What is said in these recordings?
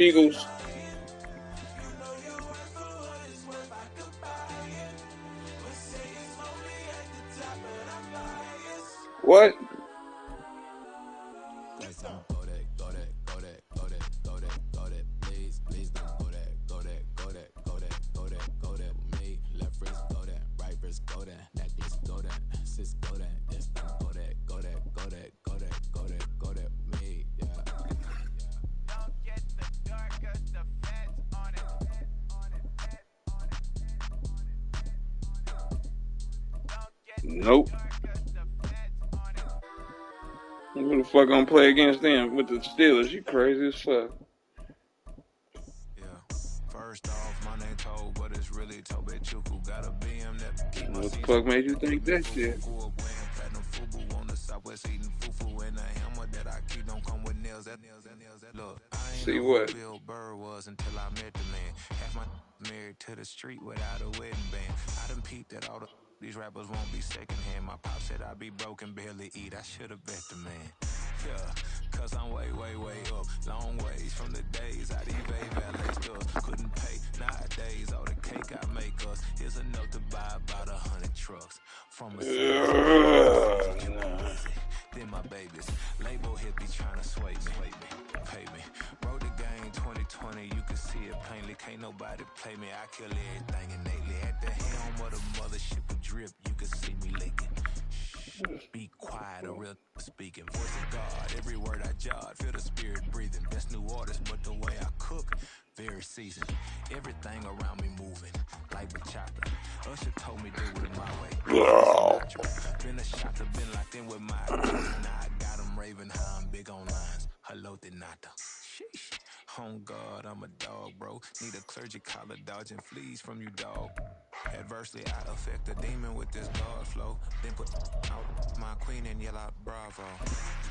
Eagles. What? Nope. Who the fuck gonna play against them with the Steelers? You crazy as fuck. First off, my name Toe, but it's really Tobe Chuku. Got a BM that keep my What the fuck made you think that shit? platinum fubu on the Southwest eating fufu and a hammer that I keep don't come with nails. Look, I ain't See know what? who Bill Burr was until I met the man. Half my married to the street without a wedding band. I done peeped that all these rappers won't be secondhand. My pop said I'd be broken, barely eat. I should have bet the man. Yeah, cause I'm way up. Long ways from the days I eBay valet stores. Couldn't pay nowadays. All the cake I make us is enough to buy about 100 trucks. From a then my babies. Label hippie trying to sway me, pay me. Wrote the game 2020, you can see it plainly. Can't nobody play me. I kill everything innately. At the helm of the mothership of drip, you can see me leaking. Be quiet, a real speaking. Voice of God, every word I jot. Feel the spirit breathing. That's new orders, but the way I cook, very seasoned. Everything around me moving, like bachata. Usher told me do it my way. Been a shot to been locked in with my now I got them raving how I'm big on lines. Hello, Denata. Sheesh. On God, I'm a dog, bro. Need a clergy collar, dodging fleas from you, dog. Adversely, I affect the demon with this God flow. Then put out my queen and yell out bravo.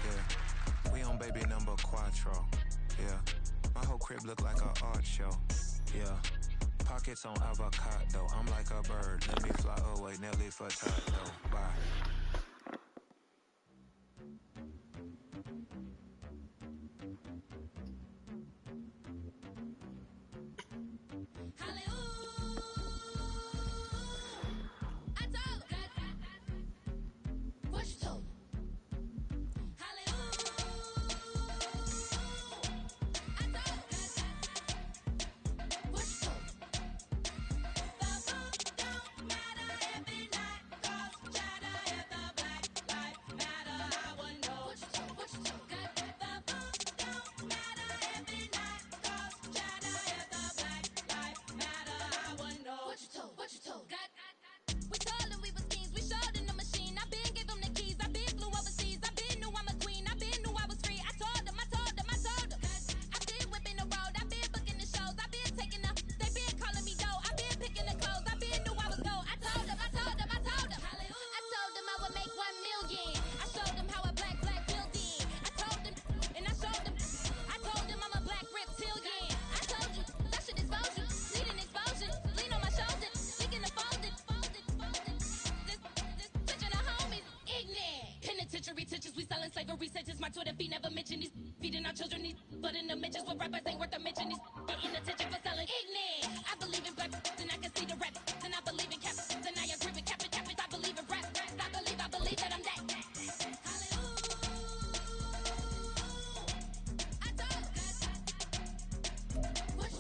Yeah, we on baby number quattro. Yeah, my whole crib look like a art show. Yeah, pockets on avocado. I'm like a bird. Let me fly away, Nelly Furtado. Bye.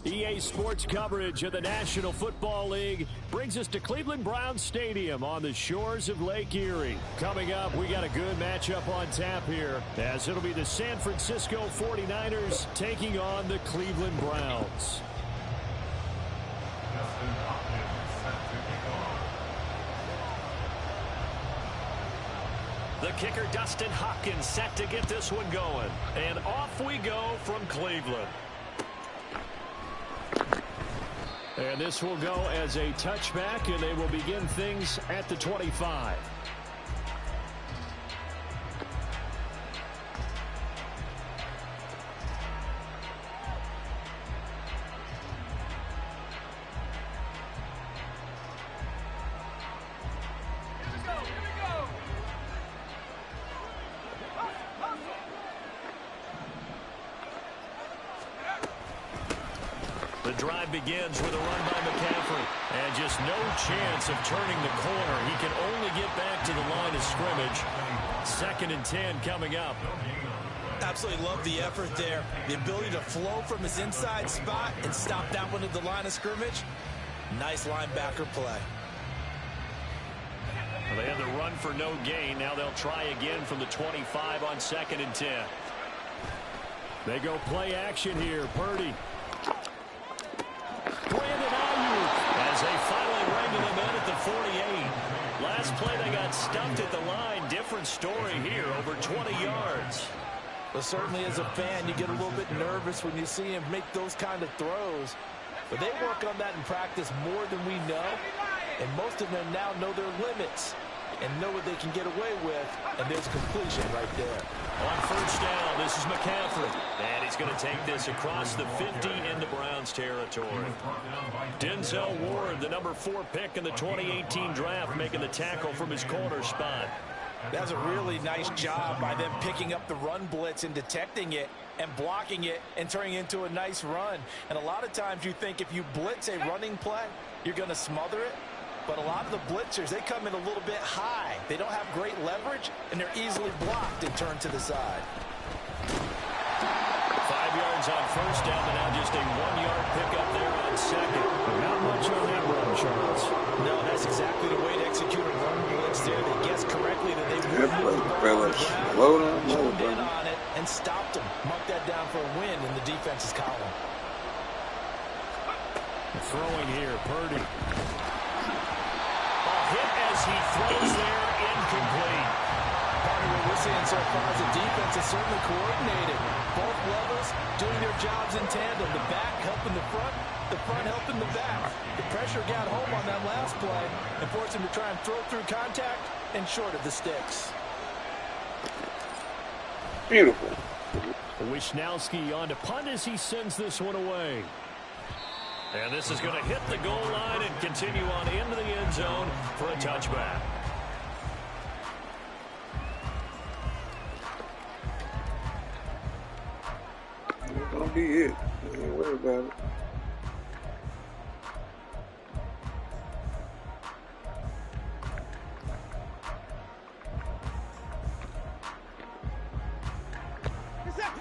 EA Sports coverage of the National Football League brings us to Cleveland Browns Stadium on the shores of Lake Erie. Coming up, we got a good matchup on tap here, as it'll be the San Francisco 49ers taking on the Cleveland Browns. The kicker, Dustin Hopkins, set to get this one going. And off we go from Cleveland. And this will go as a touchback, and they will begin things at the 25. The drive begins with a run by McCaffrey. And just no chance of turning the corner. He can only get back to the line of scrimmage. 2nd and 10 coming up. Absolutely love the effort there. The ability to flow from his inside spot and stop that one at the line of scrimmage. Nice linebacker play. Well, they had the run for no gain. Now they'll try again from the 25 on 2nd and 10. They go play action here. Purdy. Brandon Ayuk as they finally wrangle him in at the 48. Last play they got stuffed at the line. Different story here. Over 20 yards. Well, certainly as a fan, you get a little bit nervous when you see him make those kind of throws. But they work on that in practice more than we know. And most of them now know their limits and know what they can get away with. And there's completion right there. On 1st down, this is McCaffrey. And he's going to take this across the 50 into Browns territory. Denzel Ward, the number 4 pick in the 2018 draft, making the tackle from his corner spot. That's a really nice job by them picking up the run blitz and detecting it and blocking it and turning it into a nice run. And a lot of times you think if you blitz a running play, you're going to smother it. But a lot of the blitzers, they come in a little bit high. They don't have great leverage, and they're easily blocked and turned to the side. 5 yards on 1st down, but now just a 1-yard pickup there on 2nd. But not much on that run, Charles. No, that's exactly the way to execute a run blitz there. They guessed correctly that they would in on it and stopped them. Mark that down for a win in the defense's column. Throwing here, Purdy. Hit as he throws there, incomplete. Part of what we're seeing so far is the defense is certainly coordinated. Both levels doing their jobs in tandem. The back helping the front helping the back. The pressure got home on that last play and forced him to try and throw through contact and short of the sticks. Beautiful. Wisnowski on to punt as he sends this one away. And this is going to hit the goal line and continue on into the end zone for a touchback. That's going to be it. Don't worry about it.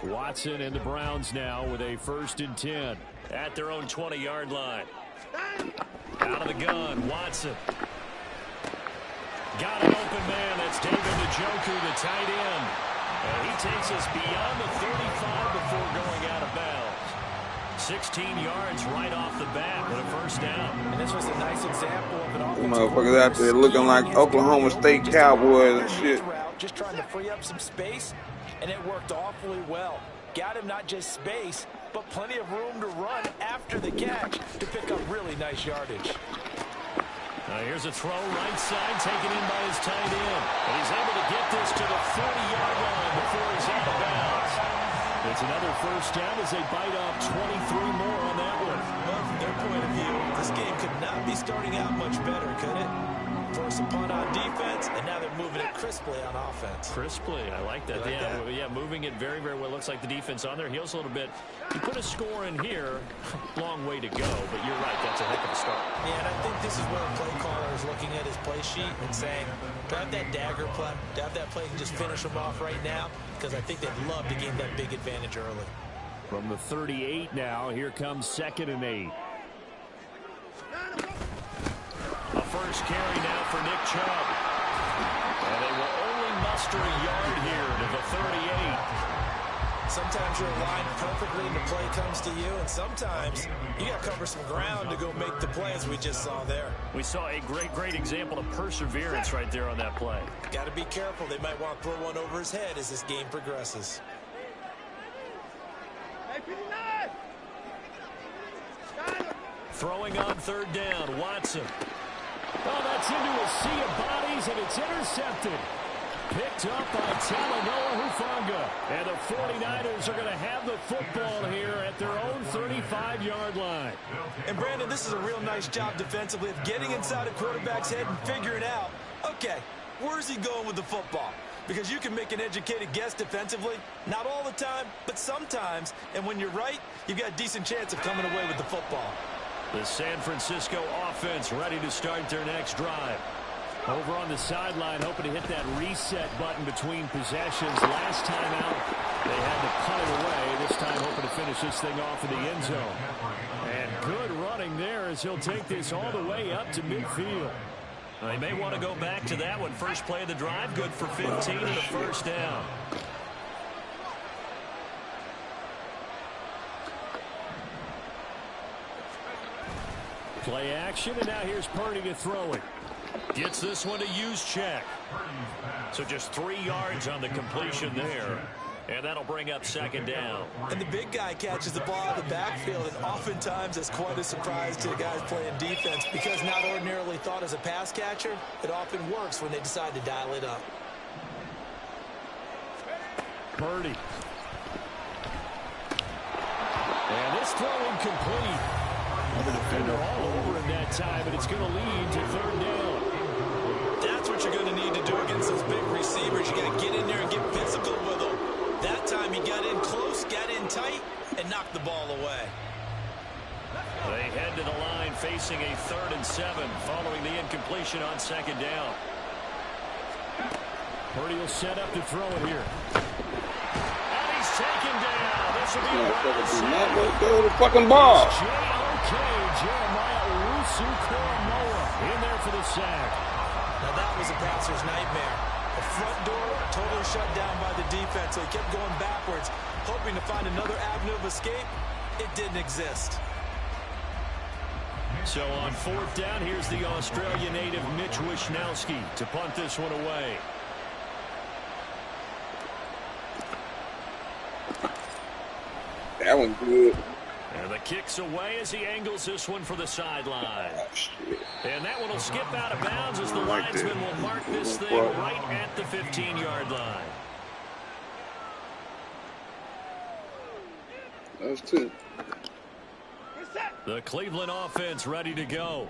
Watson and the Browns now with a 1st and 10 at their own 20-yard line. Out of the gun, Watson. Got an open man. That's David Njoku, the tight end. And he takes us beyond the 35 before going out of bounds. 16 yards right off the bat with a 1st down. And this was a nice example of an offensive motherfuckers out there looking like Oklahoma State Cowboys and shit. Just trying to free up some space, and it worked awfully well. Got him not just space, but plenty of room to run after the catch to pick up really nice yardage. Here's a throw right side taken in by his tight end. And he's able to get this to the 30-yard line before he's out of bounds. It's another 1st down as they bite off 23 more on that one. Well, from their point of view, this game could not be starting out much better, could it? Force a punt on defense, and now they're moving it crisply on offense. Crisply, I like that. Yeah, moving it very, very well. Looks like the defense on their heels a little bit. You put a score in here, long way to go, but you're right, that's a heck of a start. Yeah, and I think this is where a play caller is looking at his play sheet and saying, do I have that dagger play? Do I have that play and just finish them off right now? Because I think they'd love to gain that big advantage early. From the 38 now, here comes 2nd and 8. A 1st carry now for Nick Chubb. And they will only muster a yard here to the 38. Sometimes you're aligned perfectly and the play comes to you, and sometimes you got to cover some ground to go make the play, as we just saw there. We saw a great example of perseverance right there on that play. Got to be careful. They might want to throw one over his head as this game progresses. Throwing on 3rd down, Watson. Oh, that's into a sea of bodies, and it's intercepted. Picked up by Talanoa Hufanga. And the 49ers are going to have the football here at their own 35-yard line. And, Brandon, this is a real nice job defensively of getting inside a quarterback's head and figuring out, okay, where's he going with the football? Because you can make an educated guess defensively. Not all the time, but sometimes. And when you're right, you've got a decent chance of coming away with the football. The San Francisco offense ready to start their next drive. Over on the sideline, hoping to hit that reset button between possessions. Last time out, they had to punt it away. This time, hoping to finish this thing off in the end zone. And good running there as he'll take this all the way up to midfield. They may want to go back to that one. First play of the drive, good for 15 and a first down. Play action, and now here's Purdy to throw it. Gets this one to use check. So just 3 yards on the completion there. And that'll bring up second down. And the big guy catches the ball out of the backfield, and oftentimes it's quite a surprise to the guys playing defense because not ordinarily thought as a pass catcher, it often works when they decide to dial it up. Purdy. And this throw incomplete. The defender all over him that time, but it's going to lead to third down. That's what you're going to need to do against those big receivers. You got to get in there and get physical with them. That time he got in close, got in tight, and knocked the ball away. They head to the line facing a 3rd and 7 following the incompletion on second down. Purdy will set up to throw it here. And he's taken down. This will be a Go to the fucking ball. Jeremiah Owusu-Koramoah in there for the sack. Now that was a passer's nightmare. The front door totally shut down by the defense, so he kept going backwards, hoping to find another avenue of escape. It didn't exist. So on 4th down, here's the Australia native Mitch Wishnowsky to punt this one away. That one's good. And the kick's away as he angles this one for the sideline. Oh, shit. And that one will skip out of bounds as the linesman will mark this thing right at the 15-yard line. That's 2. The Cleveland offense ready to go.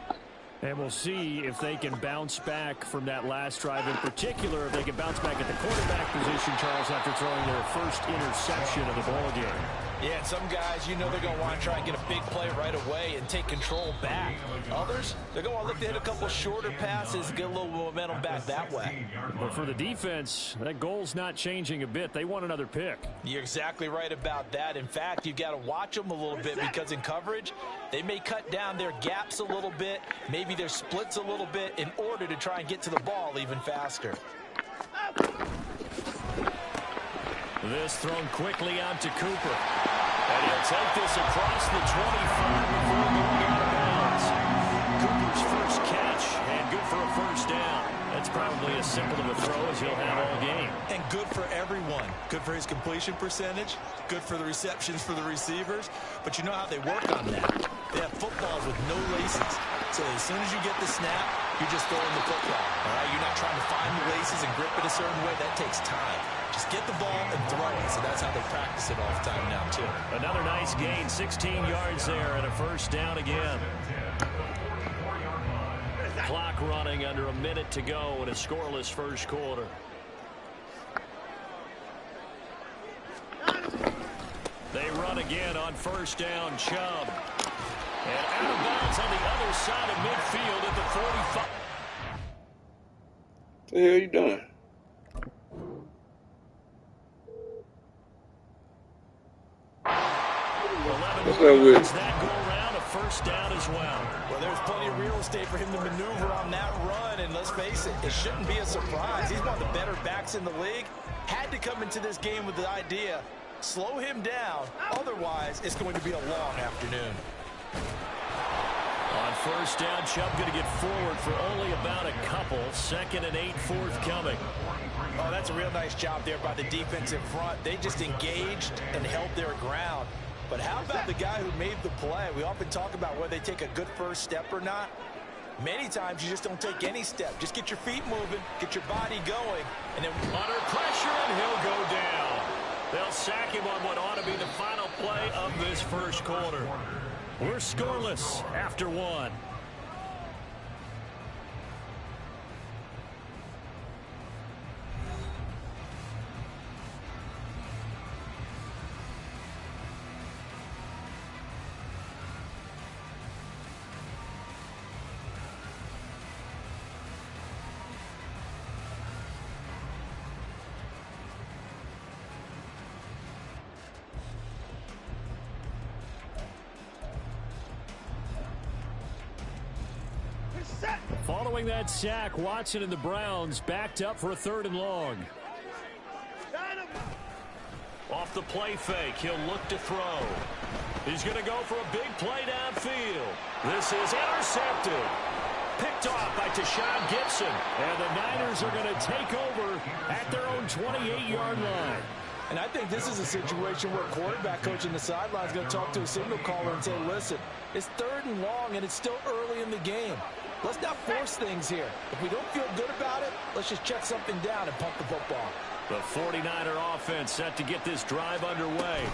And we'll see if they can bounce back from that last drive. In particular, if they can bounce back at the quarterback position, Charles, after throwing their first interception of the ballgame. Yeah, and some guys, you know they're going to want to try and get a big play right away and take control back. Others, they're going to look to hit a couple shorter passes, get a little momentum back that way. But for the defense, that goal's not changing a bit. They want another pick. You're exactly right about that. In fact, you've got to watch them a little bit because in coverage, they may cut down their gaps a little bit, maybe their splits a little bit in order to try and get to the ball even faster. This thrown quickly out to Cooper. And he'll take this across the 25 before going out of bounds. Cooper's first catch, and good for a first down. That's probably as simple of a throw as he'll have all game. And good for everyone. Good for his completion percentage. Good for the receptions for the receivers. But you know how they work on that. They have footballs with no laces. So as soon as you get the snap, you're just throwing the football. All right? You're not trying to find the laces and grip it a certain way. That takes time. Just get the ball and throw it. So that's how they practice it all the time now, too. Another nice gain, 16 yards there, and a first down again. Clock running under a minute to go in a scoreless first quarter. They run again on first down, Chubb. And out of bounds on the other side of midfield at the 45. What the hell are you doing? What's up with that go around, a first down as well. Well, there's plenty of real estate for him to maneuver on that run, and let's face it, it shouldn't be a surprise. He's one of the better backs in the league. Had to come into this game with the idea, slow him down, otherwise it's going to be a long afternoon. On first down, Chubb going to get forward for only about a couple. 2nd and 8 forthcoming. Oh, that's a real nice job there by the defensive front. They just engaged and held their ground. But how about the guy who made the play? We often talk about whether they take a good first step or not. Many times you just don't take any step. Just get your feet moving, get your body going, and then under pressure, and he'll go down. They'll sack him on what ought to be the final play of this first quarter. We're scoreless after 1. Following that sack, Watson and the Browns backed up for a 3rd and long. Off the play fake, he'll look to throw. He's going to go for a big play downfield. This is intercepted. Picked off by Tashawn Gibson. And the Niners are going to take over at their own 28-yard line. And I think this is a situation where quarterback coach in the sideline is going to talk to a signal caller and say, listen, it's 3rd and long, and it's still early in the game. Let's not force things here. If we don't feel good about it, let's just check something down and pump the football. The 49er offense set to get this drive underway.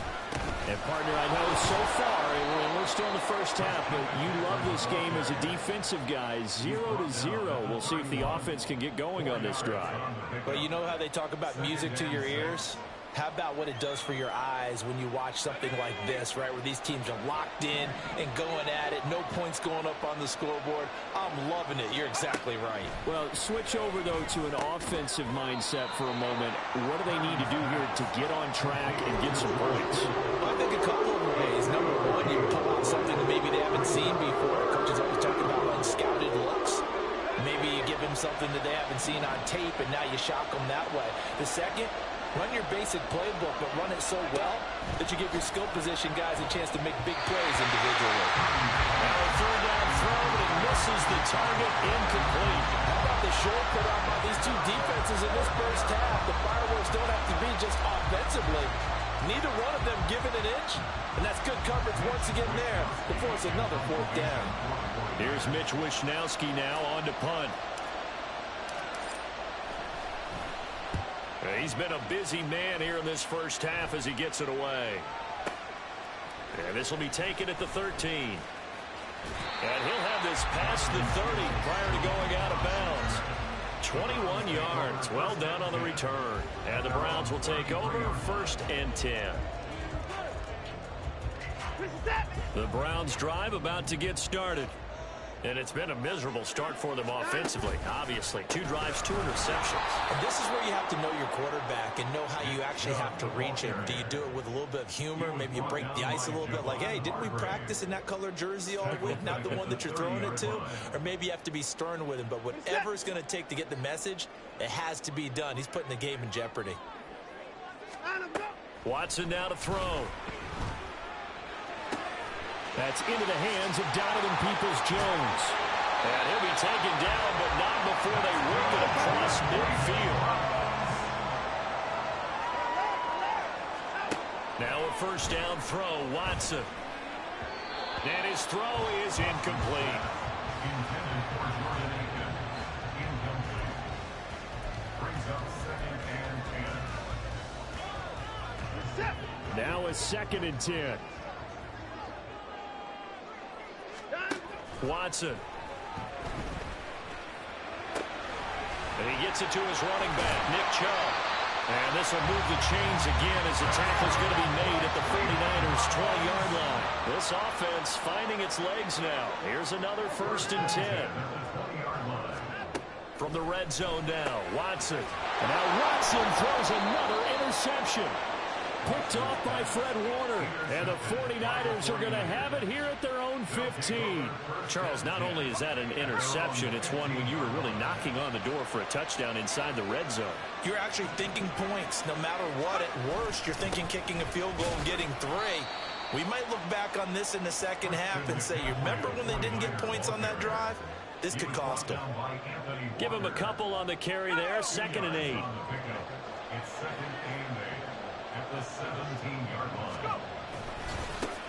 And, partner, I know so far, we're still in the first half, but you love this game as a defensive guy. 0-0. We'll see if the offense can get going on this drive. But you know how they talk about music to your ears? How about what it does for your eyes when you watch something like this, right, where these teams are locked in and going at it, no points going up on the scoreboard? I'm loving it. You're exactly right. Well, switch over, though, to an offensive mindset for a moment. What do they need to do here to get on track and get some points? Well, I think a couple of ways. Number one, you pull out something that maybe they haven't seen before. Coaches always talk about unscouted looks. Maybe you give them something that they haven't seen on tape, and now you shock them that way. The second, run your basic playbook, but run it so well that you give your skill position guys a chance to make big plays individually. Now a 3rd down throw, but it misses the target, incomplete. How about the show put up by these two defenses in this first half? The fireworks don't have to be just offensively. Neither one of them give it an inch, and that's good coverage once again there before it's another 4th down. Here's Mitch Wishnowski now on to punt. He's been a busy man here in this first half as he gets it away. And this will be taken at the 13. And he'll have this past the 30 prior to going out of bounds. 21 yards, well done on the return. And the Browns will take over 1st and 10. The Browns drive about to get started. And it's been a miserable start for them offensively. Obviously, 2 drives, 2 interceptions. And this is where you have to know your quarterback and know how you actually have to reach him. Do you do it with a little bit of humor? Maybe you break the ice a little bit like, hey, didn't we practice in that color jersey all week, not the one that you're throwing it to? Or maybe you have to be stern with him. But whatever it's going to take to get the message, it has to be done. He's putting the game in jeopardy. Watson now to throw. That's into the hands of Donovan Peoples-Jones. And he'll be taken down, but not before they work it across midfield. Now a 1st down throw, Watson. And his throw is incomplete. Now a 2nd and 10. Watson. And he gets it to his running back, Nick Chubb. And this will move the chains again as the tackle's going to be made at the 49ers' 20-yard line. This offense finding its legs now. Here's another 1st and 10. From the red zone now, Watson. And now Watson throws another interception. Picked off by Fred Warner. And the 49ers are going to have it here at their own 15. Charles, not only is that an interception, it's one when you were really knocking on the door for a touchdown inside the red zone. You're actually thinking points. No matter what, at worst, you're thinking kicking a field goal and getting 3. We might look back on this in the second half and say, you remember when they didn't get points on that drive? This could cost them. Give them a couple on the carry there, 2nd and 8.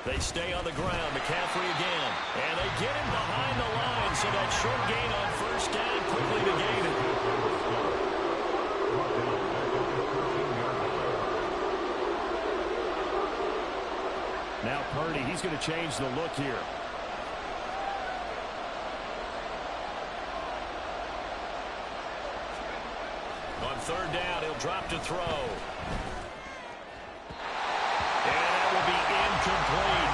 They stay on the ground. McCaffrey again. And they get him behind the line, so that short gain on 1st down quickly negated. Now Purdy, he's going to change the look here. On 3rd down, he'll drop to throw. Incomplete.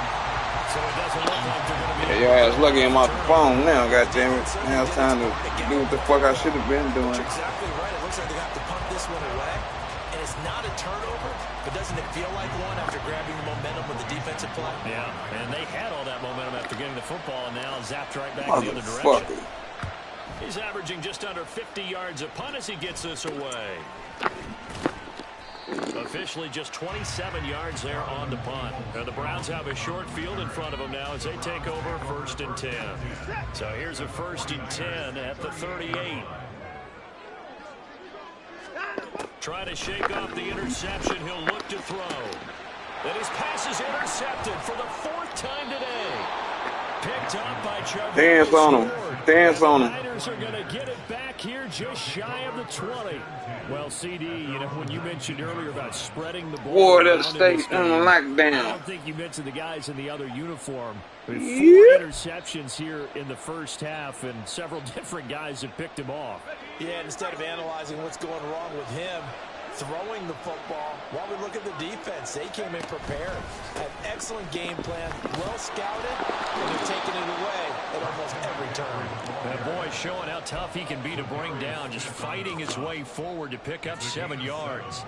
So it doesn't look like they're going to be... Yeah, your ass lucky I'm off the phone now, goddammit. Now it's time to do what the fuck I should have been doing. You're exactly right. It looks like they have to punt this one away. And it's not a turnover, but doesn't it feel like one after grabbing the momentum with the defensive play? Yeah, and they had all that momentum after getting the football, and now zapped right back in the other direction. He's averaging just under 50 yards a punt as he gets this away. Officially just 27 yards there on the punt. Now the Browns have a short field in front of them now as they take over 1st and 10. So here's a 1st and 10 at the 38. Trying to shake off the interception. He'll look to throw. And his pass is intercepted for the 4th time today. Picked up by Chubb. Dance on him. Dance on him. Niners are going to get it back here just shy of the 20. Well, CD, you know, when you mentioned earlier about spreading the ball. Boy, that state on lockdown. I don't think you mentioned the guys in the other uniform. 4 Yeah. interceptions here in the first half, and several different guys have picked him off. Yeah, and instead of analyzing what's going wrong with him, throwing the football, while we look at the defense, they came in prepared. An excellent game plan, well scouted, and they're taking it away at almost every turn. That boy showing how tough he can be to bring down, just fighting his way forward to pick up 7 yards.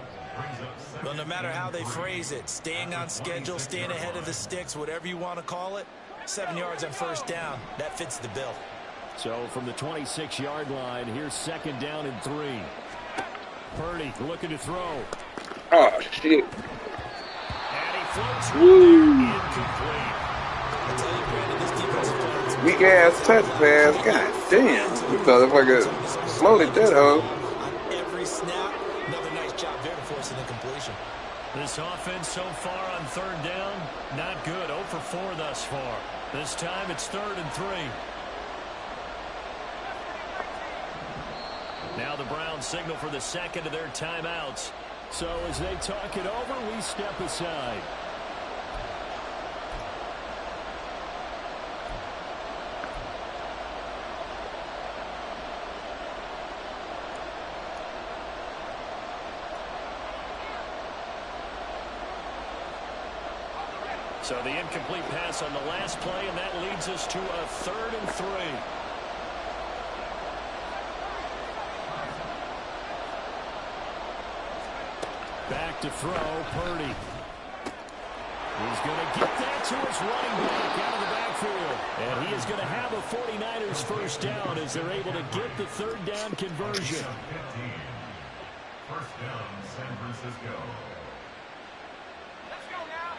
Well, no matter how they phrase it, staying on schedule, staying ahead of the sticks, whatever you want to call it, 7 yards on 1st down, that fits the bill. So from the 26-yard line, here's 2nd down and 3. Purdy looking to throw. Oh, shit. And he floats one incomplete. I tell you, Brandon, this defensive play is Weak ass touch pass. God damn. This motherfucker slowed it that hoe. on every snap. Another nice job there to force an incompletion. This offense so far on 3rd down, not good. 0 for 4 thus far. This time it's 3rd and 3. Now the Browns signal for the 2nd of their timeouts. So as they talk it over, we step aside. So the incomplete pass on the last play, and that leads us to a 3rd and 3. Back to throw, Purdy. He's going to get that to his running back out of the backfield. And he is going to have a 49ers 1st down as they're able to get the 3rd down conversion. 1st down, San Francisco. Let's go now.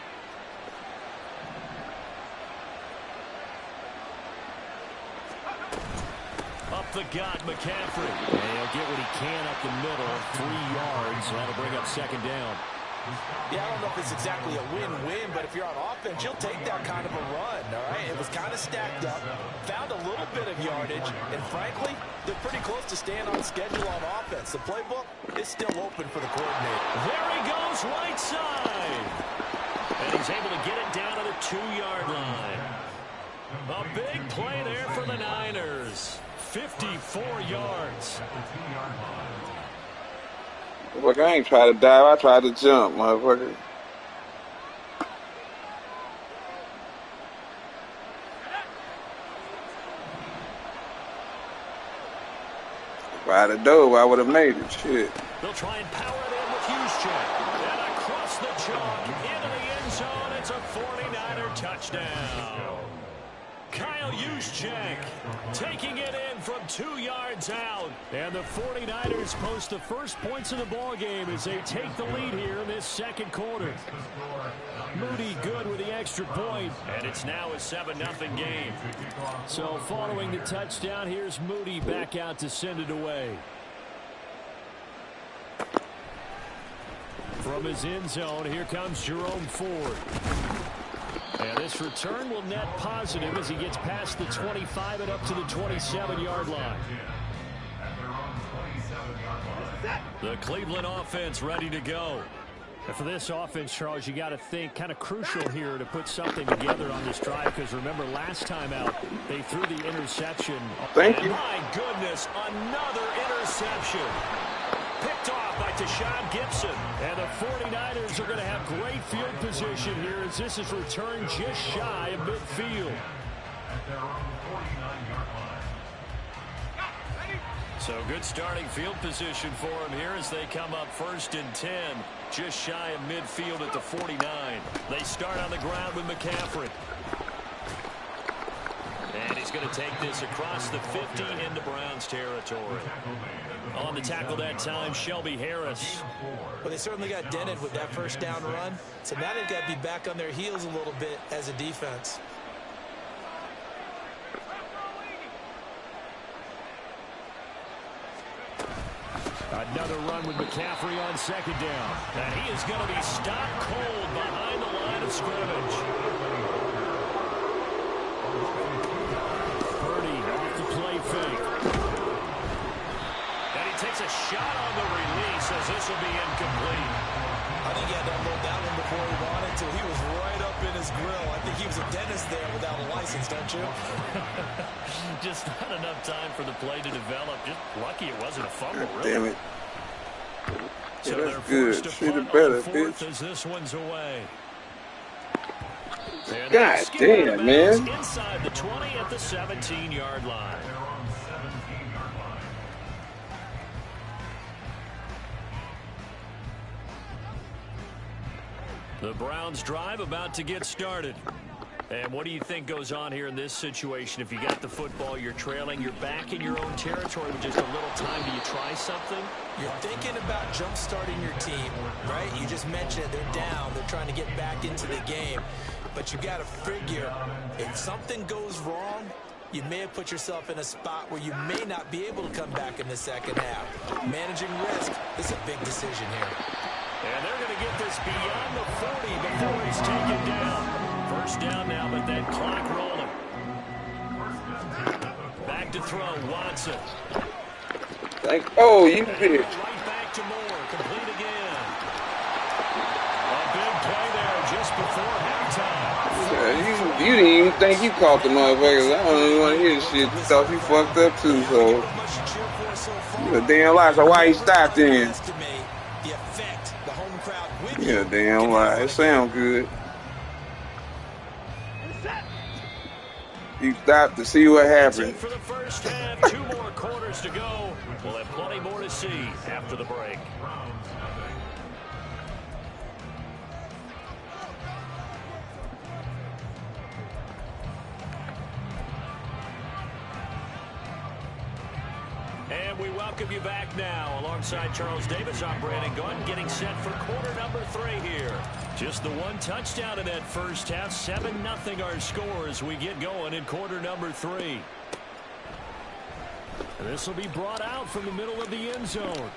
Up the gut, McCaffrey. And he'll get what he can up the middle, 3 yards. That'll bring up 2nd down. Yeah, I don't know if it's exactly a win-win, but if you're on offense, you'll take that kind of a run, all right? It was kind of stacked up, found a little bit of yardage, and frankly, they're pretty close to staying on schedule on offense. The playbook is still open for the coordinator. There he goes, right side. And he's able to get it down to the 2-yard line. A big play there for the Niners. 54 yards. Look, I ain't try to dive. I tried to jump, motherfucker. If I'd have dove, I would have made it. Shit. They'll try and power it in with Juszczyk. And across the chalk into the end zone. It's a 49er touchdown. Kyle Juszczyk taking it in from 2 yards out. And the 49ers post the first points of the ball game as they take the lead here in this 2nd quarter. Moody good with the extra point, and it's now a 7-0 game. So following the touchdown, here's Moody back out to send it away. From his end zone, here comes Jerome Ford. And this return will net positive as he gets past the 25 and up to the 27-yard line. The Cleveland offense ready to go. And for this offense, Charles, you got to think kind of crucial here to put something together on this drive because remember last time out they threw the interception. Thank you. My goodness, another interception. Picked off by Deshaun Gibson. And the 49ers are going to have great field position here as this is returned just shy of midfield. At their own 49-yard line. So good starting field position for them here as they come up 1st and 10. Just shy of midfield at the 49. They start on the ground with McCaffrey. And he's going to take this across the 50 into Browns territory. On the tackle that time, Shelby Harris. Well, they certainly got dented with that first down run. So now they've got to be back on their heels a little bit as a defense. Another run with McCaffrey on second down. And he is going to be stopped cold behind the line of scrimmage. Purdy off the play fake. And he takes a shot on the release as this will be incomplete. I think he had to unload that one before he wanted to. He was right up in his grill. I think he was a dentist there without a license, don't you? Just not enough time for the play to develop. Just lucky it wasn't a fumble, really. Damn it. So Yeah, they're that's good. forced to Shoot punt it better, on fourth bitch. as this one's away. And God they skip out of damn, bounds man. inside the 20 at the 17-yard line. They're on the 17-yard line. The Browns drive about to get started. And what do you think goes on here in this situation? If you got the football, you're trailing, you're back in your own territory with just a little time. Do you try something? You're thinking about jump-starting your team, right? You just mentioned it. They're down. They're trying to get back into the game. But you got to figure, if something goes wrong, you may have put yourself in a spot where you may not be able to come back in the second half. Managing risk is a big decision here. And they're going to get this beyond the 40 before it's taken down. First down now, but that clock rolling. Back to throw, Watson. Oh, you bitch. Right back to Moore, complete again. A big play there just before halftime. Yeah, you didn't even think you caught the motherfuckers. I don't even want to hear this shit. You thought you fucked up too, so you a damn lie. So why you stopped then? Yeah, damn lie. It sound good. You stopped to see what That's it happened. for the first half. 2 more quarters to go. We'll have plenty more to see after the break. And we welcome you back now. Alongside Charles Davis, I'm Brandon Gunn, getting set for quarter number 3 here. Just the one touchdown in that first half. 7-0 our score as we get going in quarter number 3. This will be brought out from the middle of the end zone.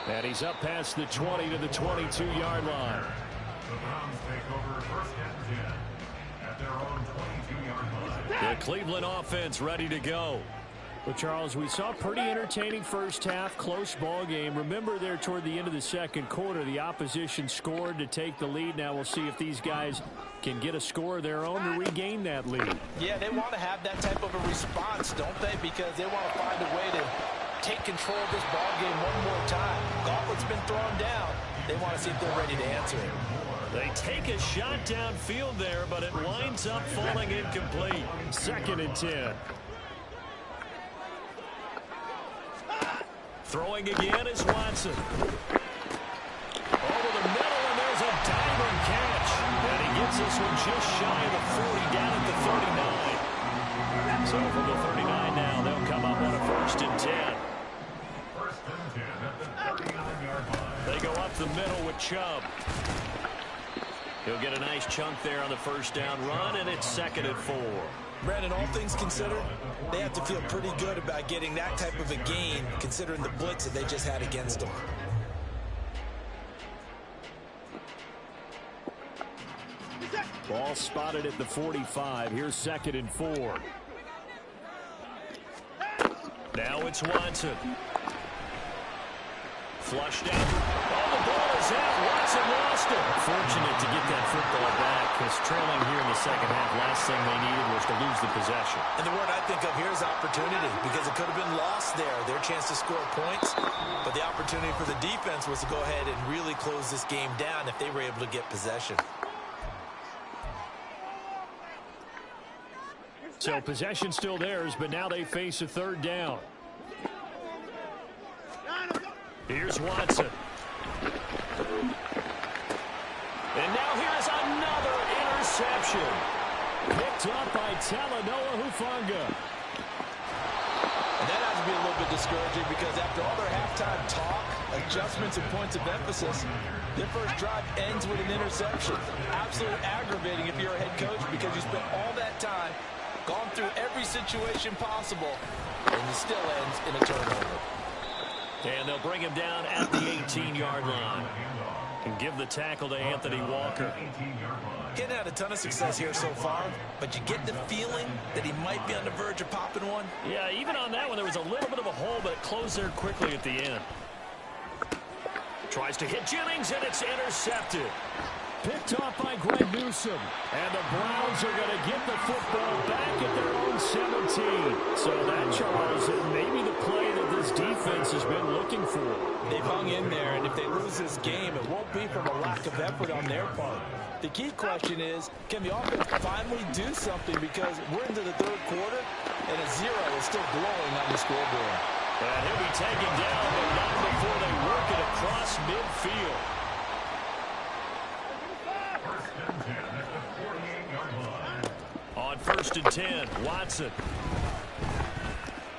And he's up past the 20 to the 22-yard line. The Browns take over first and 10 at their own 22-yard line. The Cleveland offense ready to go. Well, Charles, we saw a pretty entertaining first half, close ball game. Remember there toward the end of the second quarter, the opposition scored to take the lead. Now we'll see if these guys can get a score of their own to regain that lead. Yeah, they want to have that type of a response, don't they? Because they want to find a way to take control of this ball game one more time. Gauntlet's been thrown down. They want to see if they're ready to answer it. They take a shot downfield there, but it winds up falling incomplete. 2nd and 10. Throwing again is Watson. Over the middle, and there's a diving catch. And he gets this one just shy of the 40, down at the 39. So from the 39 now, they'll come up on a 1st and 10. First and 10 at the 39-yard line. They go up the middle with Chubb. He'll get a nice chunk there on the first down run, and it's 2nd and 4. Brandon, all things considered, they have to feel pretty good about getting that type of a gain, considering the blitz that they just had against them. Ball spotted at the 45. Here's 2nd and 4. Now it's Watson. Flushed out. Oh, the ball is out. Watson lost it. Fortunate to get that football back, because trailing here in the second half, last thing they needed was to lose the possession. And the word I think of here is opportunity, because it could have been lost there, their chance to score points. But the opportunity for the defense was to go ahead and really close this game down if they were able to get possession. So possession still theirs, but now they face a 3rd down. Here's Watson. And now here's another interception. Picked picked up by Talanoa Hufanga. And that has to be a little bit discouraging because after all their halftime talk, adjustments and points of emphasis, their first drive ends with an interception. Absolutely aggravating if you're a head coach because you spent all that time, gone through every situation possible, and it still ends in a turnover. And they'll bring him down at the 18-yard line. And give the tackle to Anthony Walker. Getting had a ton of success here so far, but you get the feeling that he might be on the verge of popping one. Yeah, even on that one, there was a little bit of a hole, but it closed there quickly at the end. Tries to hit Jennings, and it's intercepted. Picked off by Greg Newsome. And the Browns are going to get the football back at their own 17. So that, Charles, is maybe the play that this defense has been looking for. They've hung in there, and if they lose this game, it won't be from a lack of effort on their part. The key question is, can the offense finally do something? Because we're into the third quarter, and a 0 is still glowing on the scoreboard. And he'll be taken down, but not before they work it across midfield. On 1st and 10, Watson.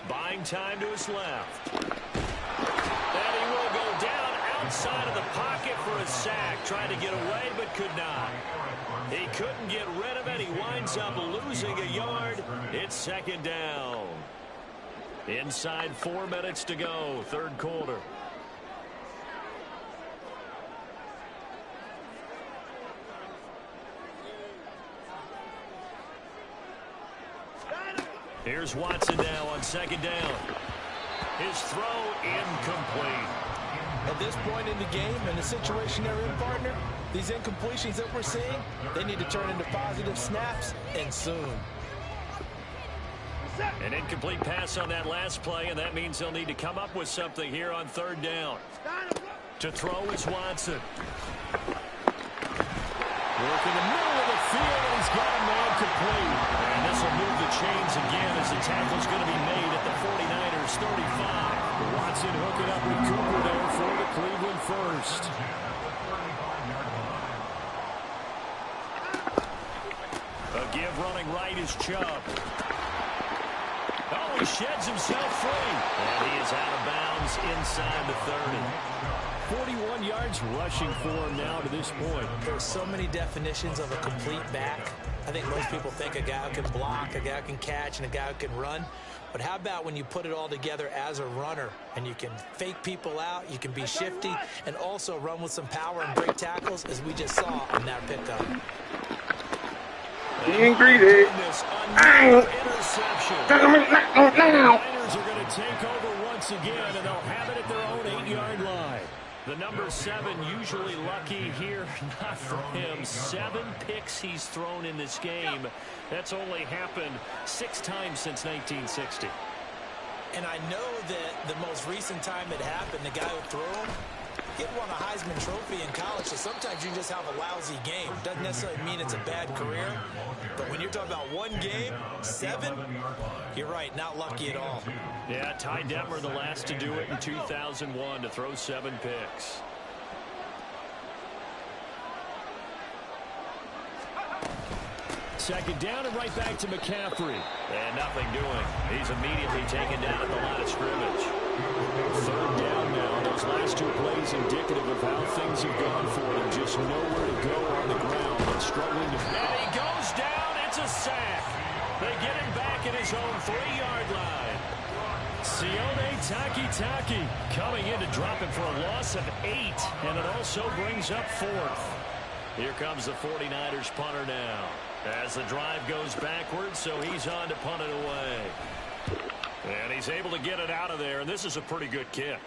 Buying time to his left. And he will go down outside of the pocket for a sack. Trying to get away, but could not. He couldn't get rid of it. He winds up losing a yard. It's 2nd down. Inside 4 minutes to go, 3rd quarter. Here's Watson now on 2nd down. His throw incomplete. At this point in the game, in the situation they're in, partner, these incompletions that we're seeing, they need to turn into positive snaps, and soon. An incomplete pass on that last play, and that means they'll need to come up with something here on 3rd down. To throw is Watson. Working the middle of the field, and he's got a man complete. And this will move the chains again as the tackle's going to be made at the 49ers 35. Watson hooking up with Cooper there for the Cleveland first. A give running right is Chubb. Oh, he sheds himself free. And he is out of bounds inside the 30. 41 yards rushing for him now to this point. There's so many definitions of a complete back. I think most people think a guy who can block, a guy who can catch, and a guy who can run. But how about when you put it all together as a runner and you can fake people out, you can be shifty, and also run with some power and break tackles, as we just saw on that pickup. Being greedy. Interception. The Niners are going to take over once again, and they'll have it at their own 8-yard line. The number 7 usually lucky here, not for him. 7 picks he's thrown in this game. That's only happened 6 times since 1960. And I know that the most recent time it happened, the guy who threw him, he had won a Heisman Trophy in college, so sometimes you just have a lousy game. Doesn't necessarily mean it's a bad career, but when you're talking about one game, 7, you're right, not lucky at all. Yeah, Ty Detmer, the last to do it in 2001, to throw 7 picks. Second down and right back to McCaffrey. And nothing doing. He's immediately taken down at the line of scrimmage. 3rd down now. Those last 2 plays indicative of how things have gone for him. Just nowhere to go on the ground and struggling to... And he goes down. It's a sack. They get him back at his own 3-yard line. Sione Takitaki coming in to drop him for a loss of 8. And it also brings up 4th. Here comes the 49ers punter now. As the drive goes backwards, so he's on to punt it away. And he's able to get it out of there, and this is a pretty good kick.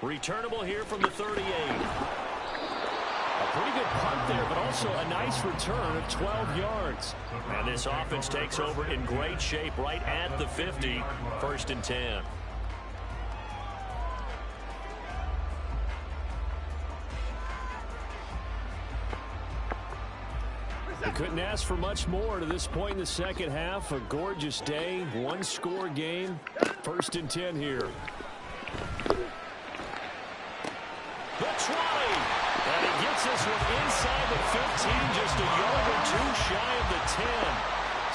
Returnable here from the 38. A pretty good punt there, but also a nice return of 12 yards. And this offense takes over in great shape right at the 50, 1st and 10. They couldn't ask for much more to this point in the second half. A gorgeous day, 1-score game. 1st and 10 here. The 20. And he gets this one inside the 15, just a yard or 2 shy of the 10.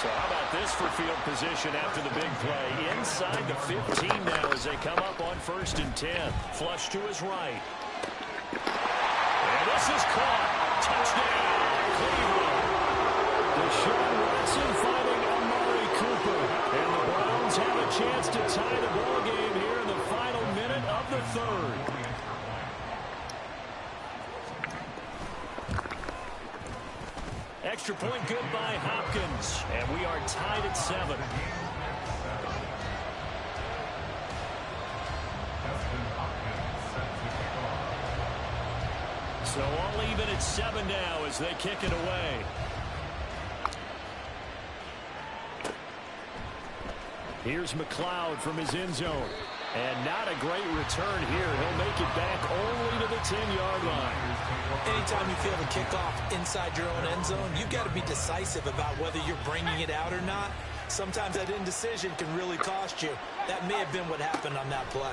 So how about this for field position after the big play? Inside the 15 now as they come up on 1st and 10. Flush to his right. And this is caught. Touchdown, Cleveland. Deshaun Watson finding Amari Cooper. And the Browns have a chance to tie the ball game here in the final minute of the 3rd. Extra point good by Hopkins. And we are tied at 7. So all even at 7 now as they kick it away. Here's McLeod from his end zone. And not a great return here. He'll make it back only to the 10-yard line. Anytime you feel the kickoff inside your own end zone, you've got to be decisive about whether you're bringing it out or not. Sometimes that indecision can really cost you. That may have been what happened on that play.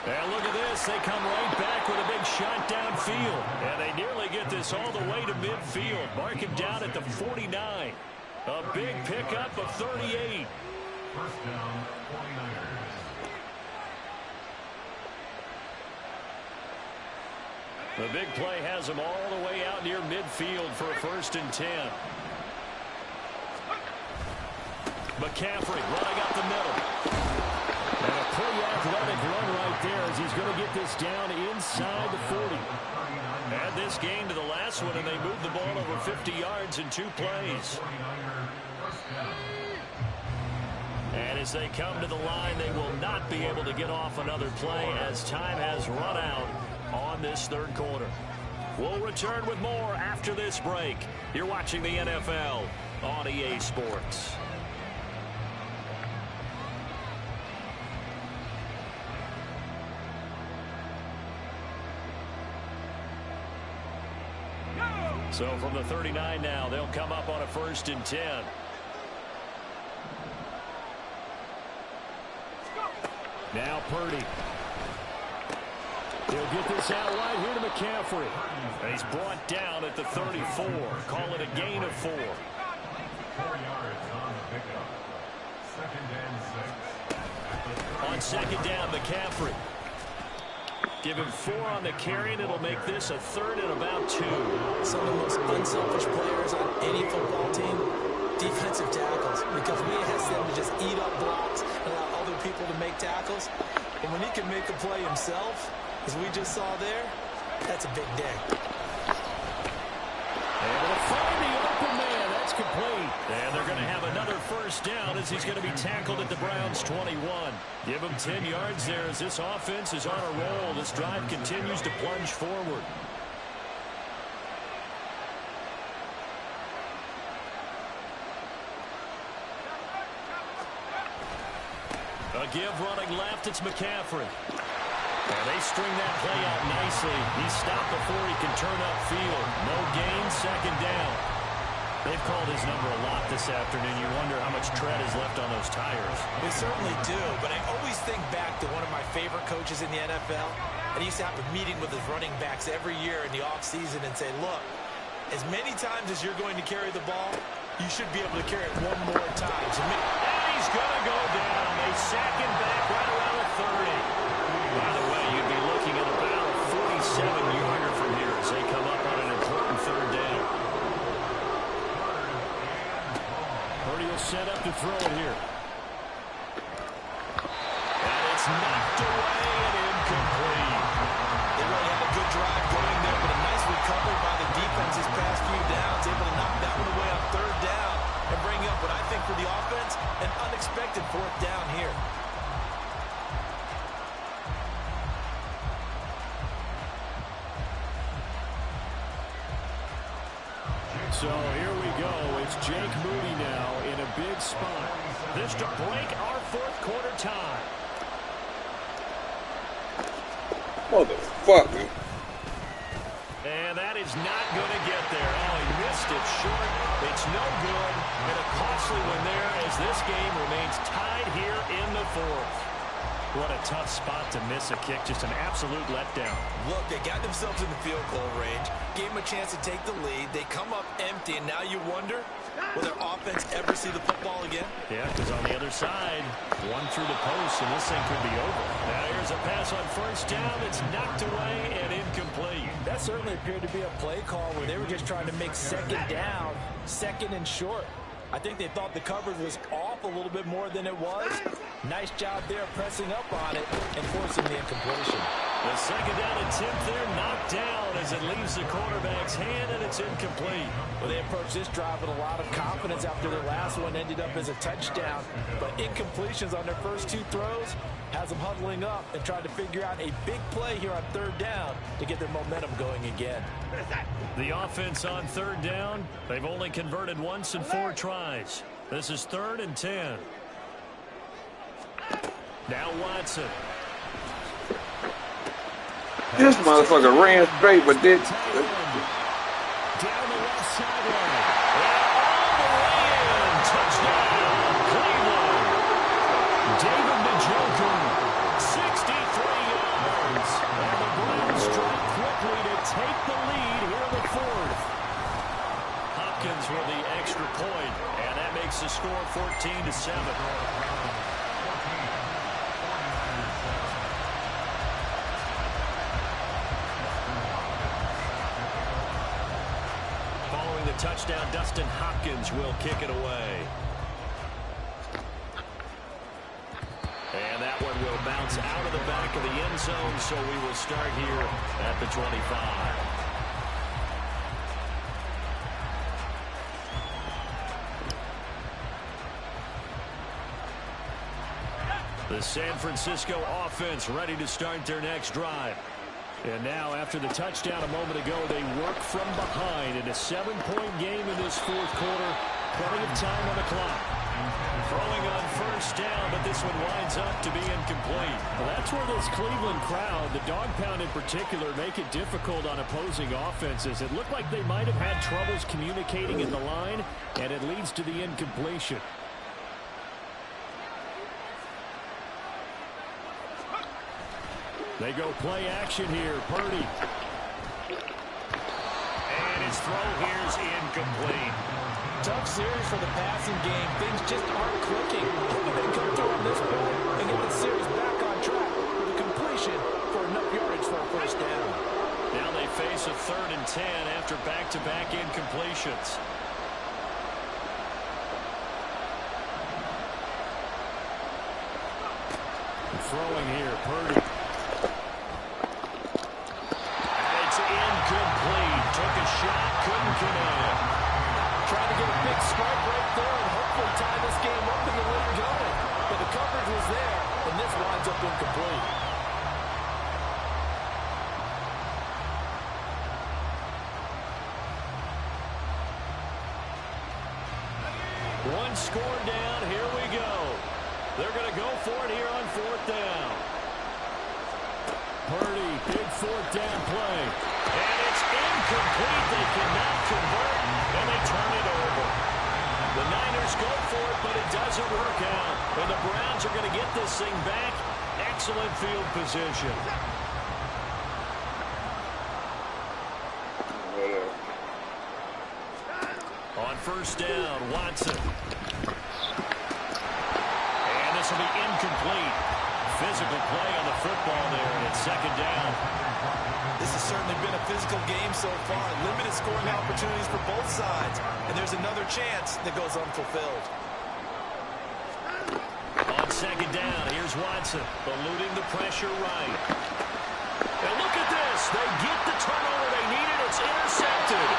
And look at this. They come right back with a big shot downfield. And they nearly get this all the way to midfield. Mark him down at the 49. A big pickup of 38. First down, 49ers. The big play has them all the way out near midfield for a 1st and 10. McCaffrey running up the middle. And a pretty athletic run right there as he's going to get this down inside the 40. Add this game to the last one, and they moved the ball over 50 yards in 2 plays. And as they come to the line, they will not be able to get off another play as time has run out on this 3rd quarter. We'll return with more after this break. You're watching the NFL on EA Sports. So from the 39 now, they'll come up on a 1st and 10. Now Purdy. He'll get this out wide here to McCaffrey. And he's brought down at the 34. Call it a gain of 4. 4 yards on the pickup. 2nd and 6. On 2nd down, McCaffrey. Give him 4 on the carry, and it'll make this a 3rd and about 2. Some of the most unselfish players on any football team, defensive tackles, because we ask them to just eat up blocks and allow other people to make tackles. And when he can make a play himself, as we just saw there, that's a big day. Able to find the open man. That's complete. And they're going to have another 1st down as he's going to be tackled at the Browns' 21. Give him 10 yards there as this offense is on a roll. This drive continues to plunge forward. A give running left. It's McCaffrey. And they string that play out nicely. He's stopped before he can turn upfield. No gain, 2nd down. They've called his number a lot this afternoon. You wonder how much tread is left on those tires. We certainly do, but I always think back to one of my favorite coaches in the NFL. And he used to have a meeting with his running backs every year in the offseason and say, look, as many times as you're going to carry the ball, you should be able to carry it 1 more time. And he's going to go down. They sack him back right around the 30. By the way, you'd be looking at about a 47-yarder from here as they come up on an important 3rd down. Purdy will set up to throw it here. And it's knocked away and incomplete. They really had a good drive going there, but a nice recovery by the defense these past few downs. Able to knock that one away on 3rd down and bring up what I think for the offense, an unexpected 4th down here. So here we go. It's Jake Moody now in a big spot. This to break our 4th quarter tie. Motherfucker. And that is not going to get there. Oh, he missed it short. It's no good. And a costly one there as this game remains tied here in the 4th. What a tough spot to miss a kick. Just an absolute letdown. Look, they got themselves in the field goal range, gave them a chance to take the lead. They come up empty, and now you wonder, will their offense ever see the football again? Yeah, because on the other side, one through the post, and this thing could be over. Now here's a pass on first down. It's knocked away and incomplete. That certainly appeared to be a play call where they were just trying to make second down, second and short. I think they thought the coverage was off a little bit more than it was. Nice job there pressing up on it and forcing the incompletion. The second down attempt there knocked down as it leaves the quarterback's hand, and it's incomplete. Well, they approached this drive with a lot of confidence after their last one ended up as a touchdown. But incompletions on their first two throws has them huddling up and trying to figure out a big play here on third down to get their momentum going again. The offense on third down, they've only converted once in 4 tries. This is 3rd and 10. Now Watson. This motherfucker ran straight, but did. Down the left sideline. And all the way in. Touchdown, Cleveland. David Njoku, 63 yards. And the Browns strike quickly to take the lead here in the 4th. Hopkins with the extra point, and that makes the score 14-7. Following the touchdown, Dustin Hopkins will kick it away. And that one will bounce out of the back of the end zone, so we will start here at the 25. The San Francisco offense ready to start their next drive. And now, after the touchdown a moment ago, they work from behind in a 7-point game in this 4th quarter. Plenty of time on the clock. Throwing on first down, but this one winds up to be incomplete. Well, that's where this Cleveland crowd, the dog pound in particular, make it difficult on opposing offenses. It looked like they might have had troubles communicating in the line, and it leads to the incompletion. They go play action here. Purdy. And his throw here's incomplete. Tough series for the passing game. Things just aren't clicking. Hoping they come through on this play and get the series back on track with a completion for enough yardage for a first down. Now they face a 3rd and 10 after back-to-back incompletions. Throwing here, Purdy. Incomplete. Took a shot, couldn't connect. Trying to get a big spike right there and hopefully tie this game up in the late going. But the coverage was there, and this winds up incomplete. One score down. Here we go. They're going to go for it here on 4th down. Purdy, big 4th down play. And it's incomplete. They cannot convert, and they turn it over. The Niners go for it, but it doesn't work out. And the Browns are going to get this thing back. Excellent field position. On first down, Watson. And this will be incomplete. Physical play on the football there, and it's 2nd down. This has certainly been a physical game so far. Limited scoring opportunities for both sides. And there's another chance that goes unfulfilled. On 2nd down, here's Watson, eluding the pressure right. And look at this. They get the turnover they needed. It's intercepted.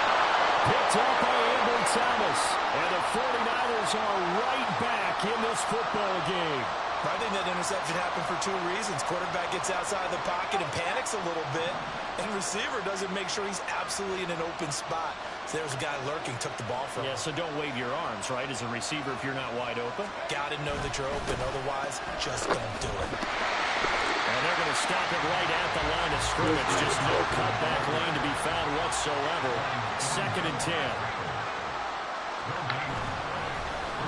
Picked up by Ambry Thomas. And the 49ers are right back in this football game. I think that interception happened for 2 reasons. Quarterback gets outside the pocket and panics a little bit. And receiver doesn't make sure he's absolutely in an open spot. So there's a guy lurking, took the ball from him. Yeah, so don't wave your arms, right, as a receiver if you're not wide open. Got to know that you're open. Otherwise, just don't do it. And they're going to stop it right at the line of scrimmage. Just no cutback lane to be found whatsoever. 2nd and 10.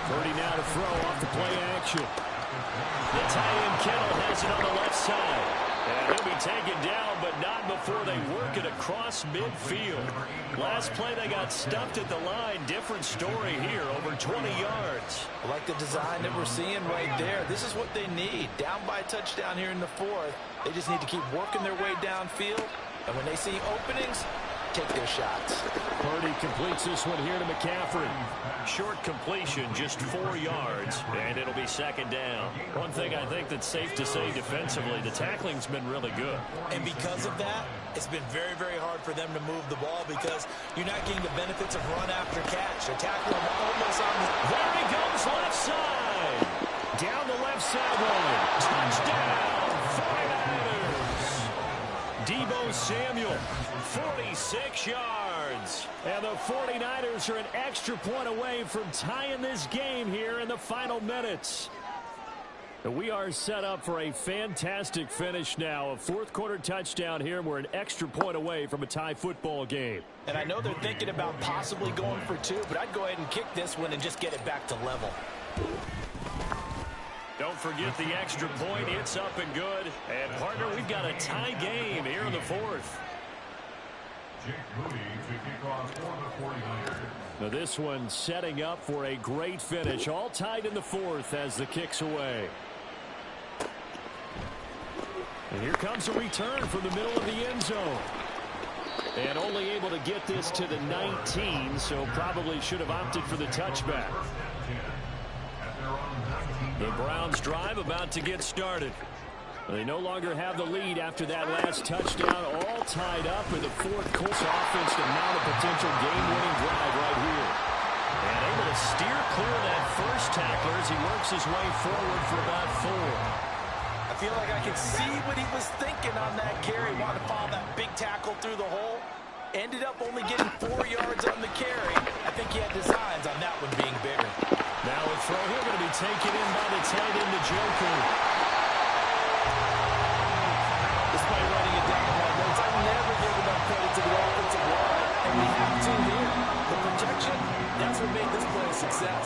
Purdy now to throw off the play action. The tight end Kittle has it on the left side. And he'll be taken down, but not before they work it across midfield. Last play, they got stuffed at the line. Different story here, over 20 yards. I like the design that we're seeing right there. This is what they need. Down by a touchdown here in the fourth. They just need to keep working their way downfield. And when they see openings, take their shots. Purdy completes this one here to McCaffrey. Short completion, just 4 yards, and it'll be second down. One thing I think that's safe to say defensively, the tackling's been really good. And because of that, it's been very, very hard for them to move the ball because you're not getting the benefits of run after catch. They're tackling almost on the... There he goes, left side. Down the left sideline. Touchdown, 49ers. Deebo Samuel, 46 yards. And the 49ers are an extra point away from tying this game here in the final minutes. We are set up for a fantastic finish now. A fourth-quarter touchdown here. We're an extra point away from a tie football game. And I know they're thinking about possibly going for two, but I'd go ahead and kick this one and just get it back to level. Don't forget the extra point. It's up and good. And, partner, we've got a tie game here in the fourth. Jake Moody to kick off for the 49ers. Now this one setting up for a great finish. All tied in the fourth as the kick's away. And here comes a return from the middle of the end zone. And only able to get this to the 19, so probably should have opted for the touchback. The Browns drive about to get started. They no longer have the lead after that last touchdown, all tied up in the fourth quarter. Offense to mount a potential game-winning drive right here. And able to steer clear of that first tackler as he works his way forward for about 4. I feel like I can see what he was thinking on that carry. Wanted to follow that big tackle through the hole. Ended up only getting 4 yards on the carry. I think he had designs on that one being bigger. Now a throw here going to be taken in by the tight end, the Joker. Despite writing it down in my notes, I never give enough credit to the offensive line, and we have to here. The protection, that's what made this play a success.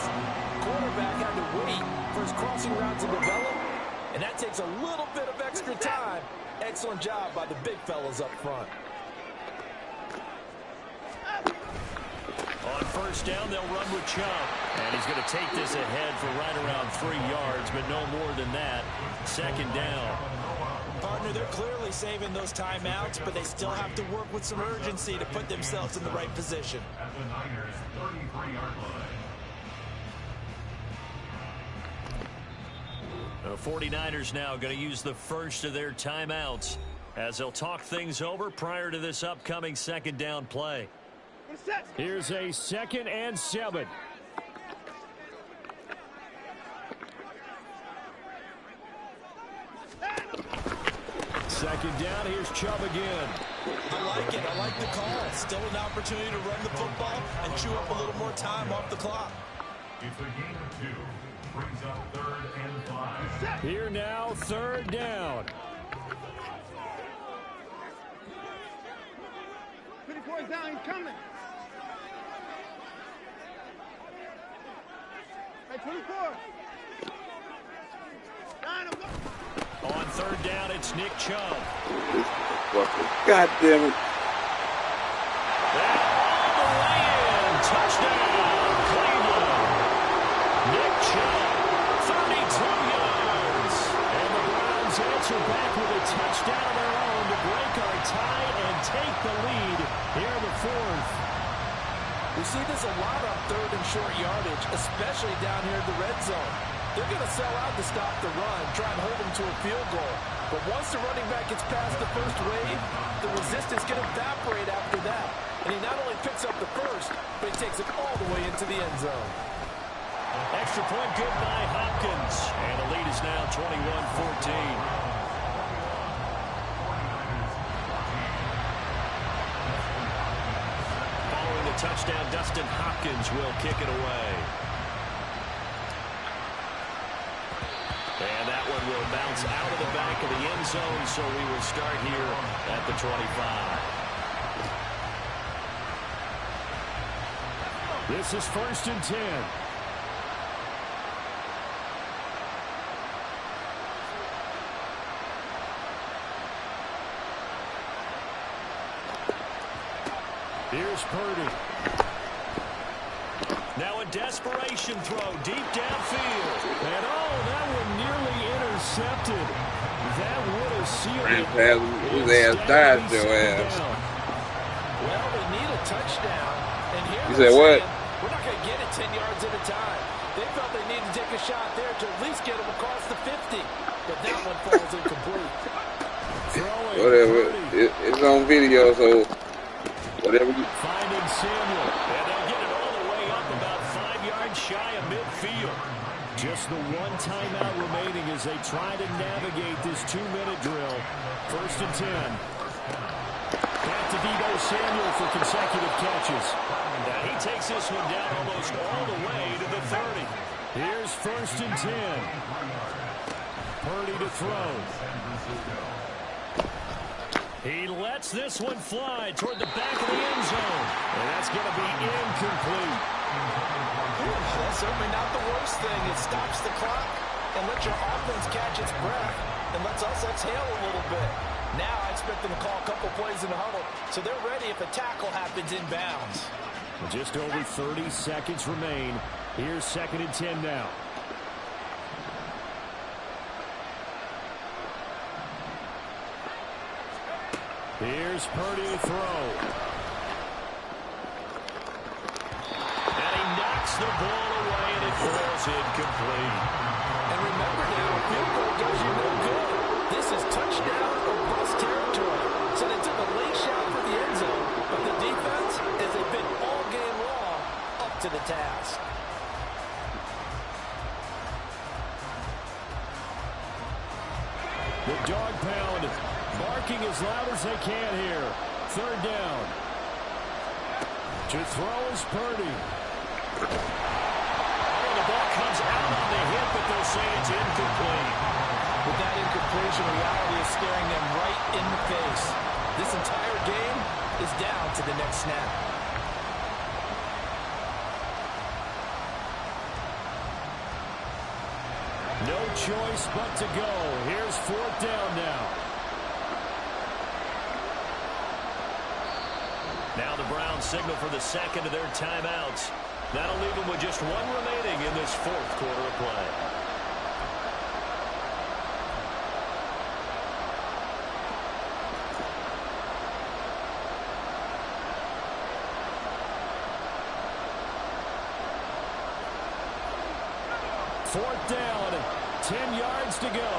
Quarterback had to wait for his crossing route to develop, and that takes a little bit of extra time. Excellent job by the big fellas up front. On first down, they'll run with Chubb. And he's going to take this ahead for right around 3 yards, but no more than that. Second down. Partner, they're clearly saving those timeouts, but they still have to work with some urgency to put themselves in the right position. At the Niners' 33-yard line. The 49ers now going to use the first of their timeouts as they'll talk things over prior to this upcoming second down play. Here's a 2nd and 7. Second down, here's Chubb again. I like it. I like the call. Still an opportunity to run the football and chew up a little more time off the clock. It's a gain of 2. Brings up 3rd and 5. Here now, 3rd down. 24 is down, he's coming. Hey, 24. On 3rd down, it's Nick Chubb. God damn it. All the way in. Touchdown, Cleveland. Nick Chubb, 32 yards. And the Browns answer back with a touchdown of their own to break our tie and take the lead here in the fourth. We see this a lot on 3rd and short yardage, especially down here in the red zone. They're going to sell out to stop the run, try and hold them to a field goal. But once the running back gets past the first wave, the resistance can evaporate after that. And he not only picks up the first, but he takes it all the way into the end zone. Extra point good by Hopkins. And the lead is now 21-14. Following the touchdown, Dustin Hopkins will kick it away. And that one will bounce out of the back of the end zone, so we will start here at the 25. This is 1st and 10. Here's Purdy. Now a desperation throw deep downfield. And that one nearly intercepted. That would have sealed it. His ass died your ass. Well, they need a touchdown. And here you said what? We're not going to get it 10 yards at a time. They felt they needed to take a shot there to at least get them across the 50. But that one falls incomplete. Whatever. It's on video, so whatever you... Finding Samuel. And they'll get it all the way up about 5 yards shy of midfield. Just the one timeout remaining as they try to navigate this 2-minute drill. 1st and 10. Back to Deebo Samuel for consecutive catches. Now he takes this one down almost all the way to the 30. Here's 1st and 10. Purdy to throw. He lets this one fly toward the back of the end zone. And that's going to be incomplete. That's certainly not the worst thing. It stops the clock and lets your offense catch its breath and lets us exhale a little bit. Now I expect them to call a couple plays in the huddle so they're ready if a tackle happens inbounds. Just over 30 seconds remain. Here's 2nd and 10 now. Here's Purdy to throw. And he knocks the ball away, and it falls incomplete. And remember now, a field goal does you no good. This is touchdown or bust territory. So they took a late shot for the end zone, but the defense, as they've been all game long, up to the task. The dog pound barking as loud as they can here. 3rd down. To throw is Purdy. Oh, the ball comes out on the hip, but they'll say it's incomplete. With that incompletion, reality is staring them right in the face. This entire game is down to the next snap. No choice but to go. Here's 4th down now. Now the Browns signal for the second of their timeouts. That'll leave them with just one remaining in this 4th quarter of play. Fourth down, 10 yards to go.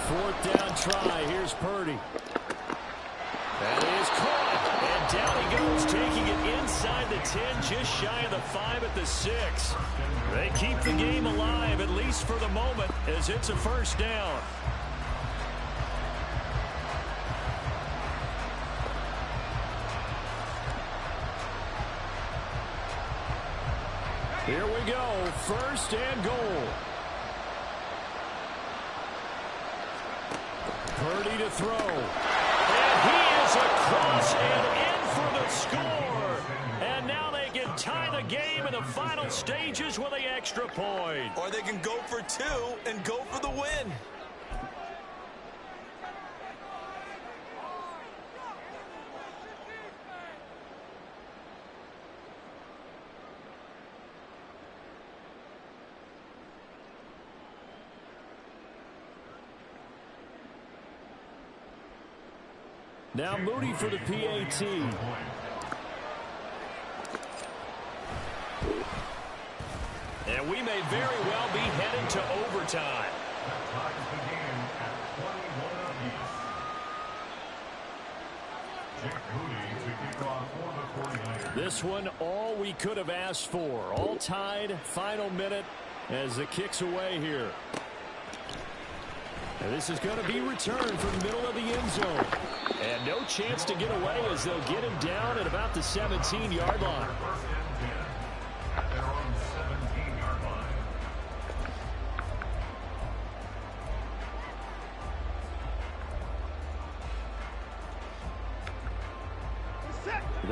Fourth down try. Here's Purdy. That is caught. And down he goes, taking it inside the 10, just shy of the 5 at the 6. They keep the game alive, at least for the moment, as it's a 1st down. Here we go, 1st and goal. Purdy to throw. And he is across and in for the score. And now they can tie the game in the final stages with the extra point. Or they can go for 2 and go for the win. Now Moody for the PAT. And we may very well be headed to overtime. This one, all we could have asked for. All tied, final minute as the kick's away here. And this is going to be returned from the middle of the end zone. And no chance to get away as they'll get him down at about the 17-yard line.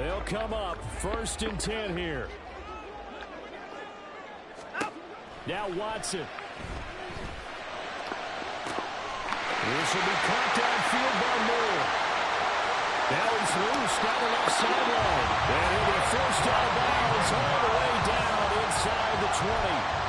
They'll come up 1st and 10 here. Now Watson. This will be caught downfield by Moore. Now he's loose down the left sideline. And he'll be forced out of bounds all the way down inside the 20.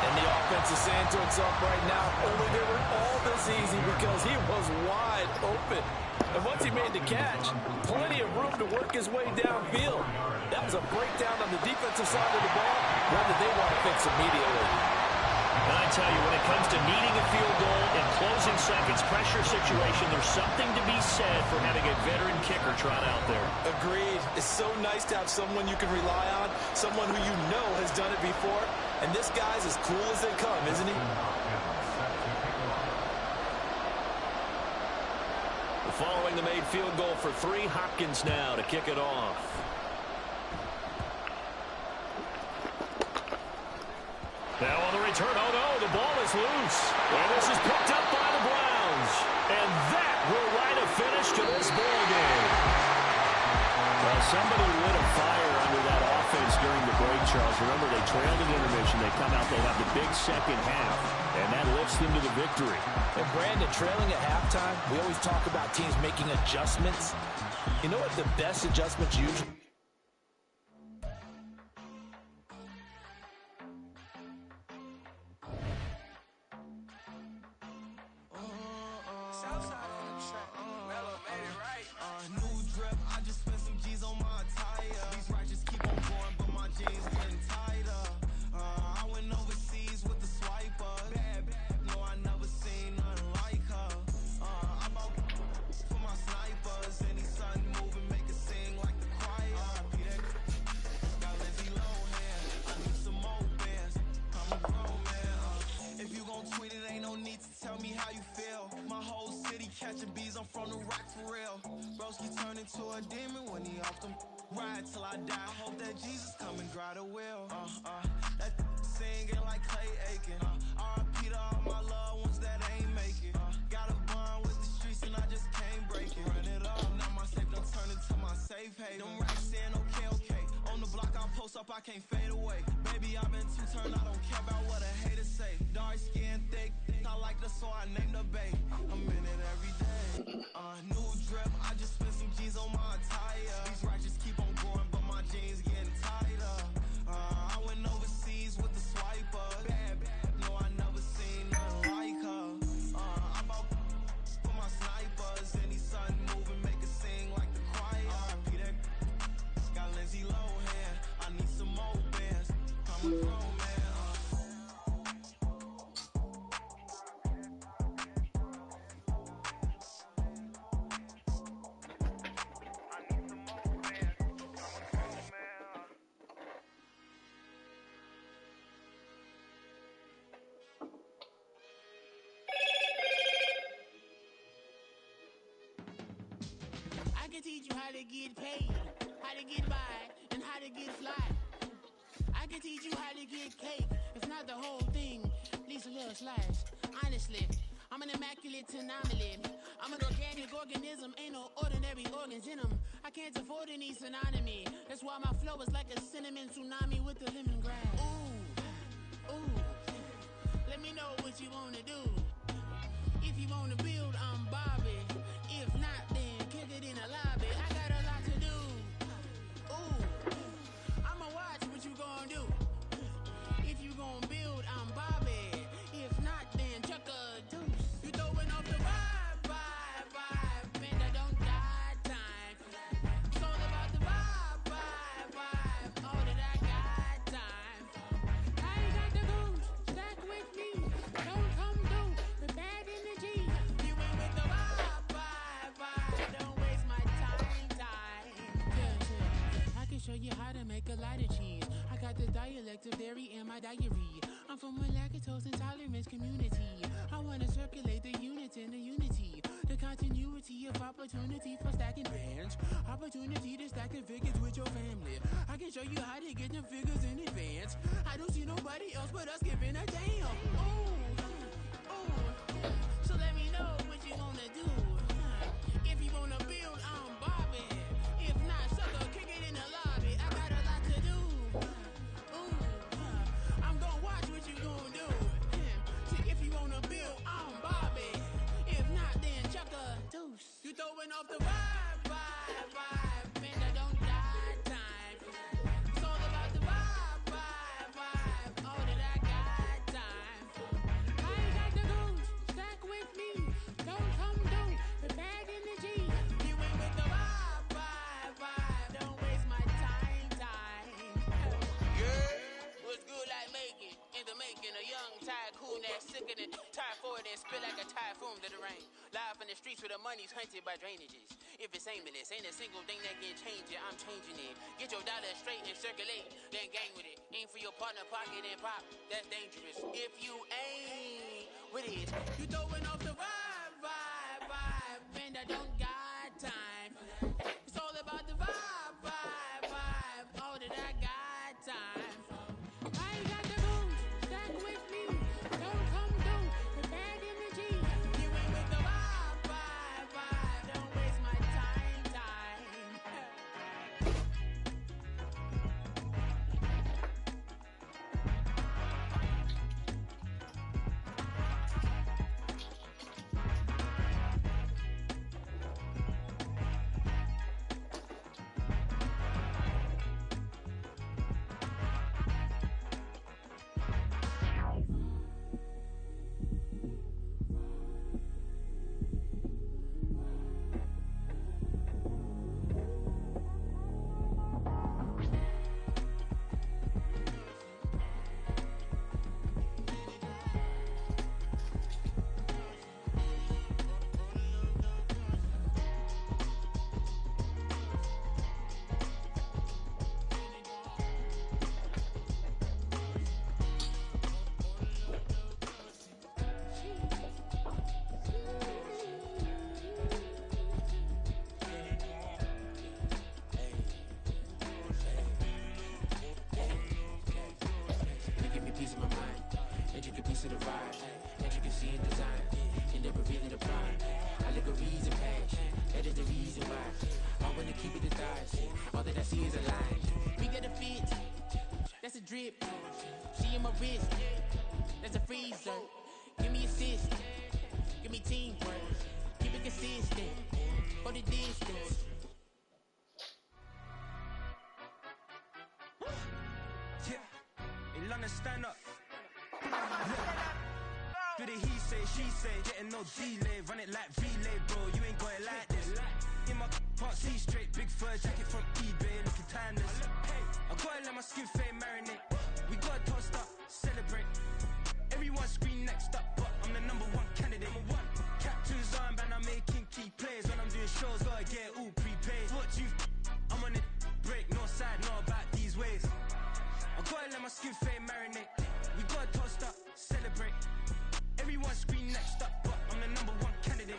And the offense is saying to itself right now, only they were all this easy because he was wide open. And once he made the catch, plenty of room to work his way downfield. That was a breakdown on the defensive side of the ball, one that they want to fix immediately. And I tell you, when it comes to needing a field goal in closing seconds, pressure situation, there's something to be said for having a veteran kicker trot out there. Agreed. It's so nice to have someone you can rely on, someone who you know has done it before. And this guy's as cool as they come, isn't he? Following the made field goal for 3, Hopkins now to kick it off. Now on the return, oh no, the ball is loose. And this is picked up by the Browns. And that will write a finish to this ball game. Well, somebody lit a fire under that offense during the break, Charles. Remember, they trailed at intermission. They come out, they have the big second half, and that lifts them to the victory. And Brandon, trailing at halftime, we always talk about teams making adjustments. You know what the best adjustments usually? I can't fade away. Baby, I've been too turned, I don't care about what a hater say. Dark skin, thick, I like the so I named the bae. I'm in it every day. New drip, I just spent some G's on my attire. These righteous keep on growing, but my jeans getting tighter. I went overseas with the swiper. Bad, no, I never seen nothing like her. I bought for my snipers. Any sun moving, make it sing like the choir. RP that got Lindsay Lohan. I need some more bands. I'm a grown man. I can teach you how to get paid, how to get by, and how to get fly. I can teach you how to get cake, if not the whole thing, at least a little slice. Honestly, I'm an immaculate anomaly. I'm an organic organism, ain't no ordinary organs in them. I can't afford any synonymy. That's why my flow is like a cinnamon tsunami with the lemongrass. Ooh, let me know what you wanna do. If you wanna build, I'm Bobby. If not, then kick it in the lobby. I got a lot to do. Ooh, I'ma watch what you gon' do. If you gon' build, I'm Bobby. If not, then chuck a deuce. You throwing off the vibe, and I don't got time. It's all about the vibe, all that I got time. I ain't got the goose, stack with me. Don't come through with bad energy. You ain't with the vibe, don't waste my time. Yeah. I can show you how to make a lot of cheese. I got the dialect of dairy in my diary. I'm from a lactose intolerance community. I wanna circulate the unity and the unity. The continuity of opportunity for stacking bands. Opportunity to stack the figures with your family. I can show you how to get them figures in advance. I don't see nobody else but us giving a damn. Ooh. So let me know what you wanna do. If you wanna build, I'm Bobby. If not, sucker, kick it in the lobby. tongue-tied, cool neck, sicker than tie forward and spill like a typhoon to the rain. Live in the streets where the money's hunted by drainages. If it's aimless, ain't a single thing that can change it. I'm changing it. Get your dollar straight and circulate, then gang with it. Aim for your partner pocket and pop. That's dangerous. If you ain't with it, you throwing off the vibe, and I don't got time. It's all about the vibe, all that I got time. I ain't got the goons, stack with me. Don't come through with bad energy. You ain't with the vibe, don't waste my time. Give me peace of my mind, intricate piece of the vibe, intricacy in design, end up revealing the prime. I look a reason passion, that is the reason why I wanna keep it the thighs. All that I see is a line. We got a fit, that's a drip. She in my wrist, that's a freezer. Give me assist, give me teamwork, keep it consistent, for the distance. Yeah, in London, stand up. Do the he say, she say, getting no delay, run it like relay, bro. You ain't got it like this. In my part C straight, big fur jacket from eBay, looking timeless. I gotta let my skin fade marinate. We gotta toast up, celebrate. Everyone scream next up, but I'm the number one candidate. Captain's armband, I'm making key plays. When I'm doing shows, gotta get it all prepaid. What you, I'm on it, break, no side, know about these ways. I gotta let my skin fade marinate. We gotta toast up, celebrate. Everyone scream next up, but I'm the number one candidate.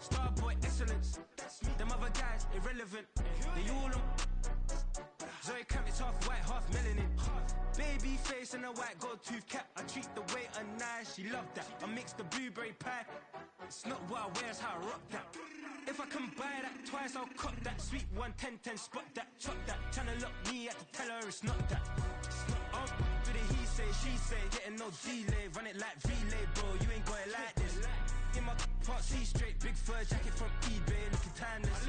Starboy excellence. Them other guys irrelevant. They all on. Zoe Camp, it's half white, half melanin. Baby face and a white gold tooth cap. I treat the waiter nice, she love that. I mix the blueberry pie. It's not what I wear, it's how I rock that. If I can buy that twice, I'll cop that. Sweet 110, spot that, chop that. Tryna lock me at the teller, it's not that. Do the he say, she say, getting no delay, run it like relay, bro. You ain't got it like this. In my part C straight, big fur jacket from eBay, looking timeless.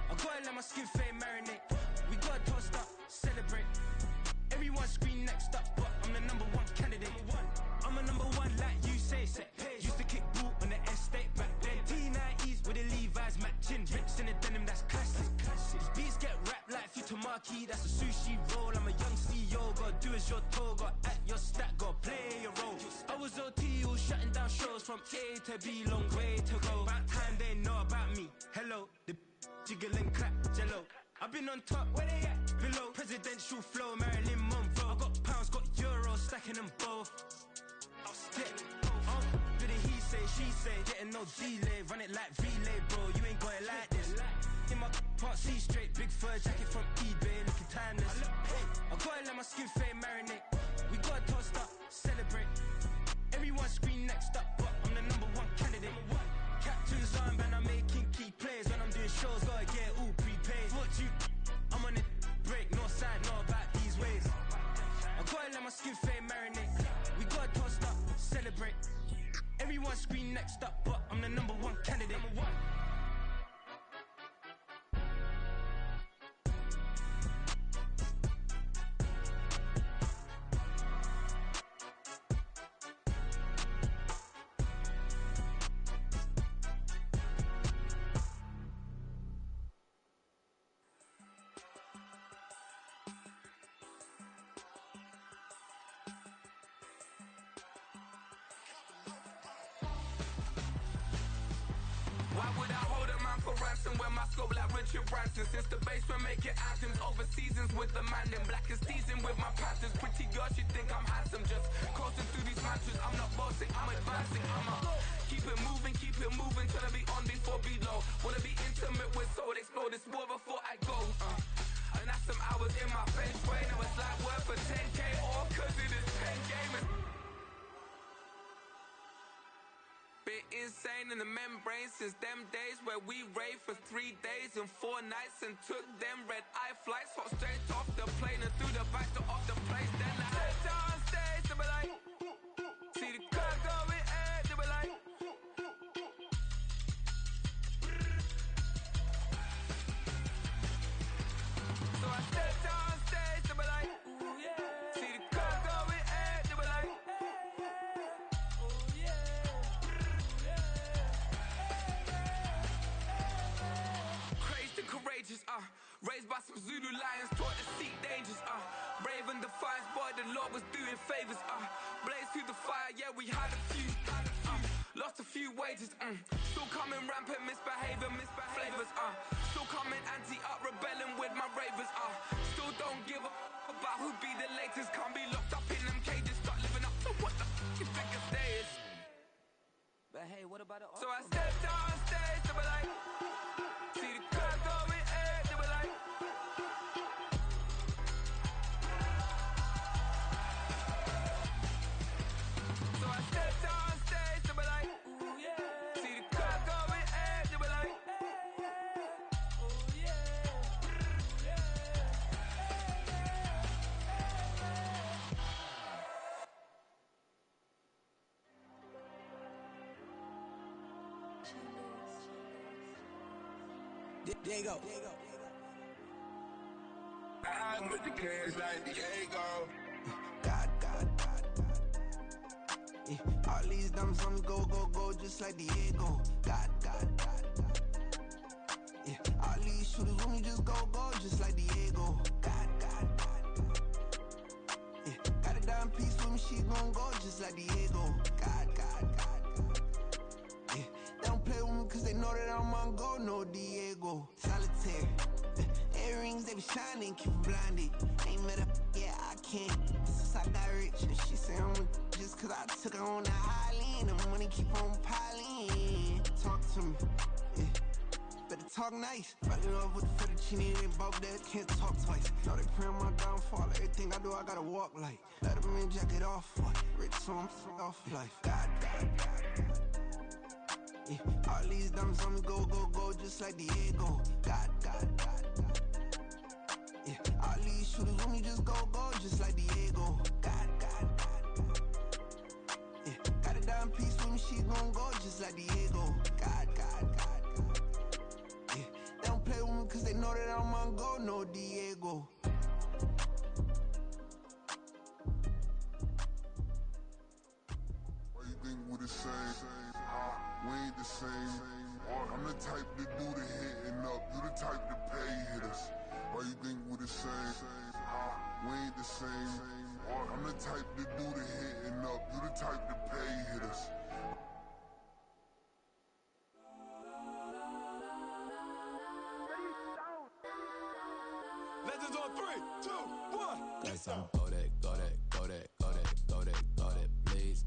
I gotta let my skin fade marinate. We gotta toast up, celebrate. Everyone scream next up, but I'm the number one candidate. I'm a number one like you say. Used to kick boot on the estate back then. T90s with the Levi's matching. Rips in the denim, that's classic. These beats get wrapped like Futamaki, that's a sushi roll. I'm a young CEO, gotta do as you're told. Gotta act your stat, gotta play your role. I was OT, all shutting down shows from A to B, long way to go. About time they know about me. Hello, the jiggle and clap, jello. I've been on top, where they at? Below, presidential flow, Marilyn Monroe. I got pounds, got euros, stacking them both. Do the he say, she say, getting no delay, run it like relay, bro. You ain't got it like this. In my part C straight, big fur jacket from eBay, looking timeless. I gotta let my skin fade marinate. We gotta toast up, celebrate. Everyone scream next up, but I'm the number one candidate. Captain's armband, I'm making key plays. When I'm doing shows, gotta get it all prepaid. What you, I'm on it, break, no side, know about these ways. I gotta let my skin fade marinate. We gotta toast up, celebrate. Everyone scream next up, but I'm the number one candidate. Why would I hold a man for ransom when my scope like Richard Branson? Since the basement making anthems over seasons with the man in black is seasoned with my patterns. Pretty girl, she think I'm handsome. Just coasting through these mantras. I'm not bossing, I'm advancing. Keep it moving, tryna be on before below. Wanna be intimate with soul, explore this war before I go. And that's some hours in my bench way. Now it's like work for 10K, all cause it is pen gaming. Bit insane in the membrane since them days where we raved for 3 days and 4 nights and took them red-eye flights. Hot straight off the plane and through the back door of the place. Then I stepped on stage, they were like, see the crowd going air, they were like, so I stepped on stage, they were like, ooh yeah. See the crowd going air, they were like, ooh yeah. Crazed and courageous, raised by some Zulu lions, taught to seek dangers, brave and defiant, boy, the Lord was doing favors, blaze through the fire, yeah, we had a few, lost a few wages, still coming rampant, misbehaving, flavors, still coming anti-up, rebelling with my ravers, still don't give a about who be the latest, can't be locked up in them cages, start living up to what the you think a stay is. But hey, what about the So I stepped on stage, they were like, see the crowd going air, they were like, so I stepped on stage, they were like, ooh yeah. See the crowd going air, they were like, ooh yeah. Diego. I'm with the kids like Diego. God. Yeah. All these diamonds on me go, just like Diego. God. Yeah. All these shooters with me just go, just like Diego. God. Yeah. Got a dime piece with me, she gon' go just like Diego. God. Yeah. They don't play with me cause they know that I'm on go, no Diego. Solitaire. Earrings, they be shining, keep them blinded. Ain't met up, yeah, I can't. Since I got rich, and she say I'm just cause I took her on the island. The money keep on piling. Talk to me, yeah. Better talk nice. Running up with the fettuccine, they both dead, can't talk twice. Know they pray on my downfall, everything I do, I gotta walk like. Let them in, jacket off, rich, so I'm off life. God. Yeah. All these diamonds on me go, just like Diego. God. Yeah. All these shooters with me just go, just like Diego. God. Yeah. Got a dime piece with me, she gon' go just like Diego. God. Yeah. They don't play with me cause they know that I'm on go, no Diego. Why you think we the same? We ain't the same. I'm the type to do the hitting up, you the type to pay hitters. Why you think we the same? We ain't the same. I'm the type to do the hitting up, you the type to pay hitters. Legends on 3, 2, 1. Guess I'm go that,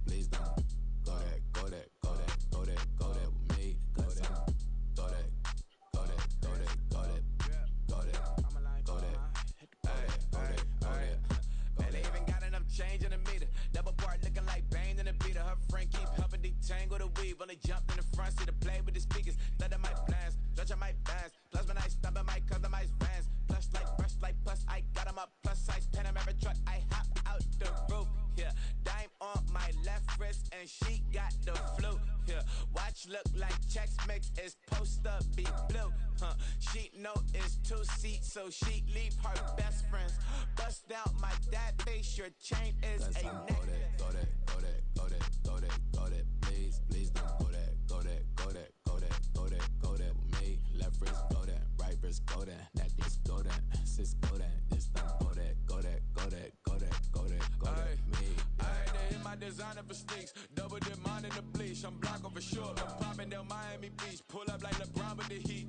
please don't. Go that with me. Guess I'm go that. And they even got enough change in the meter. Double part looking like Bane in the beater. Her friend keep helping detangle the weave. Only jumped in the front seat to play with the speakers. Thunder my plans, stretch my bands. Plus when I stop at my customized vans. Plush like plus I got 'em up. Plus size Panamera truck, I hop out the roof. Yeah, dime on my left wrist and she got the flu. Yeah, watch look like Chex Mix is post up be blue. She know it's 2 seats, so she leave her best friends. Bust out my dad face, your chain is a neck. Go that, please don't go that with me. Left wrist go that, right wrist go that, that this go that, sis go that, this don't go that, me. I had to hit my designer for sneaks. Double demand in the bleach. I'm Blanco for sure. I'm popping down Miami Beach. Pull up like LeBron with the heat.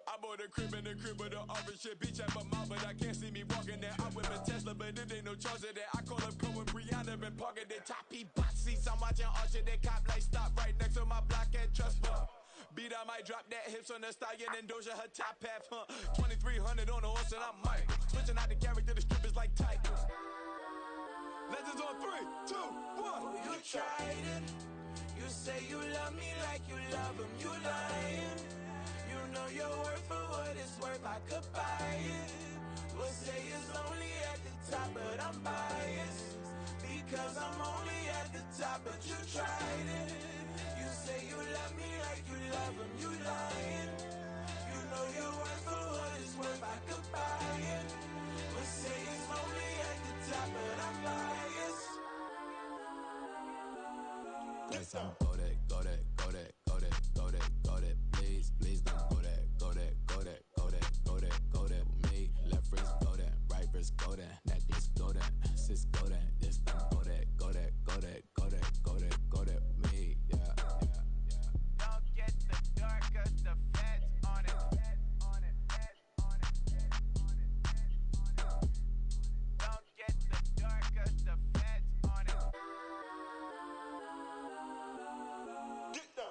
I bought a crib in the crib with the office shit. Beach at my mouth, but I can't see me walking there. I'm with a Tesla, but it ain't no charge of that. I call up Cole and Brianna and parking the top P box seats. I'm watching Archer, they cop like stop right next to my block at Trust Fund. Beat, I might drop that hips on the stallion and Doja her top half, 2300 on the horse and I'm Mike. Switching out the character, the strippers like Tigers. Legends on 3, 2, 1. You tried it. You say you love me like you love him. You lying. You know your worth for what it's worth. I could buy it. We'll say it's only at the top, but I'm biased because I'm only at the top. But you tried it. You say you love me like you love him. You lying. You know your worth for what it's worth. I could buy it. We'll say it's only at the top, but I'm biased. Yes, I'm go that, go that, go that, go that, go that, go that. Please, please don't go that, go that, go that, go that, go that, go that. Me, left wrist go that, right wrist go that, necklace go that, sis go that, this thing go that, go that, go that, go that, go that, go that. Me, yeah, yeah, yeah. Don't get the dark, cause the feds on it. Don't get the dark, cause the feds on it. Get down.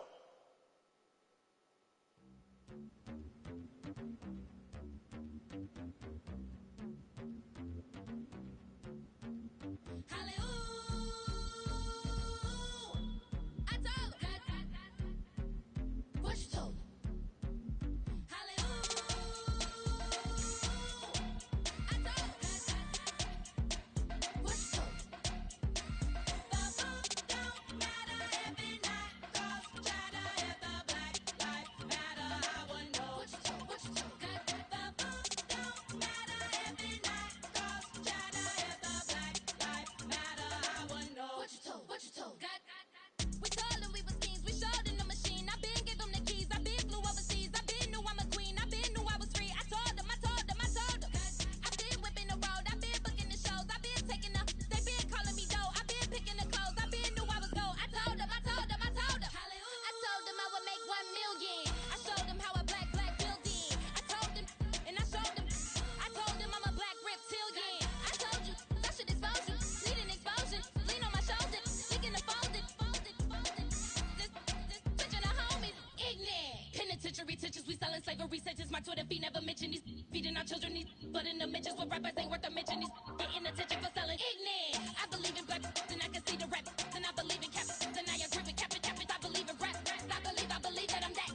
Slavery sentences, my Twitter feed never mention these feeding our children these, but in the mentions what rappers ain't worth a mention these getting attention for selling ignorant. I believe in black and I can see the rap and I believe in cap and I agree with cap it. I believe in rap. I believe that I'm that.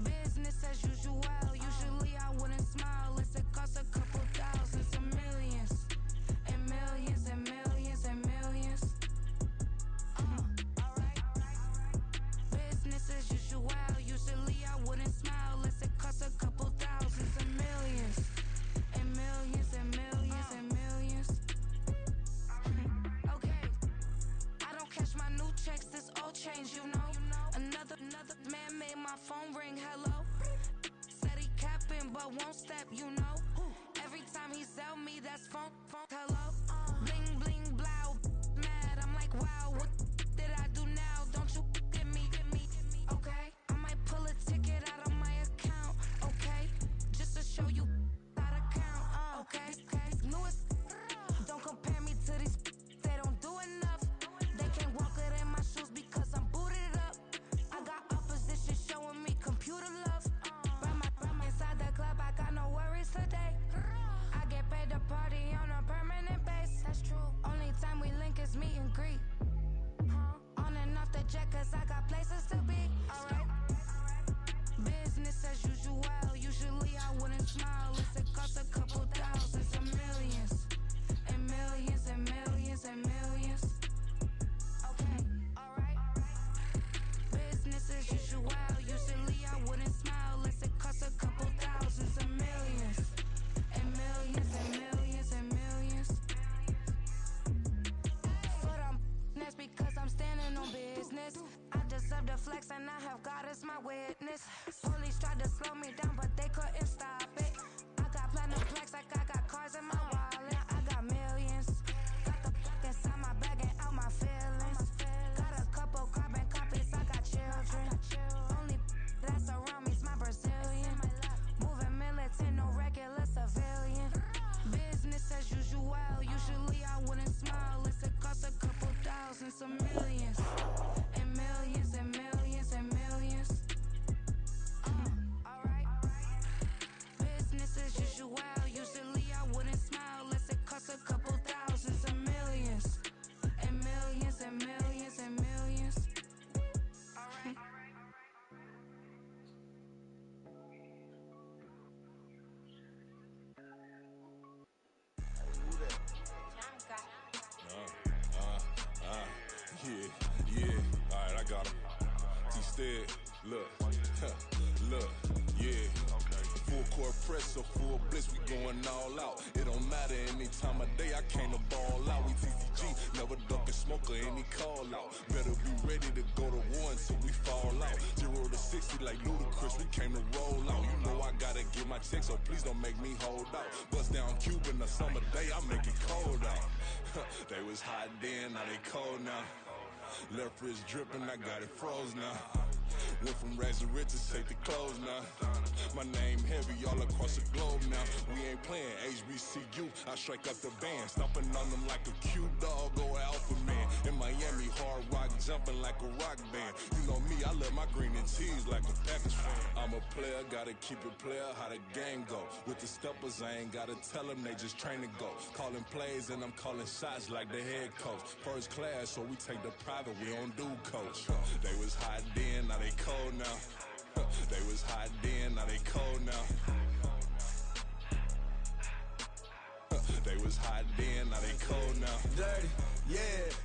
Business as usual. Usually I wouldn't smile unless it costs a couple thousands and millions. And millions and millions and millions. Alright. Business as usual. Usually I wouldn't smile unless it costs a couple thousands and millions. And millions and millions and millions. Okay. I don't cash my new checks, this old change, you know. Another man made my phone ring, hello. Said he capping but won't step, you know. Every time he sell me, that's phone, hello. Bling, bling, blow, mad, I'm like, wow, what did I do now? Don't you get me, okay? I might pull a ticket out of my account, okay? Just to show you how to count, okay? Newest, don't compare me to these, they don't do enough. They can't walk it in my shoes because I'm booted up. I got opposition showing me computer love. Run inside the club, I got no worries today. I get paid to party on a permanent base. That's true. Only time we link is meet and greet. On and off the jet, cause I got places to be. Alright. Business as usual. Usually I wouldn't smile unless it costs a couple thousands, a million. for millions and millions and millions and millions. Alright. Business as usual. Usually I wouldn't smile unless it costs a couple thousands and millions and millions and millions and millions. Alright. Yeah, alright, I got him. T-Stead, look, yeah. Full court press, so full blitz, we going all out. It don't matter any time of day, I came to ball out. We TCG, never duck a smoke or any call out. Better be ready to go to war until we fall out. 0 to 60 like Ludacris, we came to roll out. You know I gotta get my check, so please don't make me hold out. Bust down Cuban a summer day, I make it cold out. They was hot then, now they cold now. Left wrist dripping, I got it froze now. Went from rags to riches, take the clothes now. My name heavy all across the globe now. We ain't playing HBCU, I strike up the band. Stomping on them like a cute dog or alpha man. In Miami, hard rock jumping like a rock band. You know me, I love my green and cheese like a Packers fan. I'm a player, gotta keep it player, how the game go. With the steppers, I ain't gotta tell them, they just train to go. Calling plays and I'm calling shots like the head coach. First class, so we take the private, we don't do coach. They was hot then, now they cold now. They was hot then, now they cold now. They was hot then, now they cold now. Dirty, yeah,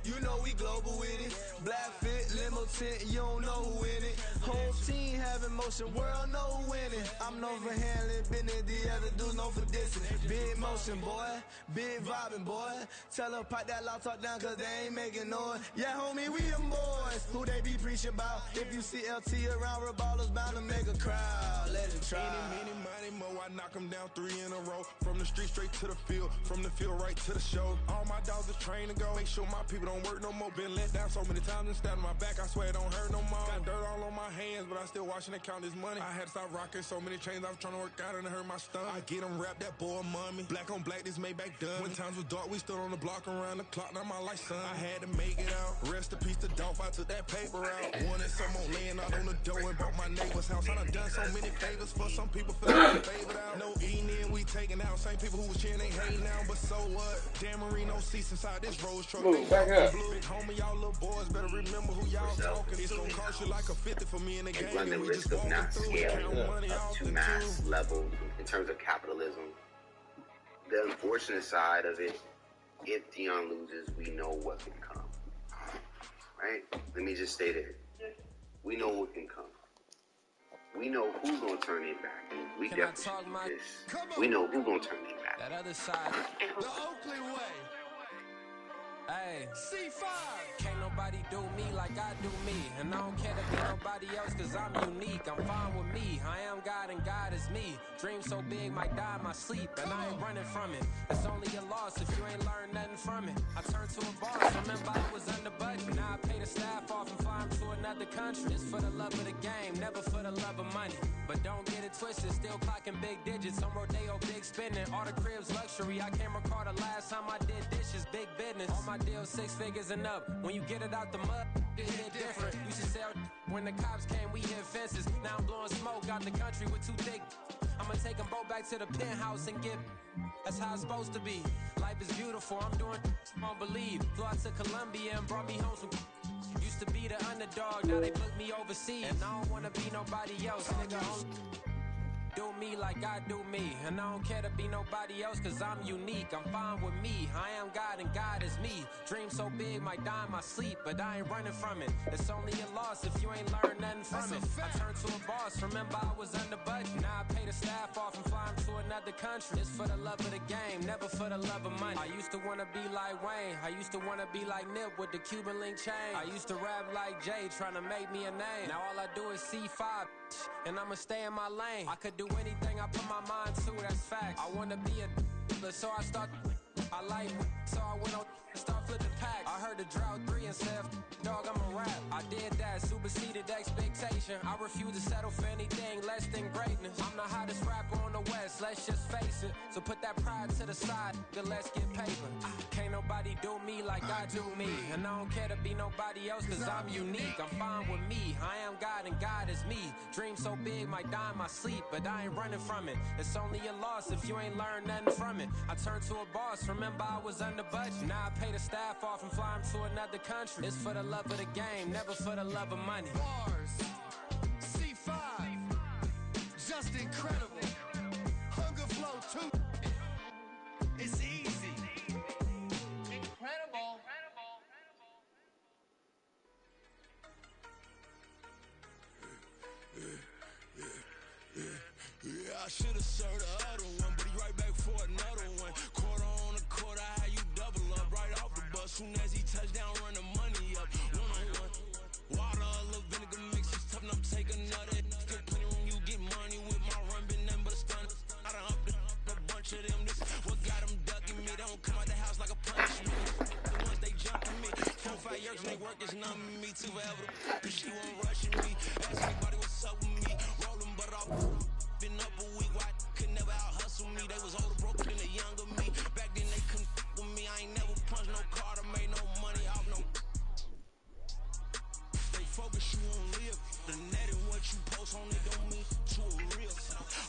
you know we global with it. Black fit, limo tint, you don't know who in it. Whole team having motion, world know who winning. I'm known for handling business, the other dudes known for dissing. Big motion, boy, big vibing, boy. Tell them pipe that loud talk down, cause they ain't making noise. Yeah, homie, we them boys, who they be preaching about. If you see LT around, Reballer's bound to make a crowd. Let it try. Many, money, mo, I knock them down 3 in a row. From the street straight to the field, from the field right to the show. All my dogs are trained to go. Make sure my people don't work no more. Been let down so many times and stabbed my back, I swear it don't hurt no more. Got dirt all on my hands, but I still watching and count this money. I had to stop rocking so many chains, I was trying to work out and it hurt my stomach. I get them rap, that boy mommy. Black on black, this Maybach done. When times was dark, we stood on the block around the clock, now my life son. I had to make it out. Rest in peace to Dolph, I took that paper out. Wanted some on laying out on the door and bought my neighbor's house. I done done so many favors for some people feeling like favored out. No eating in, we taking out. Same people who was cheering, they hating now, but so what? Dan Marino seats inside this Rolls truck. Move back up. Big homie, y'all little boys better remember who y'all talking. It's gonna cost you like a 50 for me in the game. Run the risk of not scaling up to mass level in terms of capitalism. The unfortunate side of it, if Dion loses, we know what can come. Right? Let me just stay there. We know what can come. We know who's gonna turn it back. And we definitely should do this. We know who's gonna turn it back. That other side, the Oakley way. Hey, C5. Can't nobody do me like I do me. And I don't care to be nobody else, cause I'm unique. I'm fine with me. I am God and God is me. Dream so big, might die in my sleep. And I ain't running from it. It's only a loss if you ain't learned nothing from it. I turned to a boss, remember I was under budget. Now I pay the staff off and fly them to another country. It's for the love of the game, never for the love of money. But don't get it twisted, still clocking big digits. On Rodeo, big spending. All the cribs luxury. I can't recall the last time I did dishes, big business. All my deals 6 figures and up. When you get it out the mud, it hit different. Used to sell when the cops came, we hit fences. Now I'm blowing smoke out the country with 2 thick. I'ma take them both back to the penthouse and get. That's how it's supposed to be. Life is beautiful, I'm doing won't believe. Flew out to Colombia and brought me home some. Used to be the underdog, now they book me overseas. And I don't wanna be nobody else, nigga. Do me like I do me. And I don't care to be nobody else, cause I'm unique. I'm fine with me. I am God and God is me. Dream so big, might die in my sleep, but I ain't running from it. It's only a loss if you ain't learned nothing from it. I turned to a boss, remember I was under budget. Now I pay the staff off and fly them to another country. It's for the love of the game, never for the love of money. I used to wanna be like Wayne. I used to wanna be like Nip with the Cuban link chain. I used to rap like Jay, trying to make me a name. Now all I do is C5, and I'ma stay in my lane. I could do anything I put my mind to, that's facts. I wanna be a so I start. I like, so I went on and start flipping packs. pack. I heard the drought 3 and said, dog, I'm a rap. I did that, superseded expectation. I refuse to settle for anything less than greatness. I'm the hottest rapper on the West, let's just face it. So put that pride to the side, then let's get paper. Can't nobody do me like I do me. And I don't care to be nobody else, cause I'm unique. I'm fine with me, I am God and God is me. Dream so big, might die in my sleep, but I ain't running from it. It's only a loss if you ain't learned nothing from it. I turned to a boss, remember I was under budget. Now I pay the staff off and fly them to another country. It's for the love of the game, never for the love of money. Bars, C5, just incredible. Hunger flow 2, it's easy. Incredible. Yeah, I should've served the other one, but he right back for another one. Quarter on a quarter, how you double up right off the bus. Soon as he touch down, run the money up. One-on-one. Water, a little vinegar mix, it's tough enough, take another. Still plenty room, you get money with my run, been nothing but a stun. I done upped a bunch of them, this what got them ducking me. They don't come out the house like a punishment. The ones they jumping me, 4 or 5 years and they work is numbing me. Too forever, cause she won't rushing me. Ask anybody what's up with me, rolling but off. Been up a week, why could never out hustle me? They was older, broker than the younger me. Back then they couldn't with me. I ain't never punched no card or made no money off no. Stay focused, you won't live. The net and what you post on it don't mean to a real.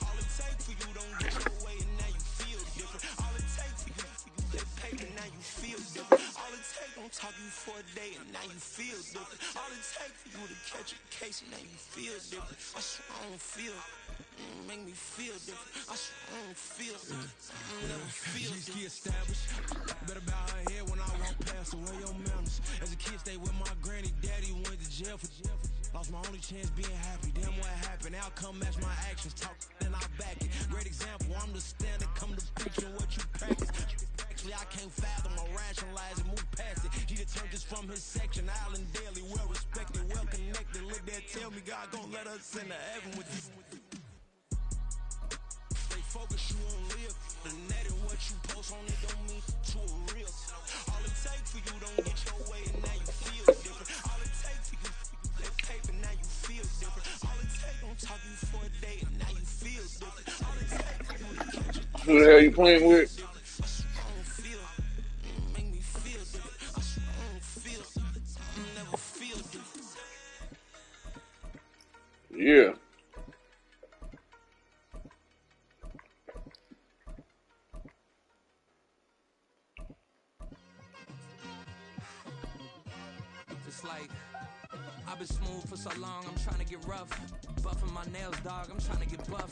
All it takes for you don't get your way and now you feel different. All it takes for you that paper now you feel different. All it takes don't talk you for a day and now you feel different. All it takes for you to catch a case and now you feel different. I swear I don't feel. Make me feel different. I swear I don't feel. I never feel different. Established. Better bow her head when I walk past her. Where your manners? As a kid, stayed with my granny. Daddy went to jail for jail. Lost my only chance being happy. Damn, what happened? Outcome match my actions. Talk and I back it. Great example. I'm the standard. Come to preaching what you practice. Actually, I can't fathom or rationalize and move past it. He determined this from his section. Island daily, well respected, well connected. Look there, tell me God gon' let us into heaven with you. Focus, you won't live. The net and what you post on it don't mean to a real. All it takes for you don't get your way and now you feel different. All it takes for you that paper now you feel different. All it takes don't talk you for a day and now you feel different. All it takes for you to catch a case. Who the hell you playing with? I don't feel. Make me feel different. I don't feel. I never feel different. Yeah. Like, I've been smooth for so long, I'm trying to get rough. Buffing my nails, dog, I'm trying to get buff.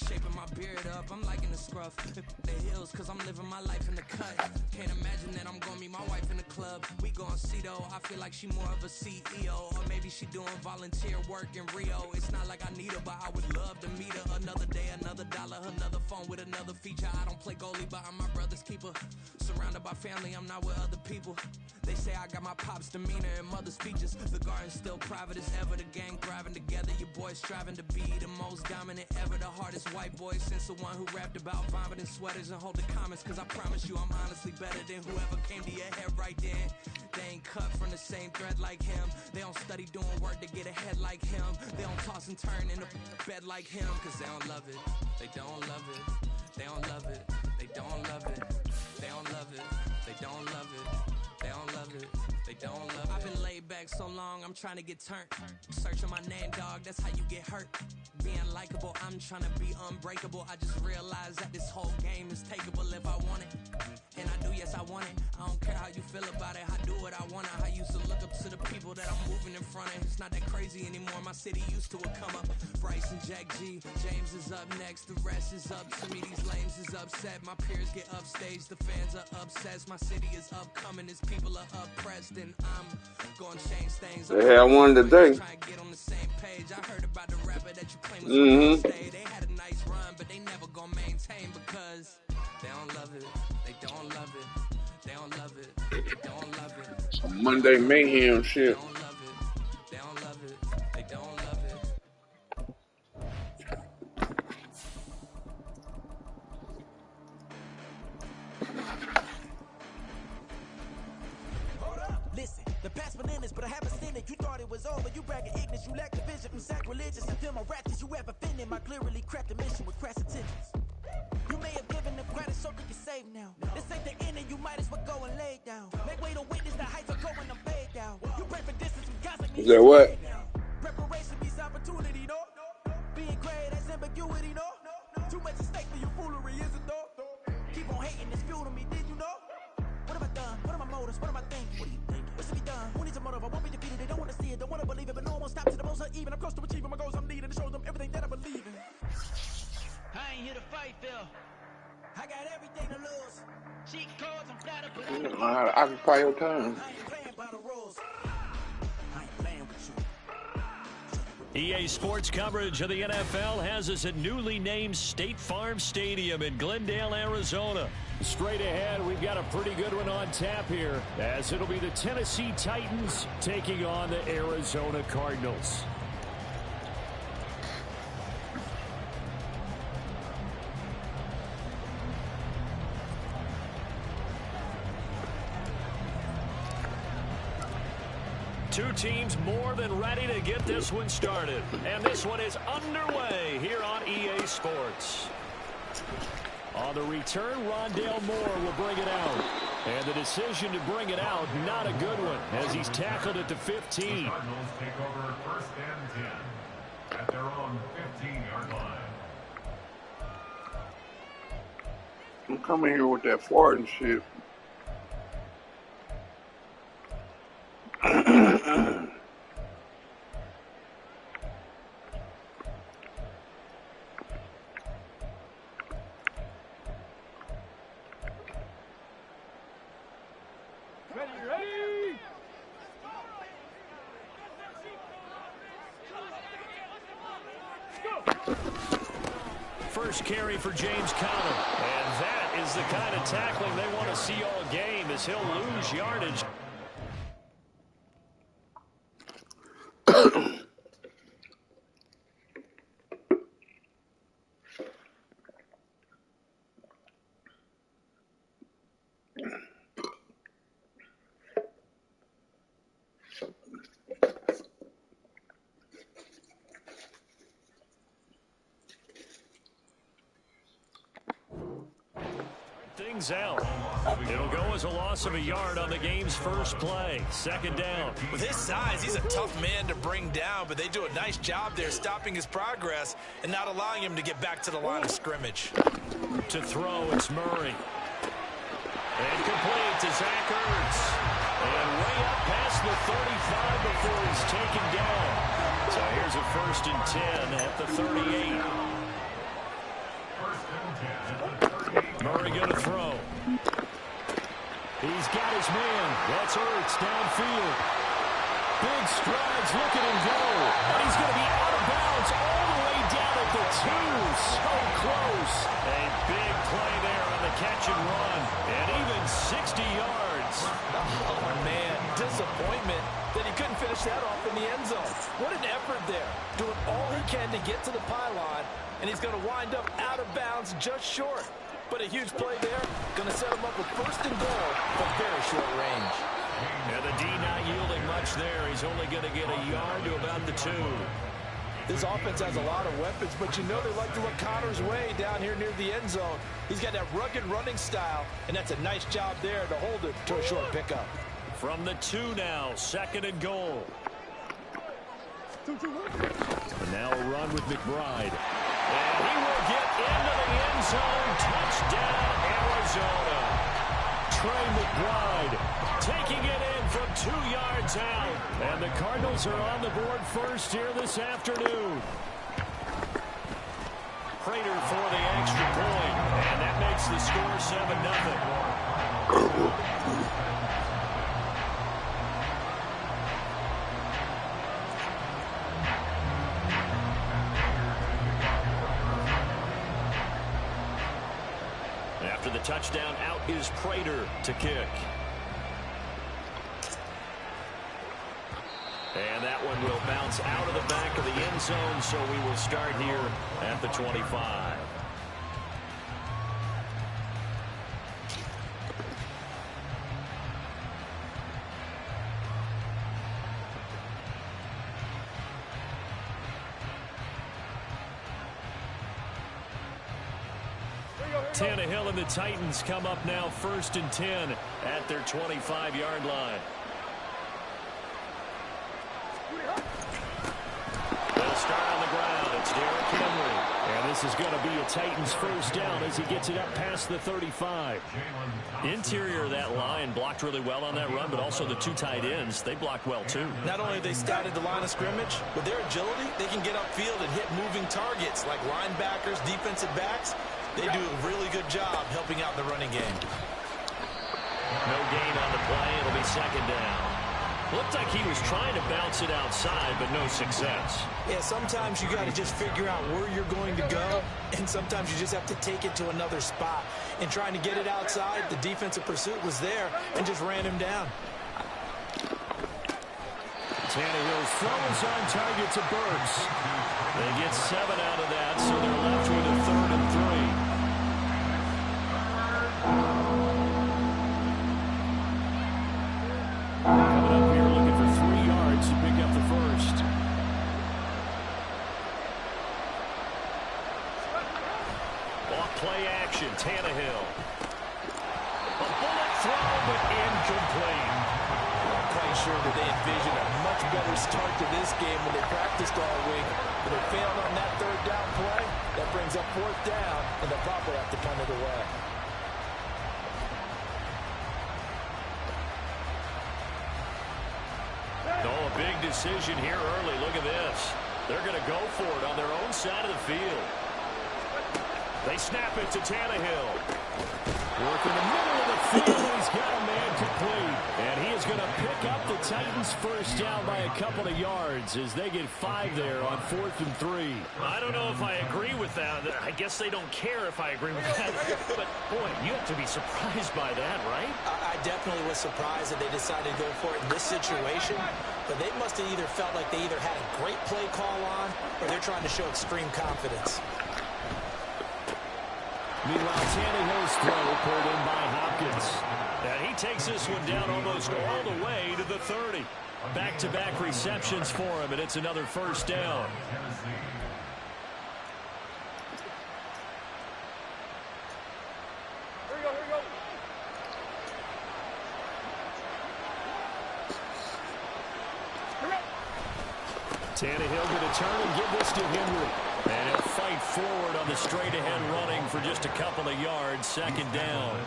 Shaping my beard up, I'm liking the scruff. The hills, cause I'm living my life in the cut. Can't imagine that I'm gonna meet my wife in the club. We gon' see though, I feel like she more of a CEO. Or maybe she doing volunteer work in Rio. It's not like I need her, but I would love to meet her. Another day, another dollar, another phone with another feature. I don't play goalie, but I'm my brother's keeper. Surrounded by family, I'm not with other people. They say I got my pop's demeanor and mother's features. The garden's still private as ever, the gang thriving together. Your boys striving to be the most dominant ever. The hardest white boy since the one who rapped about vomiting sweaters and holding comments. Cause I promise you I'm honestly better than whoever came to your head right then. They ain't cut from the same thread like him. They don't study doing work to get ahead like him. They don't toss and turn in the bed like him. Cause they don't love it, they don't love it. They don't love it, they don't love it. They don't love it, they don't love it. They don't love it, they don't love it. I've been laid back so long, I'm trying to get turned. Searching my name, dog, that's how you get hurt. Being likable, I'm trying to be unbreakable. I just realized that this whole game is takeable if I want it. And I do, yes, I want it. I don't care how you feel about it, I do what I want. I used to look up to the people that I'm moving in front of. It's not that crazy anymore, my city used to it come up. Bryce and Jack G, James is up next, the rest is up to me. These lames is upset, my peers get upstaged, the fans are obsessed. My city is upcoming, its people are oppressed, and I'm gonna change things. They had one today. Trying to get on the same page. I heard about the rapper that you claim was on stay. They had a nice run, but they never gonna maintain because they don't love it, they don't love it, they don't love it, they don't love it. Some Monday mayhem shit. They don't love it, they don't love it, they don't love it. The past bananas, but I haven't seen it. You thought it was over, you bragging ignorance, you lack the vision from sacrilegious. I feel my wrath as you ever offended. My clearly crafted mission with crass intentions. You may have given them credit so they can save now. This ain't the end and you might as well go and lay down. Make way to witness the heights of going to fade down. You pray for distance from God's like me. Is that what? Preparation means opportunity, no? Being great as ambiguity, no? Too much at stake for your foolery, is it though? Keep on hating, it's fuel to me, did you know? What have I done? What are my motives? What am I thinking? What do you think? What should be done? Who needs a motive? I won't be defeated. They don't want to see it, don't want to believe it, but no one won't stop to the most even. I'm close to achieving my goals. I'm needing to show them everything that I believe in. I ain't here to fight, Phil. I got everything to lose. Cheat codes, I'm flattered, but You don't know how to occupy your time. I ain't playing by the rules. I ain't playing with you. EA Sports coverage of the NFL has us at newly named State Farm Stadium in Glendale, Arizona. Straight ahead, we've got a pretty good one on tap here, as it'll be the Tennessee Titans taking on the Arizona Cardinals. Two teams more than ready to get this one started. And this one is underway here on EA Sports. On the return, Rondale Moore will bring it out. And the decision to bring it out, not a good one, as he's tackled at the 15. The Cardinals take over 1st and 10 at their own 15-yard line. I'm coming here with that fart and shit. First carry for James Conner. And that is the kind of tackling they want to see all game, as he'll lose yardage. Things out. It'll go as a loss of a yard on the game's first play. Second down. With his size, he's a tough man to bring down, but they do a nice job there stopping his progress and not allowing him to get back to the line of scrimmage. To throw, it's Murray. And complete to Zach Ertz. And way up past the 35 before he's taken down. So here's a 1st and 10 at the 38. Murray going to throw. He's got his man. That's Ertz downfield. Big strides. Look at him go. And he's going to be out of bounds all the way down at the 2. So close. A big play there on the catch and run. And even 60 yards. Oh, man. Disappointment that he couldn't finish that off in the end zone. What an effort there. Doing all he can to get to the pylon. And he's going to wind up out of bounds just short. But a huge play there. Going to set him up with 1st and goal from very short range. And the D not yielding much there. He's only going to get a yard to about the 2. This offense has a lot of weapons, but you know they like to look Connor's way down here near the end zone. He's got that rugged running style, and that's a nice job there to hold it to a short pickup. From the 2 now, 2nd and goal. And now a run with McBride. And he will get into the end zone. Touchdown, Arizona. Trey McBride taking it in from 2 yards out. And the Cardinals are on the board first here this afternoon. Prater for the extra point. And that makes the score 7-0. After the touchdown, out is Prater to kick. And that one will bounce out of the back of the end zone, so we will start here at the 25. Tannehill and the Titans come up now 1st and 10 at their 25-yard line. They'll start on the ground. It's Derrick Henry. And this is going to be a Titans first down as he gets it up past the 35. Interior of that line blocked really well on that run, but also the 2 tight ends, they blocked well too. Not only they scouted the line of scrimmage, with their agility, they can get upfield and hit moving targets like linebackers, defensive backs. They do a really good job helping out the running game. No gain on the play. It'll be 2nd down. Looked like he was trying to bounce it outside, but no success. Yeah, sometimes you got to just figure out where you're going to go, and sometimes you just have to take it to another spot. And trying to get it outside, the defensive pursuit was there and just ran him down. Tannehill's throw is on target to Burks. They get 7 out of that, so they're left with a 3rd and 3. Coming up here looking for 3 yards to pick up the first. Off play action, Tannehill. A bullet throw, but incomplete. I'm quite sure that they envisioned a much better start to this game when they practiced all week. But they failed on that 3rd down play. That brings up 4th down, and they'll probably have to punt it away. Oh, a big decision here early. Look at this. They're going to go for it on their own side of the field. They snap it to Tannehill. Work in the middle of the field. He's got a man complete. And he is going to pick up the Titans first down by a couple of yards as they get 5 there on 4th and 3. I don't know if I agree with that. I guess they don't care if I agree with that. But, boy, you have to be surprised by that, right? I definitely was surprised that they decided to go for it in this situation. But they must have either felt like they either had a great play call on or they're trying to show extreme confidence. Meanwhile, Tannehill's throw pulled in by Hopkins. And he takes this one down almost all the way to the 30. Back-to-back receptions for him, and it's another first down. Tannehill going to turn and give this to Henry. And he'll fight forward on the straight-ahead running for just a couple of yards. 2nd down.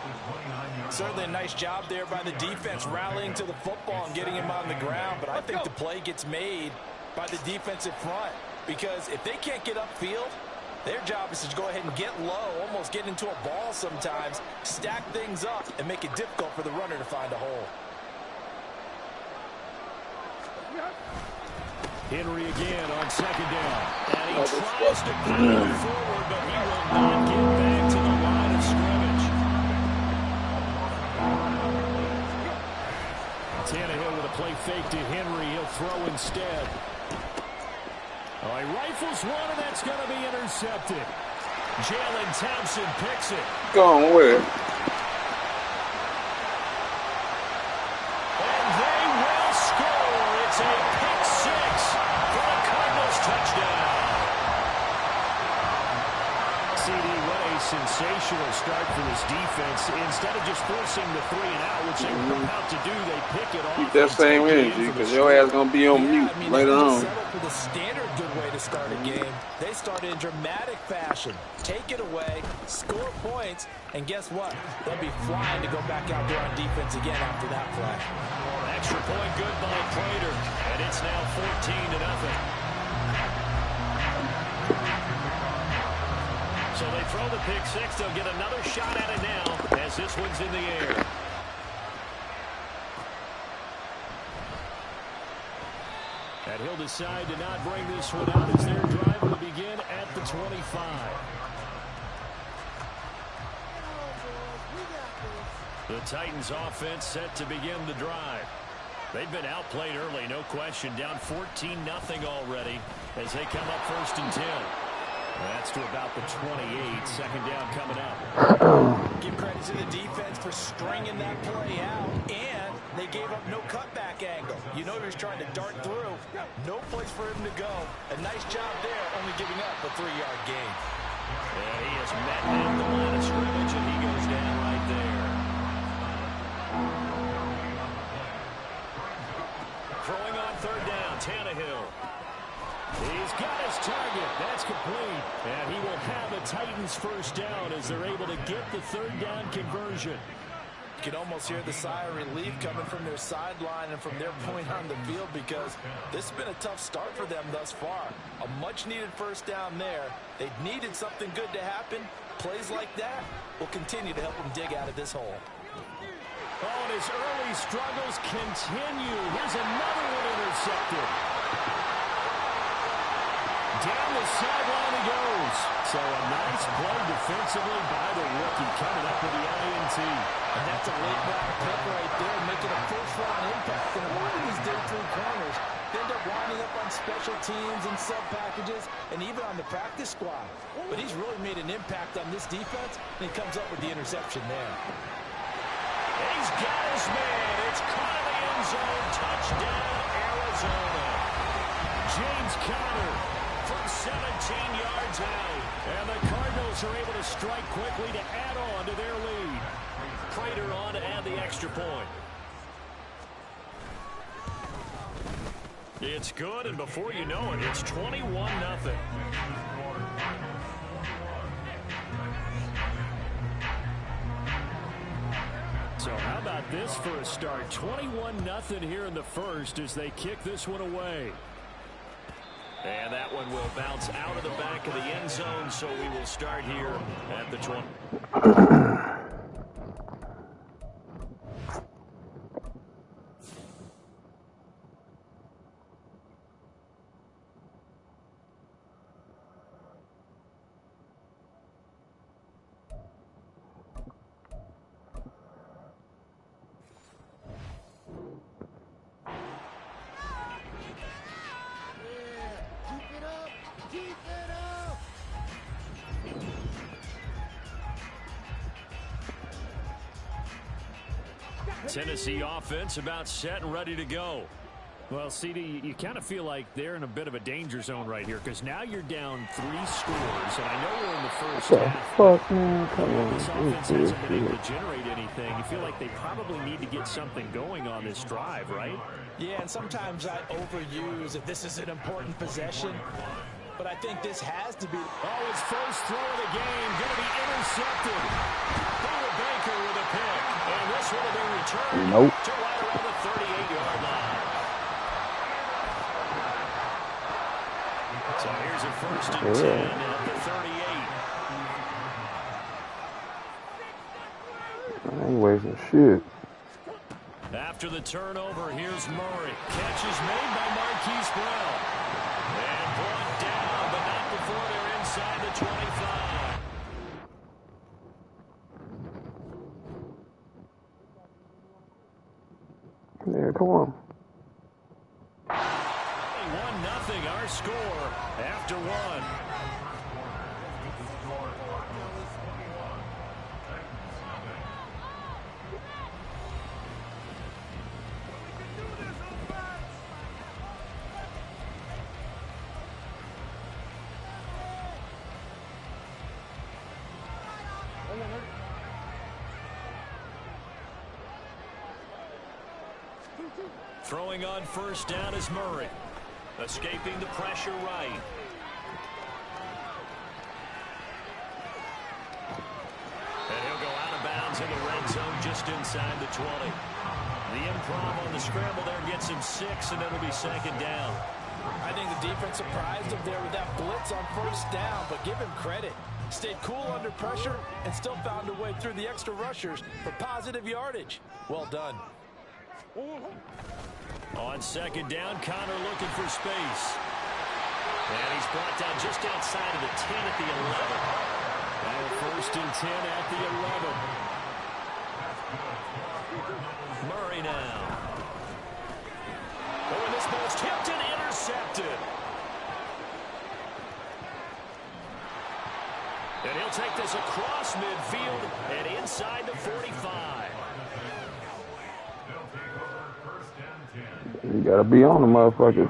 Certainly a nice job there by the defense rallying to the football and getting him on the ground. But I think the play gets made by the defensive front. Because if they can't get upfield, their job is to go ahead and get low, almost get into a ball sometimes, stack things up, and make it difficult for the runner to find a hole. Henry again on 2nd down. And he tries to put it forward, but he will not get back to the line of scrimmage. Tannehill with a play fake to Henry. He'll throw instead. Oh, he rifles one, and that's going to be intercepted. Jalen Thompson picks it. Go on with it. And they will score. It's a pick six for the Cardinals touchdown. CD, what a sensational start for this defense. Instead of just forcing the 3 and out, which they were about to do, they pick it off. Keep that same energy because your ass going to be on mute later on. For the standard good way to start a game, they started in dramatic fashion. Take it away, score points, and guess what? They'll be flying to go back out there on defense again after that play. Extra point good by Prater, and it's now 14-0. So they throw the pick six. They'll get another shot at it now as this one's in the air. And he'll decide to not bring this one out as their drive will begin at the 25. The Titans offense set to begin the drive. They've been outplayed early, no question. Down 14-0 already as they come up 1st and 10. That's to about the 28. 2nd down coming up. Give credit to the defense for stringing that play out, and they gave up no cutback angle. You know he was trying to dart through. No place for him to go. A nice job there, only giving up a 3-yard gain. And he is met at the line of scrimmage, and he goes down right there. Throwing on third down, Tannehill. He's got his target. That's complete. And he will have a Titans first down as they're able to get the third down conversion. You can almost hear the sigh of relief coming from their sideline and from their point on the field because this has been a tough start for them thus far. A much-needed first down there. They needed something good to happen. Plays like that will continue to help them dig out of this hole. Oh, and his early struggles continue. Here's another one intercepted. Down the sideline he goes. So a nice play defensively by the rookie coming up with the INT. And that's a late-round pick right there, making a first-round impact. And a lot of these day three corners end up winding up on special teams and sub-packages and even on the practice squad. But he's really made an impact on this defense, and he comes up with the interception there. He's got his man. It's caught in the end zone. Touchdown, Arizona. James Conner from 17 yards out. And the Cardinals are able to strike quickly to add on to their lead. Prater on to add the extra point. It's good, and before you know it, it's 21-0. So how about this for a start? 21-0 here in the first as they kick this one away. And that one will bounce out of the back of the end zone, so we will start here at the 20. Tennessee offense about set and ready to go. Well, CD, you kind of feel like they're in a bit of a danger zone right here because now you're down 3 scores, and I know we're in the first half. Fuck, man, come on. This offense hasn't been able to generate anything. You feel like they probably need to get something going on this drive, right? Yeah, and sometimes I overuse if this is an important possession. But I think this has to be. Oh, his first throw of the game going to be intercepted. Boomer Baker with a pick. And this one will be returned to right around the 38-yard line. So here's a first and 10 at the 38. I ain't wasting shit. After the turnover, here's Murray. Catch is made by Marquise Brown. And brought down, but not before they're inside the 25. Yeah, come on. 1-0 our score after one. Throwing on first down is Murray. Escaping the pressure right. And he'll go out of bounds in the red zone just inside the 20. The improv on the scramble there gets him 6, and it'll be second down. I think the defense surprised him there with that blitz on first down, but give him credit. Stayed cool under pressure and still found a way through the extra rushers for positive yardage. Well done. On second down, Conner looking for space. And he's brought down just outside of the 10 at the 11. And first and 10 at the 11. Murray now. Oh, and this ball's tipped and intercepted. And he'll take this across midfield and inside the 45. You gotta be on the motherfucker.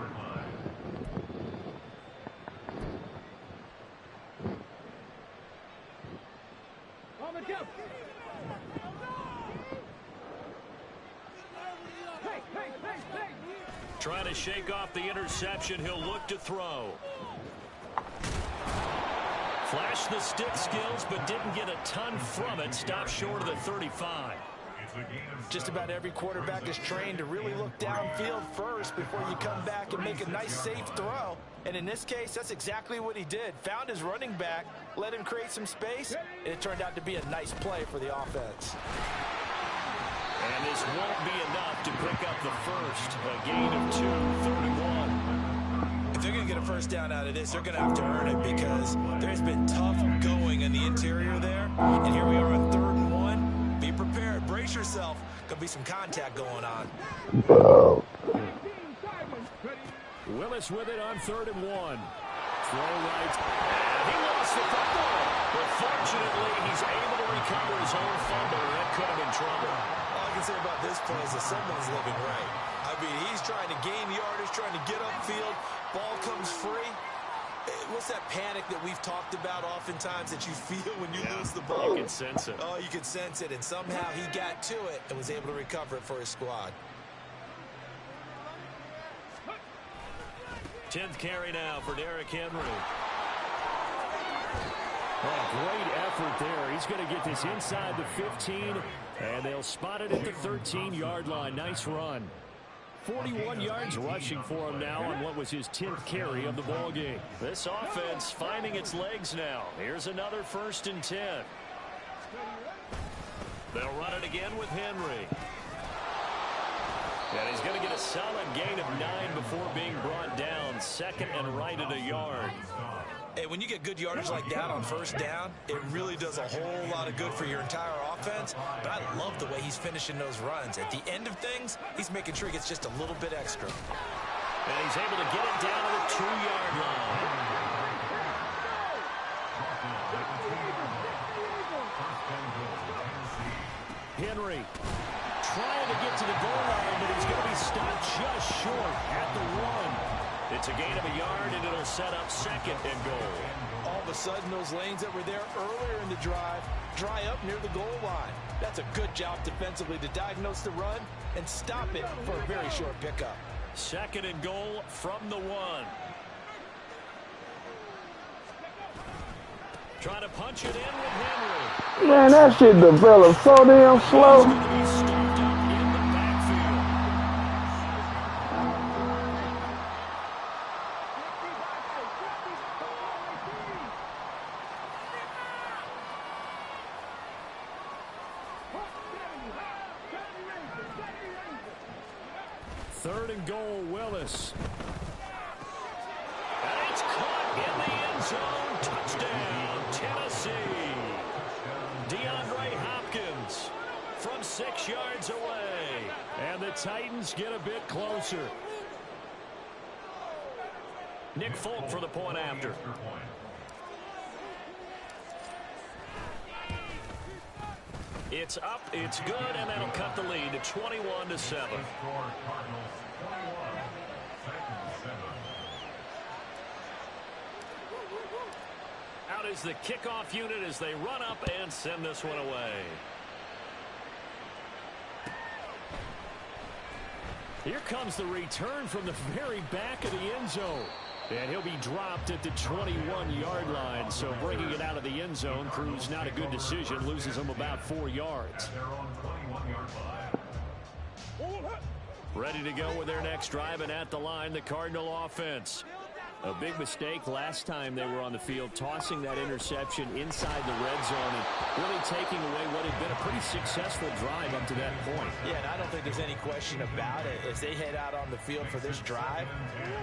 Trying to shake off the interception. He'll look to throw. Flashed the stick skills, but didn't get a ton from it. Stopped short of the 35. Just about every quarterback is trained to really look downfield first before you come back and make a nice, safe throw. And in this case, that's exactly what he did. Found his running back, let him create some space, and it turned out to be a nice play for the offense. And this won't be enough to pick up the first. A gain of 2, 31. If they're going to get a first down out of this, they're going to have to earn it because there's been tough going in the interior there. And here we are on 3rd and 1. Be prepared. Brace yourself. Could be some contact going on. Willis with it on 3rd and 1. Throw right. And he lost the football. But fortunately, he's able to recover his own fumble. That could have been trouble. All I can say about this play is that someone's living right. I mean, he's trying to gain yardage, trying to get upfield. Ball comes free. What's that panic that we've talked about oftentimes that you feel when you lose the ball? You can sense it. Oh, you can sense it. And somehow he got to it and was able to recover it for his squad. 10th carry now for Derrick Henry. Oh, great effort there. He's going to get this inside the 15, and they'll spot it at the 13-yard line. Nice run. 41 yards rushing for him now on what was his 10th carry of the ball game. This offense finding its legs now. Here's another 1st and 10. They'll run it again with Henry. And he's going to get a solid gain of 9 before being brought down. 2nd and right at a yard. Hey, when you get good yardage like that on 1st down, it really does a whole lot of good for your entire offense. But I love the way he's finishing those runs. At the end of things, he's making sure he gets just a little bit extra. And he's able to get it down to the 2-yard line. Henry trying to get to the goal line, but he's going to be stopped just short at the 1. It's a gain of a yard, and it'll set up 2nd and goal. All of a sudden, those lanes that were there earlier in the drive dry up near the goal line. That's a good job defensively to diagnose the run and stop it for a very short pickup. 2nd and goal from the 1. Trying to punch it in with Henry. Man, that shit developed so damn slow. Third and goal, Willis. And it's caught in the end zone. Touchdown, Tennessee. DeAndre Hopkins from 6 yards away. And the Titans get a bit closer. Nick Folk for the point after. It's up, it's good, and that'll cut the lead to 21-7. Out is the kickoff unit as they run up and send this one away. Here comes the return from the very back of the end zone. And he'll be dropped at the 21-yard line. So bringing it out of the end zone proves not a good decision. Loses him about 4 yards. Ready to go with their next drive, and at the line, the Cardinal offense. A big mistake last time they were on the field, tossing that interception inside the red zone and really taking away what had been a pretty successful drive up to that point. Yeah, and I don't think there's any question about it. As they head out on the field for this drive,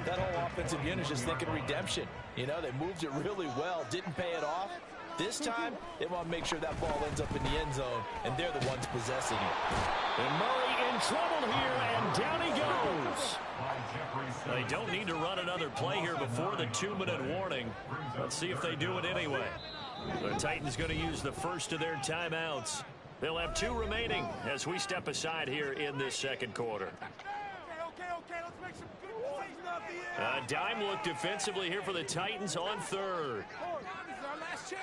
that whole offensive unit is just thinking redemption. You know, they moved it really well, didn't pay it off. This time, they want to make sure that ball ends up in the end zone, and they're the ones possessing it. And Murray in trouble here, and down he goes. They don't need to run another play here before the 2-minute warning. Let's see if they do it anyway. The Titans going to use the first of their timeouts. They'll have 2 remaining as we step aside here in this second quarter. Okay, let's make some good decisions off the end. A dime look defensively here for the Titans on 3rd. This is our last chance.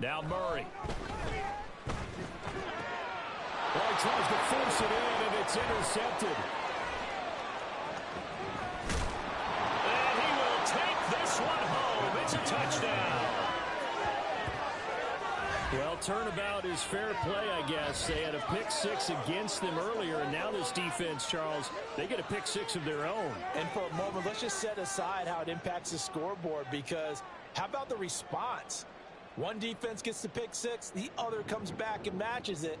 Now Murray. Well, tries to force it in, and it's intercepted. And he will take this one home. It's a touchdown. Well, turnabout is fair play, I guess. They had a pick six against them earlier, and now this defense, Charles, they get a pick six of their own. And for a moment, let's just set aside how it impacts the scoreboard, because how about the response? One defense gets the pick six, the other comes back and matches it.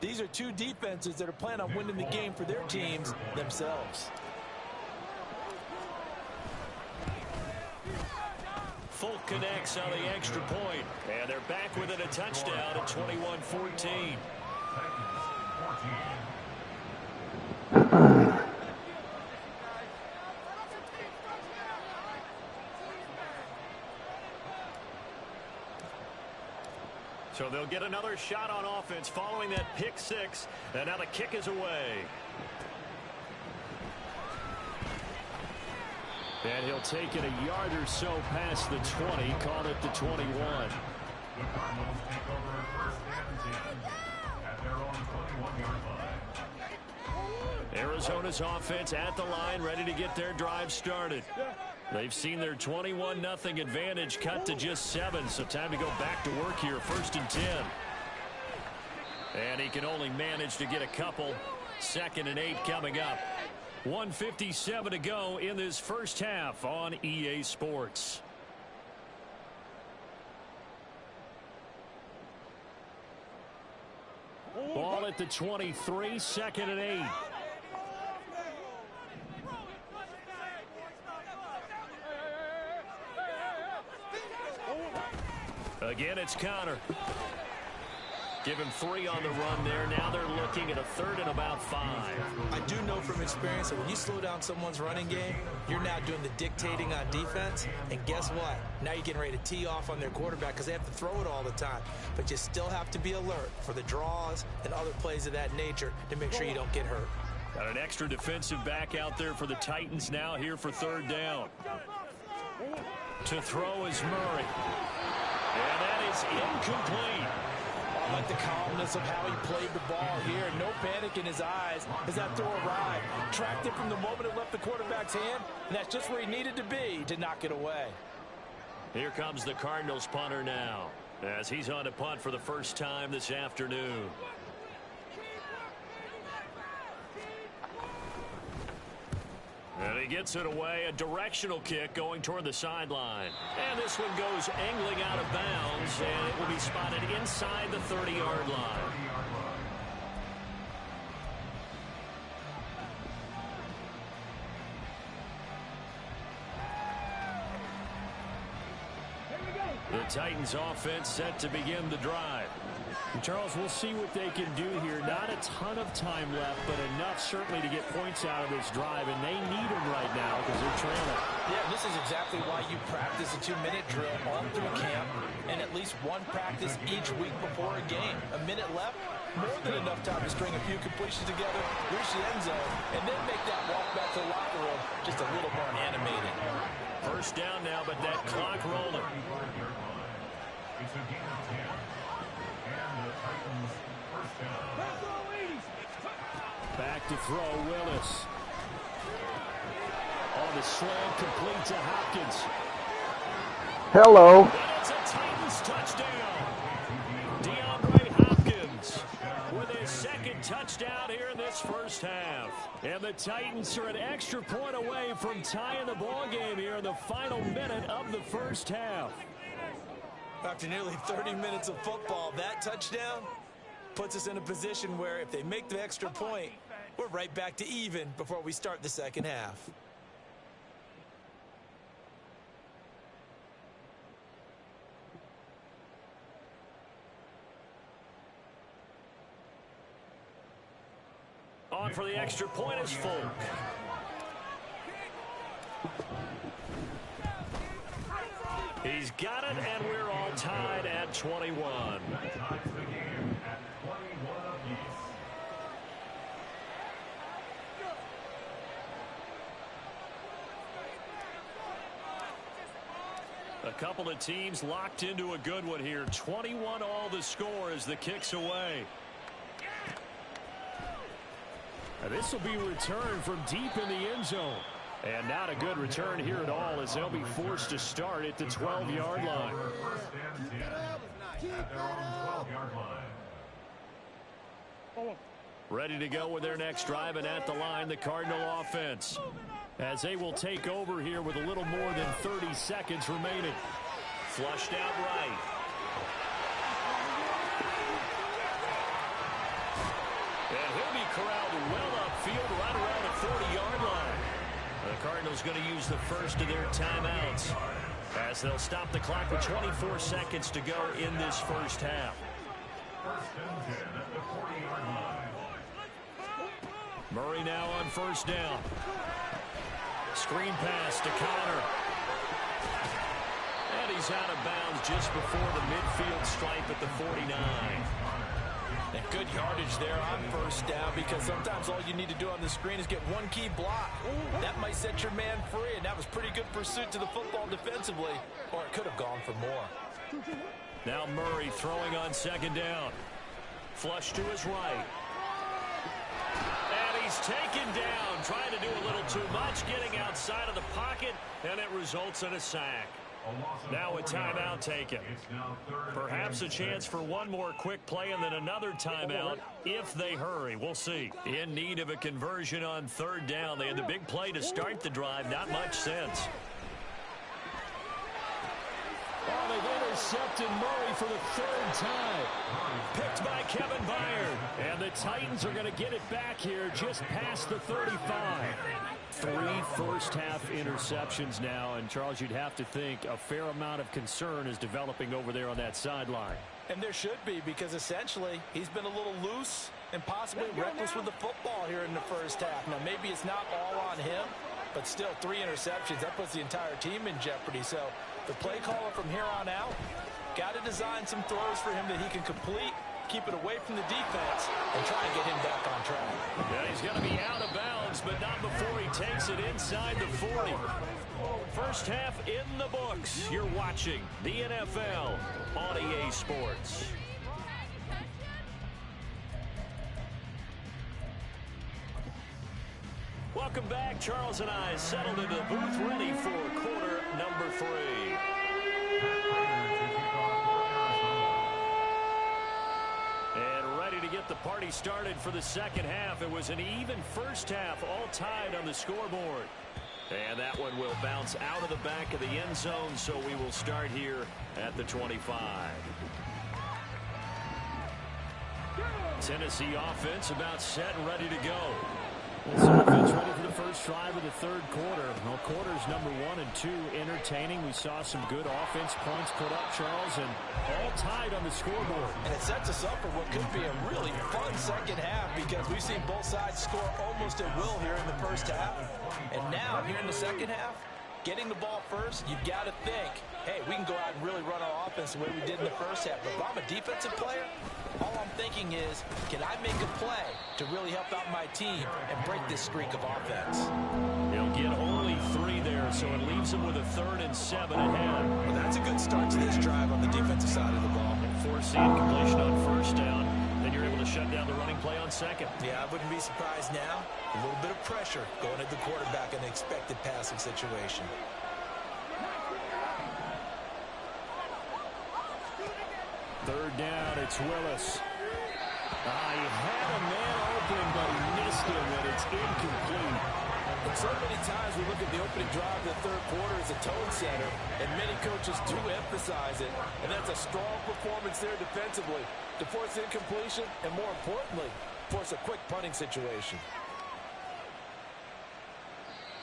These are two defenses that are planning on winning the game for their teams themselves. Folk connects on the extra point, and they're back within a touchdown at 21-14. So they'll get another shot on offense following that pick six, and now the kick is away. And he'll take it a yard or so past the 20, call it the 21. The Cardinals take over first and 10 at their own 21-yard line. Arizona's offense at the line, ready to get their drive started. They've seen their 21-0 advantage cut to just 7, so time to go back to work here, first and 10. And he can only manage to get a couple. 2nd and 8 coming up. 1:57 to go in this first half on EA Sports. Ball at the 23, 2nd and 8. Again, it's Connor. Give him 3 on the run there. Now they're looking at a 3rd and about 5. I do know from experience that when you slow down someone's running game, you're now doing the dictating on defense. And guess what? Now you're getting ready to tee off on their quarterback because they have to throw it all the time. But you still have to be alert for the draws and other plays of that nature to make sure you don't get hurt. Got an extra defensive back out there for the Titans now here for 3rd down. To throw is Murray. And that is incomplete. I like the calmness of how he played the ball here. No panic in his eyes as that throw arrived. Tracked it from the moment it left the quarterback's hand, and that's just where he needed to be to knock it away. Here comes the Cardinals punter now, as he's on to punt for the first time this afternoon. And he gets it away, a directional kick going toward the sideline. And this one goes angling out of bounds, and it will be spotted inside the 30-yard line. The Titans offense set to begin the drive. And Charles, we'll see what they can do here. Not a ton of time left, but enough certainly to get points out of this drive, and they need them right now because they're trailing. Yeah, this is exactly why you practice a 2-minute drill all through camp and at least one practice each week before a game. A minute left, more than enough time to string a few completions together, reach the end zone, and then make that walk back to the locker room just a little more animated. First down now, but that clock rolling. It's a game of 10. And the Titans first down. Back to throw, Willis. On the slant, complete to Hopkins. Hello. And it's a Titans touchdown. DeAndre Hopkins with his 2nd touchdown here in this first half. And the Titans are an extra point away from tying the ball game here in the final minute of the first half. After nearly 30 minutes of football, that touchdown puts us in a position where if they make the extra point, we're right back to even before we start the second half. On for the extra point is Folk. He's got it, and we're all tied at 21. Ties the game at 21 apiece. A couple of teams locked into a good one here. 21 all the score as the kick's away. This will be returned from deep in the end zone. And not a good return here at all, as they'll be forced to start at the 12-yard line. Ready to go with their next drive, and at the line, the Cardinal offense, as they will take over here with a little more than 30 seconds remaining. Flushed out right. And he'll be corralled well upfield right around the 40-yard line. The Cardinals going to use the first of their timeouts, as they'll stop the clock with 24 seconds to go in this first half. Murray now on first down. Screen pass to Connor. And he's out of bounds just before the midfield stripe at the 49. And good yardage there on first down, because sometimes all you need to do on the screen is get one key block. That might set your man free, and that was pretty good pursuit to the football defensively, or it could have gone for more. Now Murray throwing on second down. Flush to his right. And he's taken down, trying to do a little too much, getting outside of the pocket, and it results in a sack. Now a timeout taken. Perhaps a chance for one more quick play and then another timeout if they hurry. We'll see. In need of a conversion on third down. They had the big play to start the drive. Not much sense. Oh, they've intercepted Murray for the third time. Picked by Kevin Byard. And the Titans are going to get it back here just past the 35. 3 first-half interceptions now. And, Charles, you'd have to think a fair amount of concern is developing over there on that sideline. And there should be, because essentially he's been a little loose and possibly reckless with the football here in the first half. Now, maybe it's not all on him, but still 3 interceptions. That puts the entire team in jeopardy. So the play caller from here on out got to design some throws for him that he can complete, keep it away from the defense, and try and get him back on track. Yeah, he's going to be out of bounds, but not before he takes it inside the 40. First half in the books. You're watching the NFL on EA Sports. Welcome back. Charles and I settled into the booth, ready for quarter number 3. And ready to get the party started for the second half. It was an even first half, all tied on the scoreboard. And that one will bounce out of the back of the end zone, so we will start here at the 25. Tennessee offense about set and ready to go. This offense ready for the first drive of the third quarter. Well, quarters number 1 and 2 entertaining. We saw some good offense points put up, Charles, and all tied on the scoreboard. And it sets us up for what could be a really fun second half, because we've seen both sides score almost at will here in the first half. And now, here in the second half, getting the ball first, you've got to think, hey, we can go out and really run our offense the way we did in the first half. But if I'm a defensive player, all I'm thinking is, can I make a play to really help out my team and break this streak of offense? He'll get only 3 there, so it leaves him with a 3rd and 7 ahead. Well, that's a good start to this drive on the defensive side of the ball. Forcing incompletion on first down. Then you're able to shut down the running play on second. Yeah, I wouldn't be surprised now. A little bit of pressure going at the quarterback in an expected passing situation. Third down, it's Willis. He had a man open, but he missed him, and it's incomplete. And so many times we look at the opening drive of the third quarter as a tone setter, and many coaches do emphasize it, and that's a strong performance there defensively to force incompletion and, more importantly, force a quick punting situation.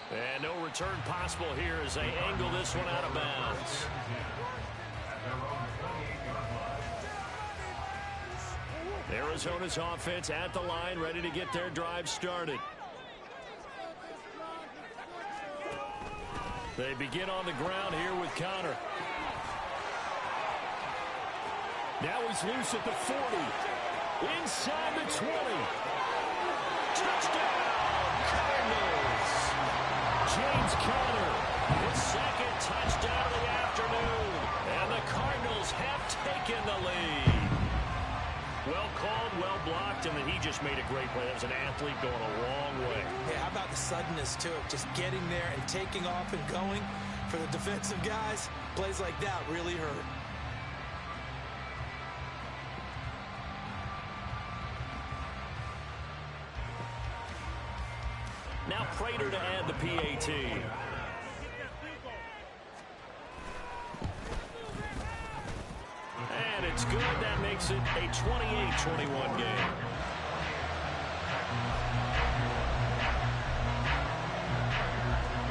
And no return possible here as they angle this one out of bounds. Arizona's offense at the line, ready to get their drive started. They begin on the ground here with Connor. Now he's loose at the 40. Inside the 20. Touchdown, Cardinals. James Conner, his second touchdown of the afternoon. And the Cardinals have taken the lead. Well called well blocked, and then he just made a great play. That was an athlete going a long way. Yeah, how about the suddenness to it? Just getting there and taking off and going. For the defensive guys, plays like that really hurt. Now Prater to add the PAT. And it's good. That makes it a 28-21 game.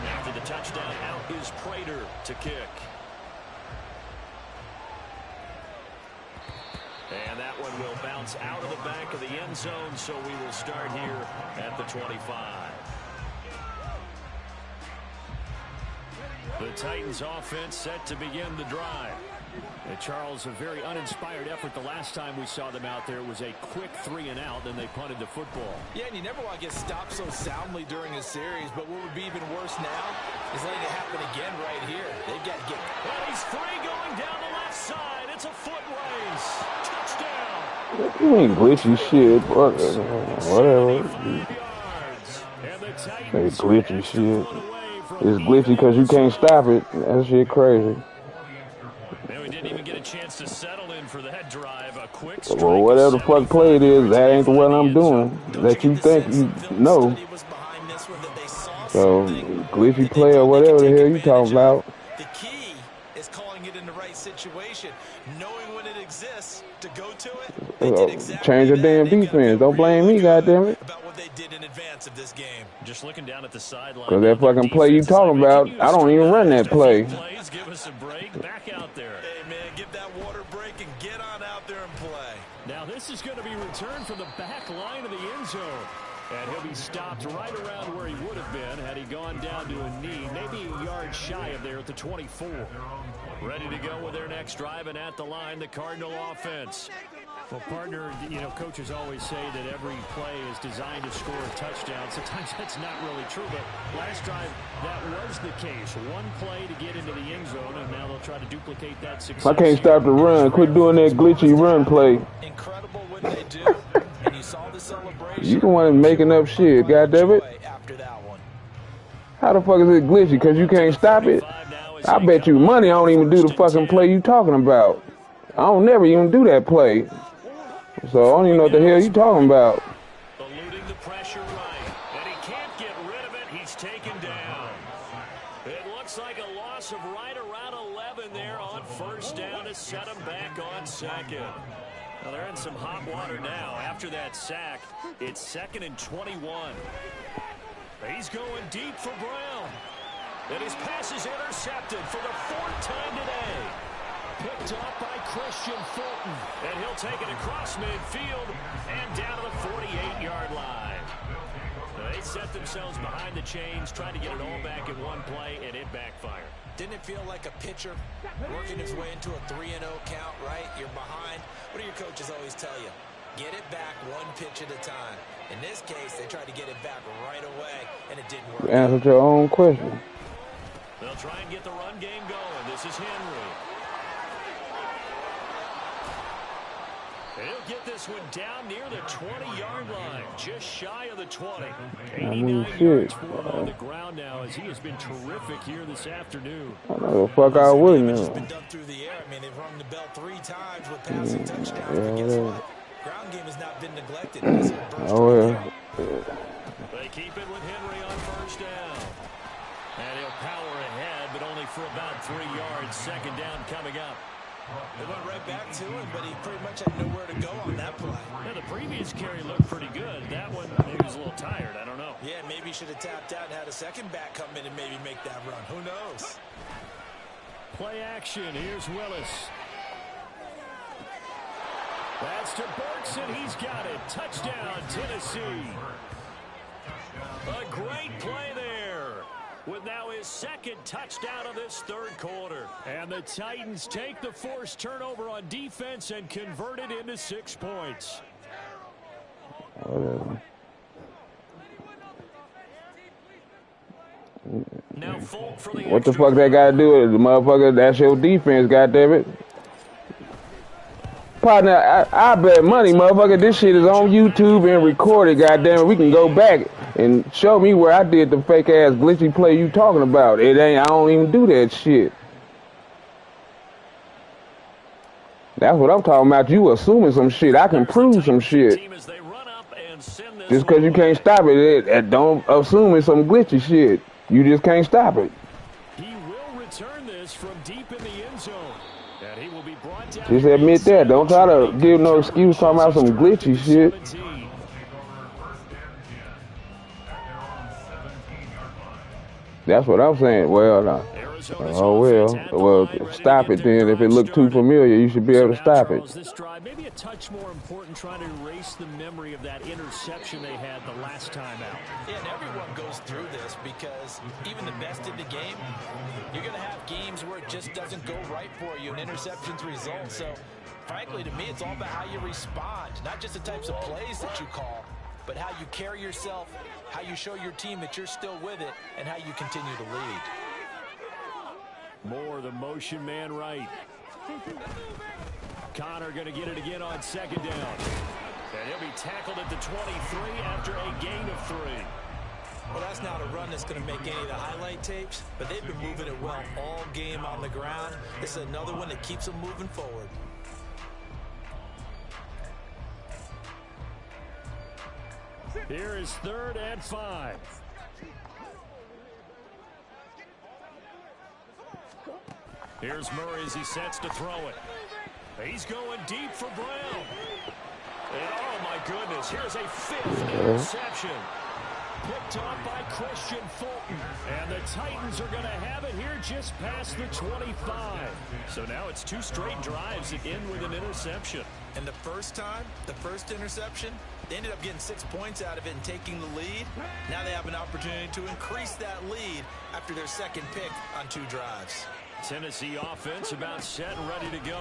After the touchdown, out is Prater to kick. And that one will bounce out of the back of the end zone, so we will start here at the 25. The Titans offense set to begin the drive. And Charles, a very uninspired effort the last time we saw them out there. It was a quick 3-and-out, then they punted the football. Yeah, and you never want to get stopped so soundly during a series, but what would be even worse now is letting it happen again right here. They've got to get... And he's free going down the left side. It's a foot race. Touchdown. You ain't glitchy shit, but whatever. Say glitchy shit. It's glitchy because you can't stop it. That shit crazy. And we didn't even get a chance to settle in for that drive. A quick well, whatever the fuck play it is, that ain't the one I'm doing. That you think you know. So, glitchy play or whatever the hell you talking about. The key is calling it in the right situation, knowing when it exists to go to it. They did exactly change your damn defense. Don't blame me, goddammit. About what they did in advance of this game. Just looking down at the sideline. Because that fucking play you talking about, I don't even run that play. Give us a break. Back out there. Hey, man, give that water break and get on out there and play. Now this is going to be returned from the back line of the end zone. And he'll be stopped right around where he would have been had he gone down to a knee, maybe a yard shy of there at the 24. Ready to go with their next drive, and at the line, the Cardinal offense. Well, partner, you know, coaches always say that every play is designed to score a touchdown. Sometimes that's not really true, but last drive, that was the case. One play to get into the end zone, and now they'll try to duplicate that success. I can't stop the run. Quit doing that glitchy run play. Incredible what they do, and you saw the celebration. You the one making up shit, goddammit. How the fuck is it glitchy? Because you can't stop it? I bet you money I don't even do the fucking play you talking about. I don't never even do that play. So I don't even know what the hell you talking about. Eluding the pressure right, and he can't get rid of it. He's taken down. It looks like a loss of right around 11 there on first down to set him back on second. Well, they're in some hot water now. After that sack, it's 2nd and 21. He's going deep for Brown. And his pass is intercepted for the 4th time today. Picked up by Christian Fulton. And he'll take it across midfield and down to the 48-yard line. They set themselves behind the chains, trying to get it all back in one play, and it backfired. Didn't it feel like a pitcher working his way into a 3-0 count, right? You're behind. What do your coaches always tell you? Get it back one pitch at a time. In this case, they tried to get it back right away, and it didn't work. Answer your own question. They'll try and get the run game going. This is Henry. He'll get this one down near the 20-yard line, just shy of the 20. 89 yards for him on the ground now, as he has been terrific here this afternoon. I know the fuck I wouldn't know. Been done through the air. I mean, they've rung the bell 3 times with passing touchdowns. But guess what? Ground game has not been neglected. Oh, yeah. They keep it with Henry on first down. And he'll power ahead, but only for about 3 yards. 2nd down coming up. They went right back to him, but he pretty much had nowhere to go on that play. Yeah, the previous carry looked pretty good. That one, maybe he was a little tired. I don't know. Yeah, maybe he should have tapped out and had a second back come in and maybe make that run. Who knows? Play action. Here's Willis. That's to Burks, and he's got it. Touchdown, Tennessee. A great play there, with now his 2nd touchdown of this 3rd quarter. And the Titans take the forced turnover on defense and convert it into 6 points. Now Fulton for the what the fuck that got to do with it? The motherfucker, that's your defense, goddammit. Partner, I bet money, motherfucker. This shit is on YouTube and recorded. Goddamn it, we can go back and show me where I did the fake ass glitchy play you talking about. It ain't. I don't even do that shit. That's what I'm talking about. You assuming some shit. I can prove some shit. Just because you can't stop it, don't assume it's some glitchy shit. You just can't stop it. He will return this from deep in the end zone. And he will be brought down. Just admit that. Don't try to give no excuse talking about some glitchy shit. That's what I'm saying. Well, oh well, stop it then. If it looked too familiar, you should be able to stop it. This drive, maybe a touch more important, trying to erase the memory of that interception they had the last time out. Yeah, and everyone goes through this because even the best in the game, you're going to have games where it just doesn't go right for you, and interceptions result. So, frankly, to me, it's all about how you respond, not just the types of plays that you call, but how you carry yourself, how you show your team that you're still with it, and how you continue to lead. More the motion man right. Connor going to get it again on second down. And he'll be tackled at the 23 after a gain of 3. Well, that's not a run that's going to make any of the highlight tapes, but they've been moving it well all game on the ground. This is another one that keeps them moving forward. Here is 3rd and 5. Here's Murray as he sets to throw it. He's going deep for Brown. And oh my goodness, here's a 5th interception. Picked up by Christian Fulton. And the Titans are going to have it here just past the 25. So now it's 2 straight drives that end with an interception. And the first time, the first interception, they ended up getting 6 points out of it and taking the lead. Now they have an opportunity to increase that lead after their second pick on 2 drives. Tennessee offense about set and ready to go.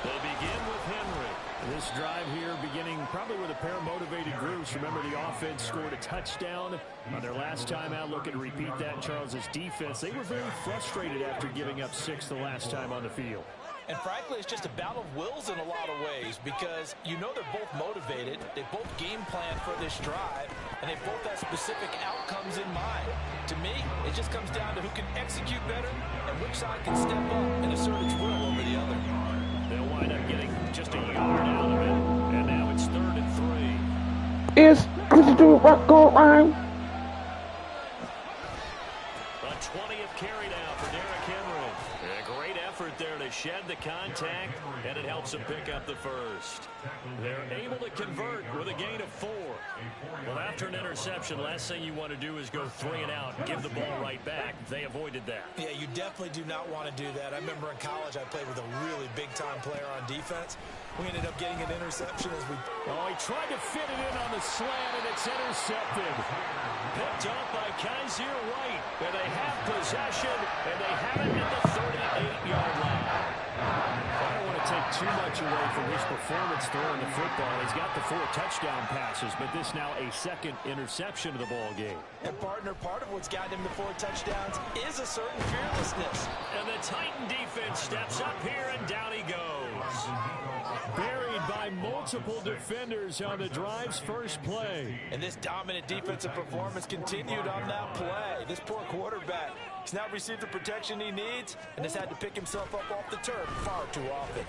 They begin with Henry. This drive here beginning probably with a pair of motivated groups. Remember, the offense scored a touchdown on their last time out. Looking to repeat that. Charles's defense, they were very frustrated after giving up 6 the last time on the field. And frankly, it's just a battle of wills in a lot of ways because you know they're both motivated. They both game plan for this drive, and they both have specific outcomes in mind. To me, it just comes down to who can execute better and which side can step up and assert its will over the other. They'll wind up getting just a yard out of it, and now it's 3rd and 3. It's good to do rock go rhyme. A 20th carry now for Derrick Henry. A great effort there to shed the contact, and it helps them pick up the first. They're able to convert with a gain of 4. Well, after an interception, last thing you want to do is go 3 and out and give the ball right back. They avoided that. Yeah, you definitely do not want to do that. I remember in college I played with a really big-time player on defense. We ended up getting an interception as we... Oh, he tried to fit it in on the slant, and it's intercepted. Picked up by Kaiser White. And they have possession, and they have it at the 38-yard line. I don't want to take too much away from his performance throwing the football. He's got the 4 touchdown passes, but this now a 2nd interception of the ball game. And partner, part of what's gotten him the 4 touchdowns is a certain fearlessness. And the Titan defense steps up here, and down he goes. Buried by multiple defenders on the drive's first play. And this dominant defensive performance continued on that play. This poor quarterback has now received the protection he needs and has had to pick himself up off the turf far too often.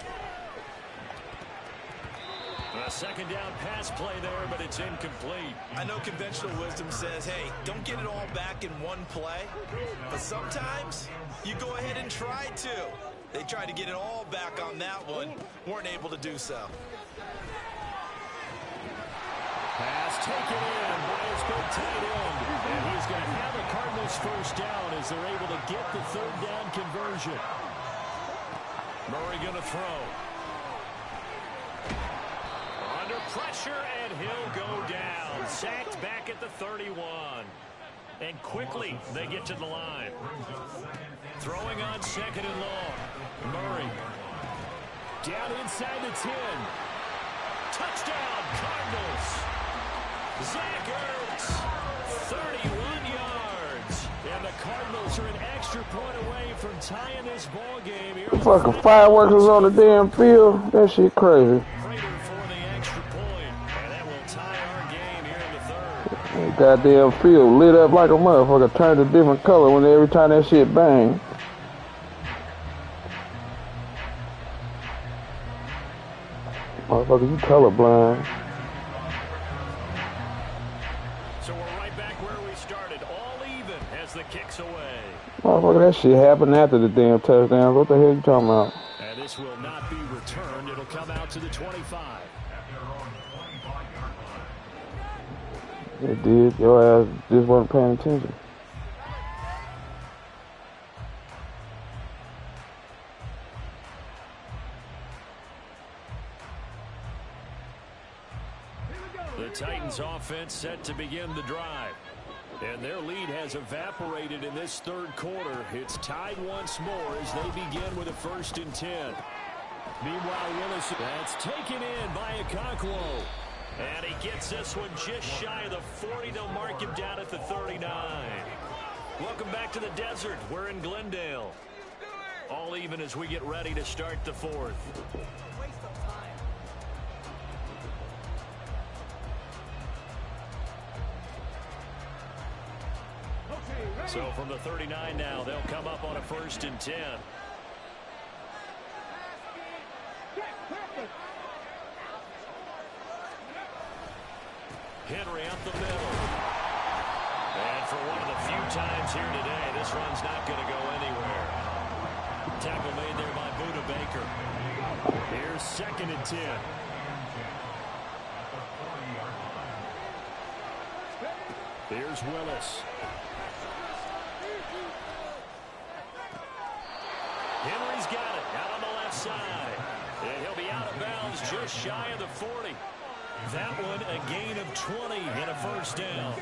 A 2nd down pass play there, but it's incomplete. I know conventional wisdom says, hey, don't get it all back in one play. But sometimes you go ahead and try to. They tried to get it all back on that one. Weren't able to do so. Pass taken in by his big tight end. And he's going to have a Cardinals first down as they're able to get the 3rd down conversion. Murray going to throw. Under pressure, and he'll go down. Sacked back at the 31. And quickly, they get to the line. Throwing on 2nd and long. Murray. Down inside the 10. Touchdown, Cardinals. Zach Ertz, 31 yards. And the Cardinals are an extra point away from tying this ball game here. Fucking fireworks is on the damn field. That shit crazy. Prater for the extra point, and that will tie our game here in the third. That goddamn field lit up like a motherfucker. Turned a different color when every time that shit bang. Motherfucker, you colorblind. So we're right back where we started, all even as the kick's away. Motherfucker, that shit happened after the damn touchdown. What the hell you talking about? And this will not be returned. It'll come out to the 25. It did. Your ass just wasn't paying attention. The Titans offense set to begin the drive. And their lead has evaporated in this third quarter. It's tied once more as they begin with a 1st and 10. Meanwhile, Willis, that's taken in by Okonkwo. And he gets this one just shy of the 40. They'll mark him down at the 39. Welcome back to the desert. We're in Glendale. All even as we get ready to start the 4th. So from the 39 now, they'll come up on a 1st and 10. Henry up the middle. And for one of the few times here today, this run's not going to go anywhere. Tackle made there by Buda Baker. Here's 2nd and 10. Here's Willis. Henry's got it out on the left side. And he'll be out of bounds just shy of the 40. That one a gain of 20 and a 1st down.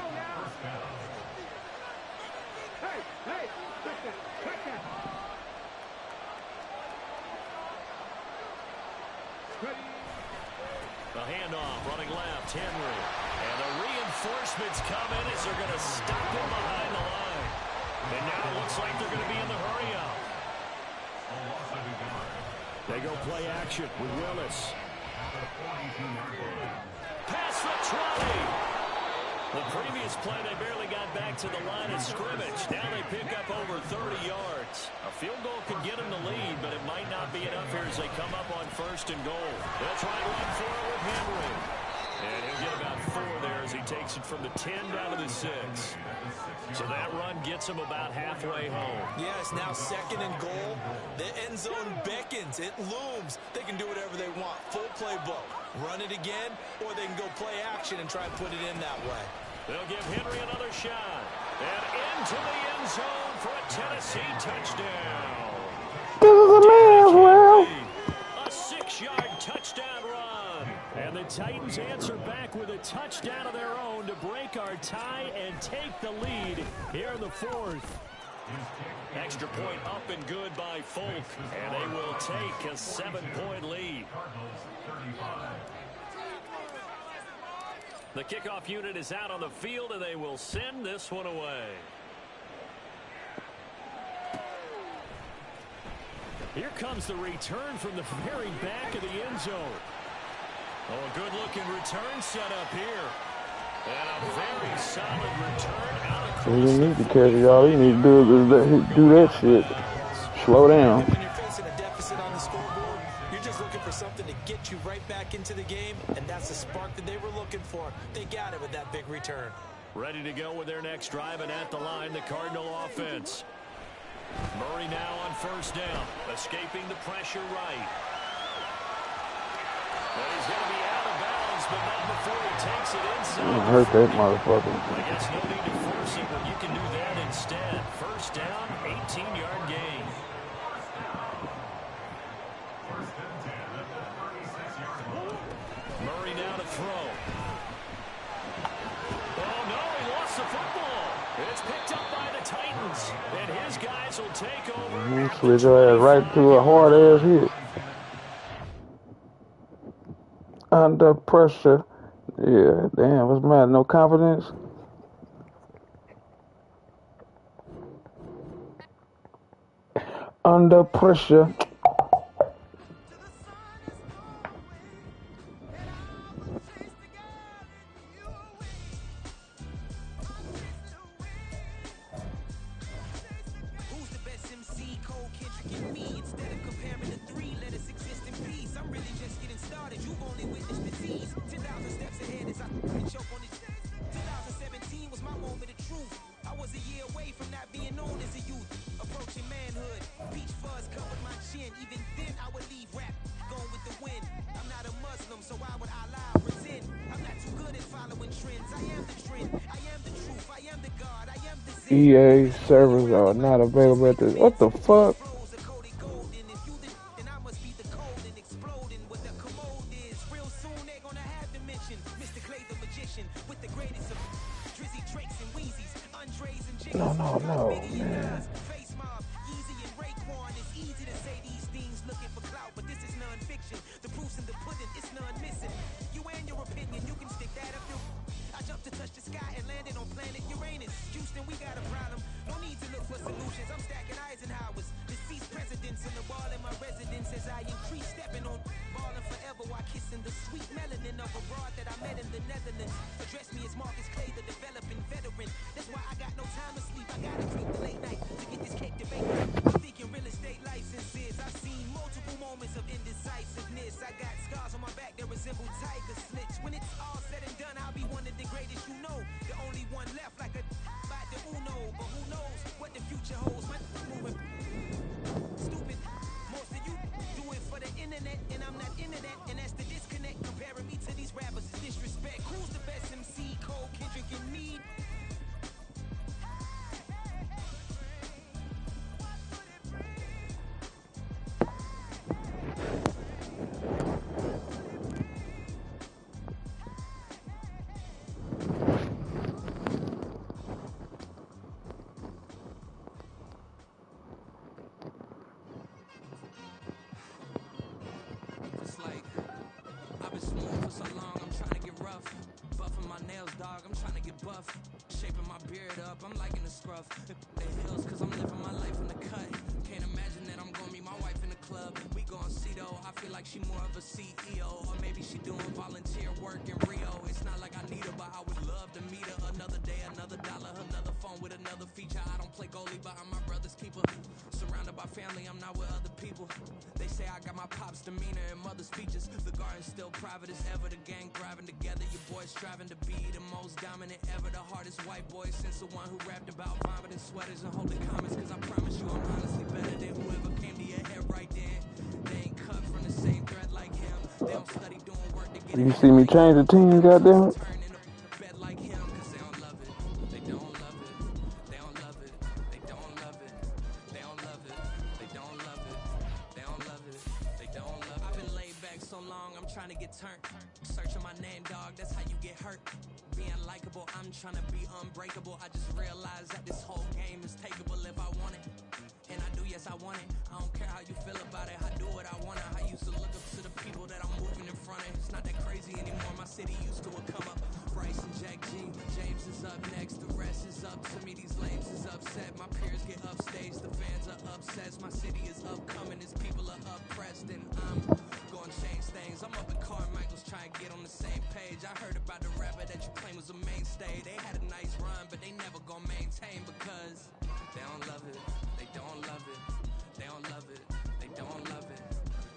The handoff running left, Henry. And the reinforcements come in as they're going to stop him behind the line. And now it looks like they're going to be in the hurry-up. They go play action with Willis. Past the 20. The previous play, they barely got back to the line of scrimmage. Now they pick up over 30 yards. A field goal could get them the lead, but it might not be enough here as they come up on 1st and goal. They'll try to run for it with Henry. And he'll get about 4 there as he takes it from the 10 down to the 6. So that run gets him about halfway home. Yeah, it's now 2nd and goal. The end zone beckons. It looms. They can do whatever they want. Full playbook. Run it again, or they can go play action and try and put it in that way. They'll give Henry another shot. And into the end zone for a Tennessee touchdown. This is a man's world. A 6-yard touchdown run. And the Titans answer back with a touchdown of their own to break our tie and take the lead here in the 4th. Extra point up and good by Folk, and they will take a 7-point lead. The kickoff unit is out on the field, and they will send this one away. Here comes the return from the very back of the end zone. Oh, a good-looking return set up here. And a very solid return out across. You need to catch it, y'all. You need to do that shit. Slow down. When you're facing a deficit on the scoreboard, you're just looking for something to get you right back into the game, and that's the spark that they were looking for. They got it with that big return. Ready to go with their next drive, and at the line, the Cardinal offense. Murray now on 1st down, escaping the pressure right. But he's going to be out of bounds, but not before he takes it inside. Hurt that motherfucker. I guess no need to force it, but you can do that instead. 1st down, 18-yard gain. Murray now to throw. Oh, no, he lost the football. It's picked up by the Titans, and his guys will take over. Switch your ass right to a hard-ass hit. Under pressure. Yeah, damn, what's the matter? No confidence? under pressure. Who's the best MC? Cole, Kendrick, and me. Instead of comparing the three, let us exist in peace. I'm really just getting started. You've only witnessed the tease. 10,000 steps ahead as I choke on this. 2017 was my moment of truth. I was a year away from not being known as a youth. Approaching manhood. Peach fuzz covered my chin. Even then, I would leave rap going with the wind. I'm not a Muslim, so why would Allah pretend? I'm not too good at following trends. I am the trend. I am the truth. I am the God. I am the Zen. EA servers are not available at this. What the fuck? And I must be the cold and exploding what the commode is. Real soon they're gonna have to mention Mr. Clay the magician with the greatest of Drizzy, Drakes, and Wheezies, Andres and Jiggers, No, man. Face Mob, Yeezy and Raekwon. It's easy to say these things looking for clout, but this is non-fiction. The proof's in the pudding, it's none missing. You and your opinion, you can stick that up your. I jumped to touch the sky and landed on planet Uranus. Houston, we got a problem. No need to look for solutions. I'm stacking Eisenhower's. Deceased presidents on the wall in my residence as I increase stepping on ballin' forever while kissing the sweet melanin of a broad that I met in the Netherlands. Address me as Marcus Clay, the developing veteran. That's why I got no time to sleep. I gotta creep the late night to get this cake to bake. I'm thinking real estate licenses. I've seen multiple moments of indecisiveness. I got scars on my back that resemble tiger slits. When it's all said and done, I'll be one of the greatest you know. The only one left like a by the Uno. But who knows what the future holds? My moving stupid. Most of you do it for the internet, and I'm not internet, and that's the disconnect. Comparing me to these rappers is disrespect. Who's the best MC? Cole, Kendrick, and me. It's like I've been smooth for so long, I'm trying to get rough. Buffing my nails, dog, I'm trying to get buff. Shaping my beard up, I'm liking the scruff. The hills, cause I'm living my life in the cut. Can't imagine that I'm gonna meet my wife in the club. We gon' see though, I feel like she more of a CEO. Or maybe she doing volunteer work in Rio. It's not like I need her, but I would love to meet her. Another day, another dollar, another phone with another feature. I don't play goalie, but I'm my brother's keeper. Surrounded by family, I'm not with other people. They say I got my pop's demeanor and mother's features. The garden's still private as ever. The gang thriving together. Your boys striving to be the most dominant ever. The hardest white boy since the one who rapped about vomiting sweaters and holding comments. Cause I promise you I'm honestly better than whoever came to your head right then. They ain't cut from the same thread like him. They don't study doing work to get You see me change the team, goddamn it. bed like him. Cause they don't love it. They don't love it. They don't love it. They don't love it. They don't love it. They don't love it. They don't love it. They don't love it. I've been laid back so long, I'm trying to get turned. Searching my name, dog, that's how you get hurt. Being likable, I'm trying to be unbreakable. I just realized that this whole game is takeable if I want it. And I do, yes, I want it. I don't care how you feel about it. I do what I want to. I used to look up to the people that I'm moving in front of. It's not that crazy anymore. My city used to come up. Bryce and Jack G. James is up next. The rest is up to me. These lames is upset. My peers get upstage. The fans are obsessed. My city is upcoming. As people are oppressed. And I'm gonna change things. I'm up in Carmichael's trying to get on the same page. I heard about the rapper that you claim was a mainstay. They had a nice run, but they never gonna maintain because they don't love it. They don't love it. They don't love it. They don't love it.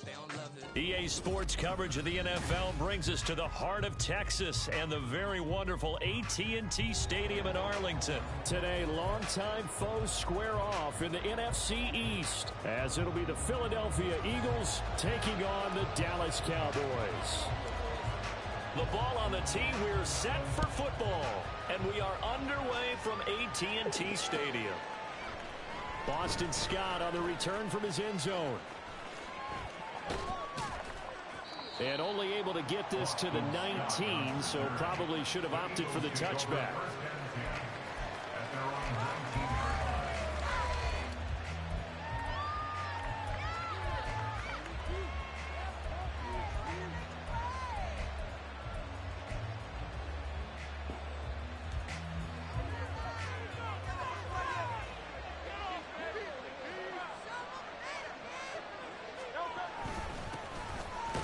They don't love it. EA Sports coverage of the NFL brings us to the heart of Texas and the very wonderful AT&T Stadium in Arlington. Today, longtime foes square off in the NFC East as it'll be the Philadelphia Eagles taking on the Dallas Cowboys. The ball on the tee, we're set for football, and we are underway from AT&T Stadium. Boston Scott on the return from his end zone. And only able to get this to the 19, so probably should have opted for the touchback.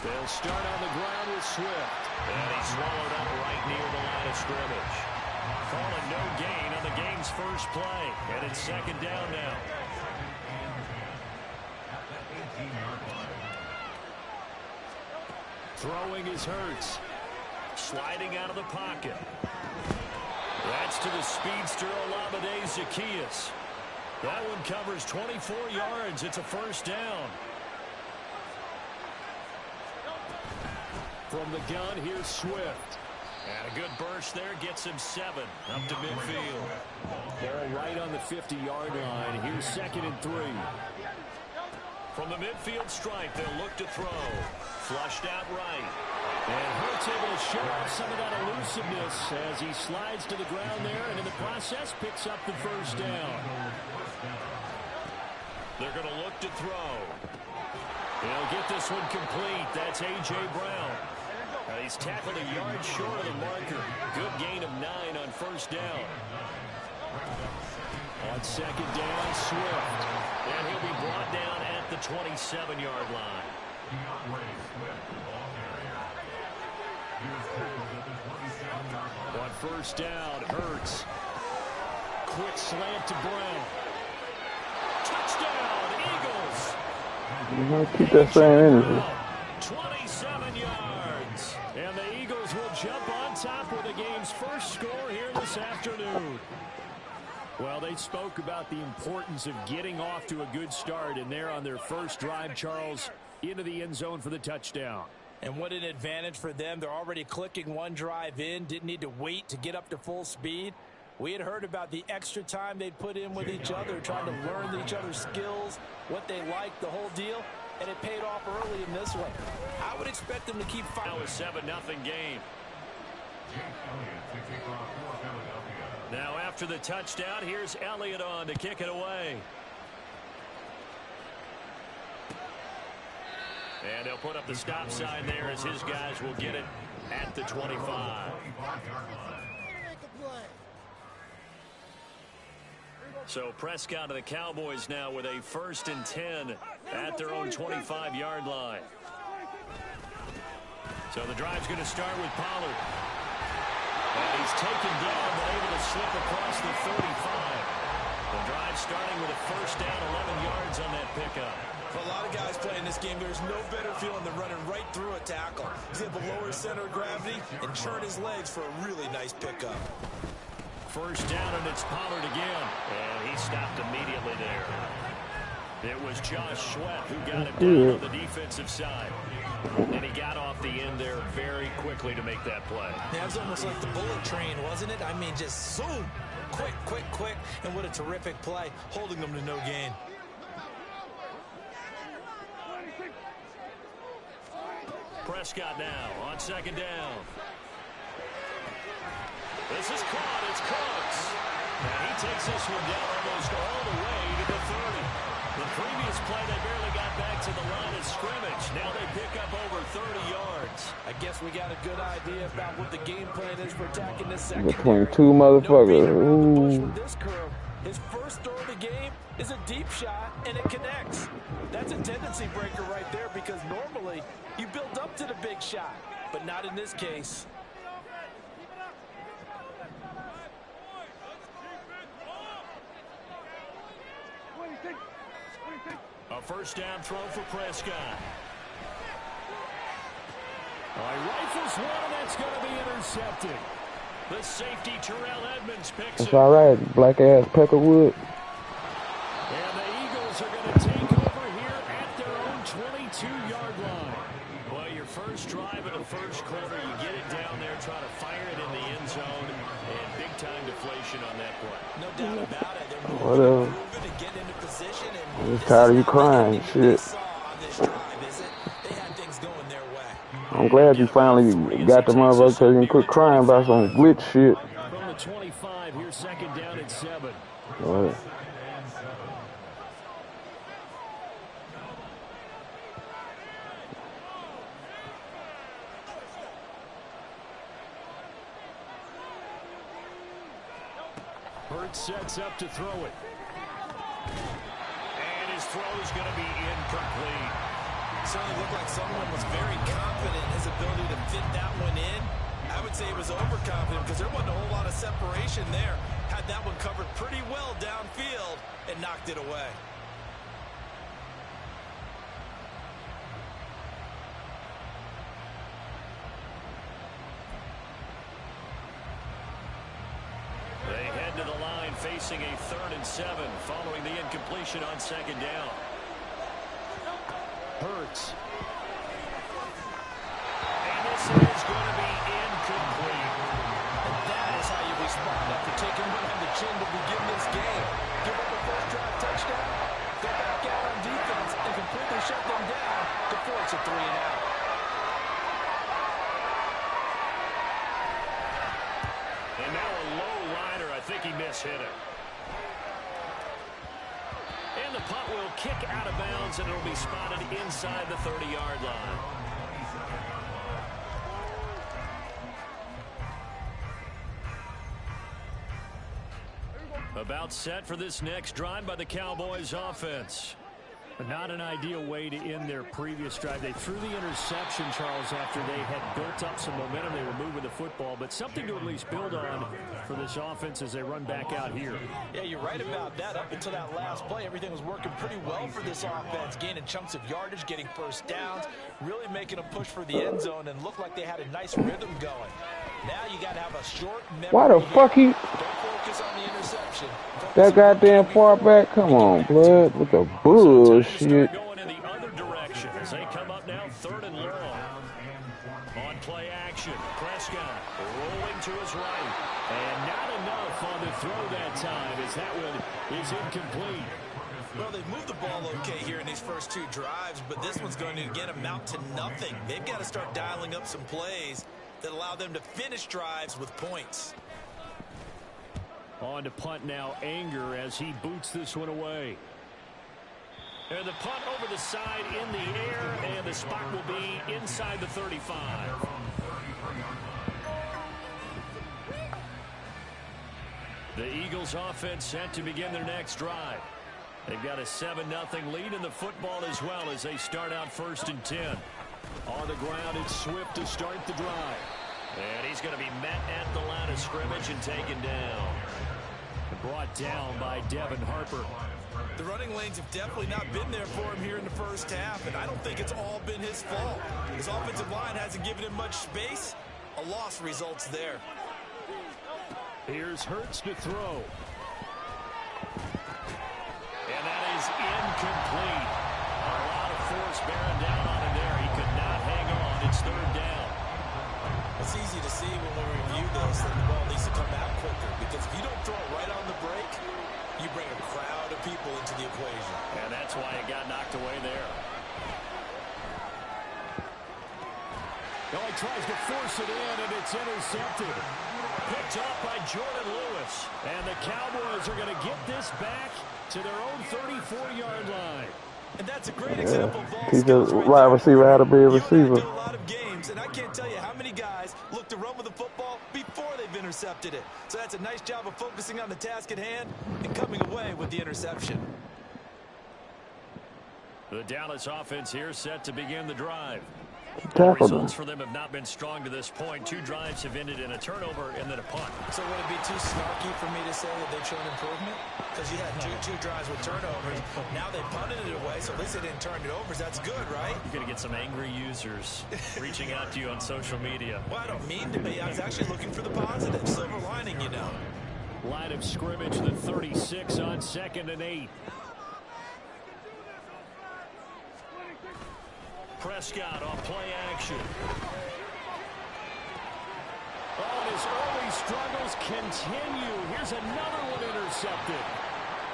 They'll start on the ground with Swift. And he's swallowed up right near the line of scrimmage. Call it no gain on the game's first play. And it's second down now. Throwing is Hurts. Sliding out of the pocket. That's to the speedster Olamide Zaccheaus. That one covers 24 yards. It's a first down. From the gun, here's Swift. And a good burst there gets him 7 up to midfield. Ball right on the 50-yard line. Here's 2nd and 3. From the midfield stripe, they'll look to throw. Flushed out right. And Hurts able to show off some of that elusiveness as he slides to the ground there, and in the process picks up the first down. They're going to look to throw. They'll get this one complete. That's A.J. Brown. He's tackled a yard short of the marker. Good gain of 9 on first down. On second down, Swift. And he'll be brought down at the 27-yard line. On first down, Hurts. Quick slant to Brown. Touchdown, Eagles. You're going to keep that same energy. 27 yards. And the Eagles will jump on top with the game's first score here this afternoon. Well, they spoke about the importance of getting off to a good start, and they're on their first drive, Charles, into the end zone for the touchdown. And what an advantage for them. They're already clicking one drive in, didn't need to wait to get up to full speed. We had heard about the extra time they put in with each other, trying to learn each other's skills, what they like, the whole deal, and it paid off early in this one. I would expect them to keep fighting. Now a 7-0 game. Now after the touchdown, here's Elliott on to kick it away. And they'll put up the stop sign there as his guys will get it at the 25. So Prescott of the Cowboys now with a 1st and 10 at their own 25-yard line. So the drive's going to start with Pollard. And he's taken down, but able to slip across the 35. The drive starting with a first down, 11 yards on that pickup. For a lot of guys playing this game, there's no better feeling than running right through a tackle. He's able to lower his center of gravity and churn his legs for a really nice pickup. First down, and it's Pollard again. And he stopped immediately there. It was Josh Sweat who got it down on the defensive side. And he got off the end there very quickly to make that play. That was almost like the bullet train, wasn't it? I mean, just zoom. Quick, quick, quick. And what a terrific play, holding them to no gain. Prescott now on second down. This is caught. It's Cooks. And he takes this one down almost all the way to the 30. The previous play, they barely got back to the line of scrimmage. Now they pick up over 30 yards. I guess we got a good idea about what the game plan is for attacking this second. Between two motherfuckers. Ooh. This curve. His first throw of the game is a deep shot, and it connects. That's a tendency breaker right there because normally you build up to the big shot, but not in this case. A first down throw for Prescott. Rifles one, and that's going to be intercepted. The safety, Terrell Edmonds, picks It's it. all right, black ass Peckerwood. And the Eagles are going to take over here at their own 22-yard line. Well, your first drive of the first quarter, you get it down there, try to fire it in the end zone, and big-time deflation on that play. No doubt about it. They're Whatever. moving to get into position, and I'm just tired of you crying. Shit. I'm glad you finally got the motherfucker so you can quit crying about some glitch shit. From the 25, here's second down at 7. Right. Hurts sets up to throw it. And his throw is going to be incomplete. certainly looked like someone was very confident in his ability to fit that one in. I would say he was overconfident because there wasn't a whole lot of separation there. Had that one covered pretty well downfield and knocked it away. They head to the line facing a 3rd and 7 following the incompletion on 2nd down. Hurts. And this is going to be incomplete. And that is how you respond after taking one on the chin to begin this game. Give up a first drive touchdown, go back out on defense, and completely shut them down to force a 3-and-out. And now a low liner. I think he mishit it. And the punt will kick out of bounds, and it'll be spotted inside the 30-yard line. About set for this next drive by the Cowboys offense. But not an ideal way to end their previous drive. They threw the interception, Charles, after they had built up some momentum. They were moving the football, but something to at least build on for this offense as they run back out here. Yeah, you're right about that. Up until that last play, everything was working pretty well for this offense, gaining chunks of yardage, getting first downs, really making a push for the end zone, and looked like they had a nice rhythm going. Now you got to have a short memory. Why the fuck he... Don't focus on the interception. That goddamn far back? Come on, blood. With the bullshit. Going in the other direction as they come up now 3rd and long. On play action, Prescott rolling to his right. And not enough on the throw that time as that one is incomplete. Well, they've moved the ball okay here in these first 2 drives, but this one's going to, again, amount to nothing. They've got to start dialing up some plays that allow them to finish drives with points. On to punt now, Anger as he boots this one away. And the punt over the side in the air, and the spot will be inside the 35. The Eagles offense set to begin their next drive. They've got a 7-0 lead in the football as well as they start out 1st and 10. On the ground, it's Swift to start the drive. And he's going to be met at the line of scrimmage and taken down. Brought down by Devin Harper. The running lanes have definitely not been there for him here in the first half, and I don't think it's all been his fault. His offensive line hasn't given him much space. A loss results there. Here's Hurts to throw. And that is incomplete. A lot of force bearing down on him there. He could not hang on. It's 3rd down. It's easy to see when we review this that the ball needs to come out quicker, because if you don't throw it right on the break, you bring a crowd of people into the equation. And that's why it got knocked away there. Now he tries to force it in, and it's intercepted. Picked up by Jordan Lewis. And the Cowboys are going to get this back to their own 34-yard line. And that's a great example of ball He's skills a right wide there. receiver, how to be a You and I receiver. do a lot of games, and I can't tell you how many guys look to run with the football before they've intercepted it. So that's a nice job of focusing on the task at hand and coming away with the interception. The Dallas offense here set to begin the drive. The Tackled results him. for them have not been strong to this point. 2 drives have ended in a turnover and then a punt. So would it be too snarky for me to say that they've shown improvement? Because you had two drives with turnovers. Now they punted it away, so at least they didn't turn it over. That's good, right? You're going to get some angry users reaching out to you on social media. Well, I don't mean to be. I was actually looking for the positive. Silver lining, you know. Line of scrimmage, the 36 on 2nd and 8. Prescott on play action. Oh, and his early struggles continue. Here's another one intercepted.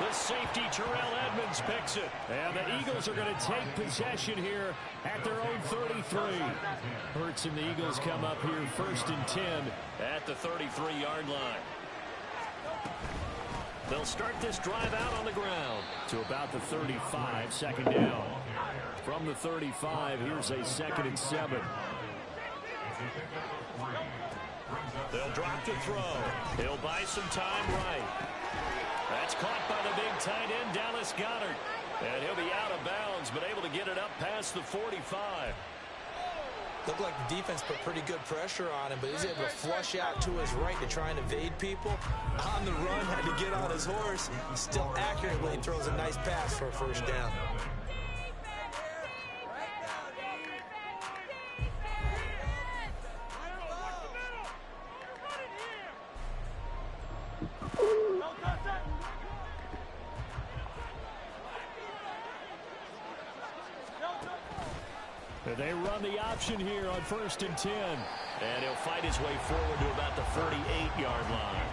The safety, Terrell Edmonds, picks it. And the Eagles are going to take possession here at their own 33. Hurts and the Eagles come up here 1st and 10 at the 33-yard line. They'll start this drive out on the ground to about the 35, 2nd down. From the 35, here's a 2nd and 7. They'll drop to throw. He'll buy some time right. That's caught by the big tight end, Dallas Goedert. And he'll be out of bounds, but able to get it up past the 45. Looked like the defense put pretty good pressure on him, but he's able to flush out to his right to try and evade people. On the run, had to get on his horse. Still accurately throws a nice pass for a first down. They run the option here on 1st and 10. And he'll fight his way forward to about the 48-yard line.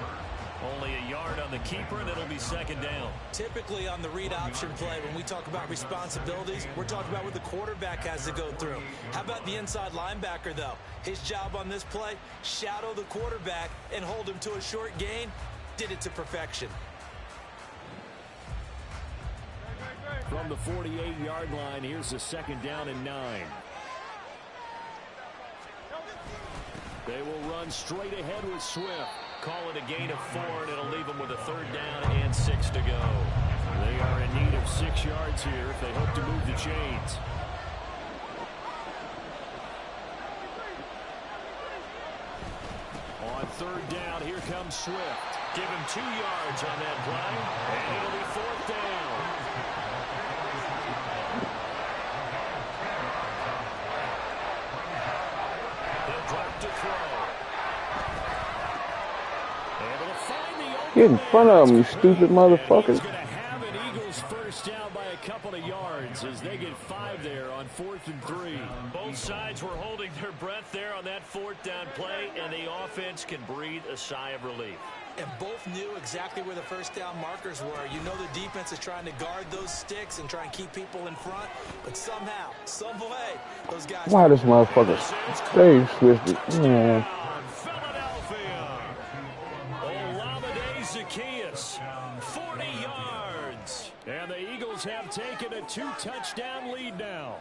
Only a yard on the keeper, and it'll be 2nd down. Typically on the read option play, when we talk about responsibilities, we're talking about what the quarterback has to go through. How about the inside linebacker, though? His job on this play, shadow the quarterback and hold him to a short gain. Did it to perfection. From the 48-yard line, here's a 2nd down and 9. They will run straight ahead with Swift. Call it a gain of 4, and it'll leave them with a 3rd down and 6 to go. They are in need of 6 yards here if they hope to move the chains. On 3rd down, here comes Swift. Give him 2 yards on that play, and it'll be 4th down. He'll drop to throw. Get in front of him, you stupid motherfucker. Going to have an Eagles first down by a couple of yards as they get 5 there on 4th and 3. Both sides were holding their breath there on that 4th down play, and the offense can breathe a sigh of relief. And both knew exactly where the first down markers were. You know the defense is trying to guard those sticks and try and keep people in front, but somehow, some way, those guys... Why this motherfucker stay twisted? Man. Zacchaeus, 40 yards. And the Eagles have taken a 2-touchdown lead now.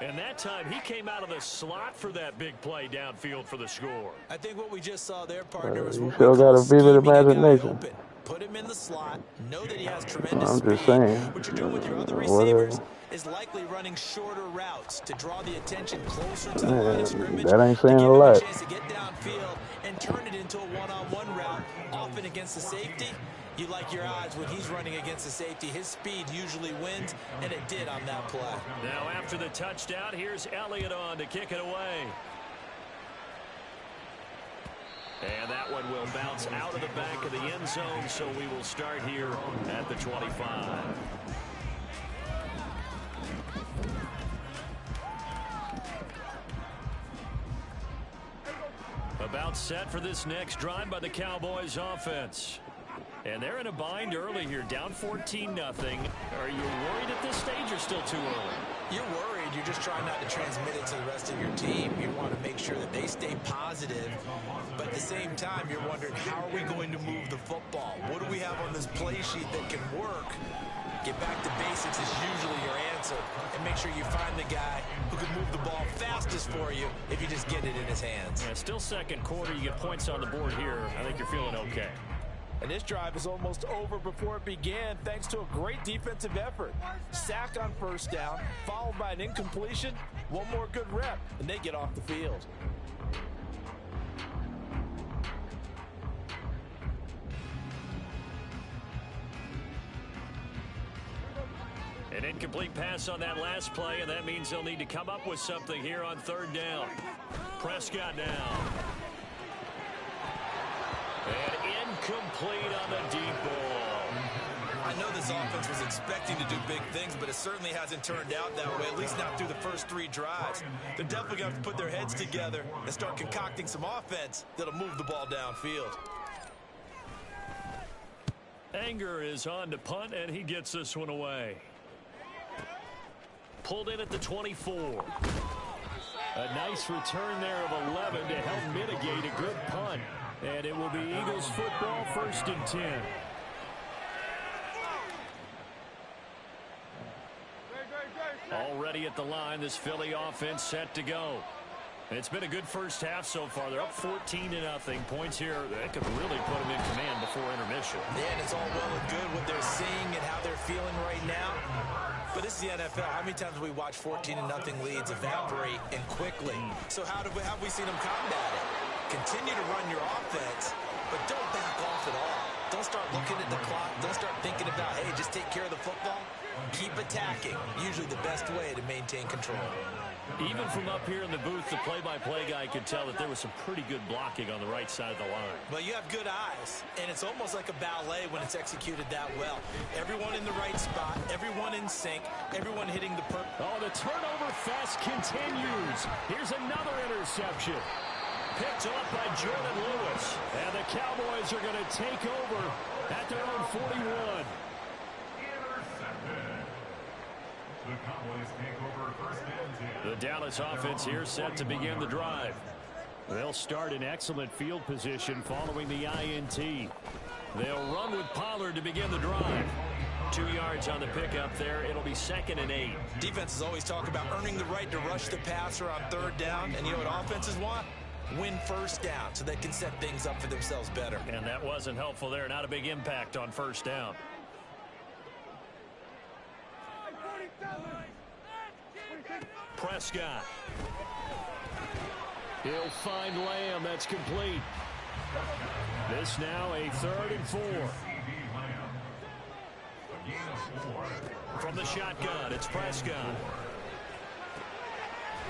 And that time, he came out of the slot for that big play downfield for the score. I think what we just saw there, partner, is You what still got a vivid imagination. Put him in the slot. Know that he has tremendous I'm just speed. saying. What you're doing with your other receivers is likely running shorter routes to draw the attention closer to the line of scrimmage. That ain't saying to give a him lot. A chance to get downfield and turn it into a one-on-one route, often against the safety. You like your odds when he's running against the safety. His speed usually wins, and it did on that play. Now after the touchdown, here's Elliott on to kick it away. And that one will bounce out of the back of the end zone, so we will start here at the 25. About set for this next drive by the Cowboys offense. And they're in a bind early here, down 14-0. Are you worried at this stage or still too early? You're worried. You're just trying not to transmit it to the rest of your team. You want to make sure that they stay positive. But at the same time, you're wondering, how are we going to move the football? What do we have on this play sheet that can work? Get back to basics is usually your answer. And make sure you find the guy who can move the ball fastest for you if you just get it in his hands. Yeah, still second quarter. You get points on the board here. I think you're feeling okay. And this drive is almost over before it began thanks to a great defensive effort. Sack on first down, followed by an incompletion. One more good rep, and they get off the field. An incomplete pass on that last play, and that means they'll need to come up with something here on 3rd down. Prescott now. And incomplete on the deep ball. I know this offense was expecting to do big things, but it certainly hasn't turned out that way, at least not through the first 3 drives. They're definitely going to have to put their heads together and start concocting some offense that'll move the ball downfield. Anger is on to punt, and he gets this one away. Pulled in at the 24. A nice return there of 11 to help mitigate a good punt. And it will be Eagles football, 1st and 10. Already at the line, this Philly offense set to go. It's been a good first half so far. They're up 14-0. Points here, that could really put them in command before intermission. Yeah, and it's all well and good what they're seeing and how they're feeling right now. But this is the NFL. How many times have we watched 14-0 leads evaporate and quickly? So how have we seen them combat it? Continue to run your offense, but don't back off at all. Don't start looking at the clock. Don't start thinking about, hey, just take care of the football. Keep attacking. Usually the best way to maintain control. Even from up here in the booth, the play-by-play guy could tell that there was some pretty good blocking on the right side of the line. Well, you have good eyes, and it's almost like a ballet when it's executed that well. Everyone in the right spot, everyone in sync, everyone hitting the Oh, the turnover fest continues. Here's another interception. Picked up by Jordan Lewis. And the Cowboys are going to take over at their own 41. Intercepted. The Cowboys take over first and 10. The Dallas offense here set to begin the drive. They'll start in excellent field position following the INT. They'll run with Pollard to begin the drive. 2 yards on the pickup there. It'll be 2nd and 8. Defenses always talk about earning the right to rush the passer on 3rd down. And you know what offenses want? Win first down so they can set things up for themselves better. And that wasn't helpful there. Not a big impact on 1st down. Prescott. He'll find Lamb. That's complete. This now a 3rd and 4. From the shotgun, it's Prescott.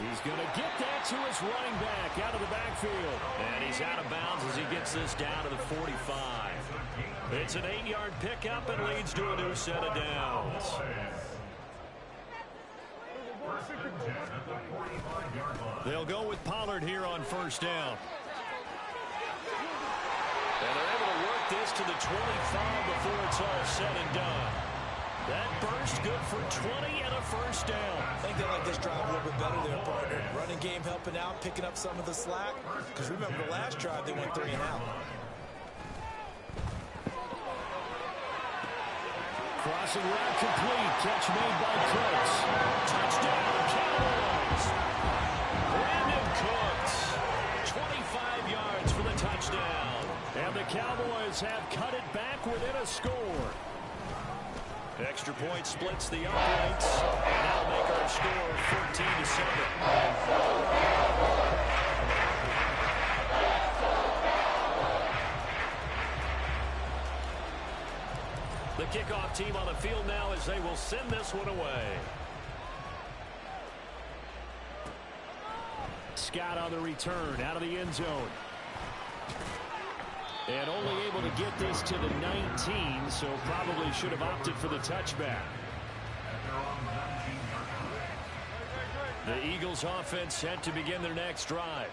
He's going to get that to his running back out of the backfield. And he's out of bounds as he gets this down to the 45. It's an 8-yard pickup and leads to a new set of downs. They'll go with Pollard here on 1st down. And they're able to work this to the 25 before it's all said and done. That burst good for 20 and a 1st down. I think they like this drive a little bit better there, partner. Running game helping out, picking up some of the slack. Because remember the last drive, they went 3 and out. Crossing route complete. Catch made by Cooks. Touchdown, Cowboys. Brandon Cooks. 25 yards for the touchdown. And the Cowboys have cut it back within a score. Extra point splits the uprights. And that'll make our score 14-7. The kickoff team on the field now as they will send this one away. Scott on the return out of the end zone. And only able to get this to the 19, so probably should have opted for the touchback. The Eagles offense set to begin their next drive.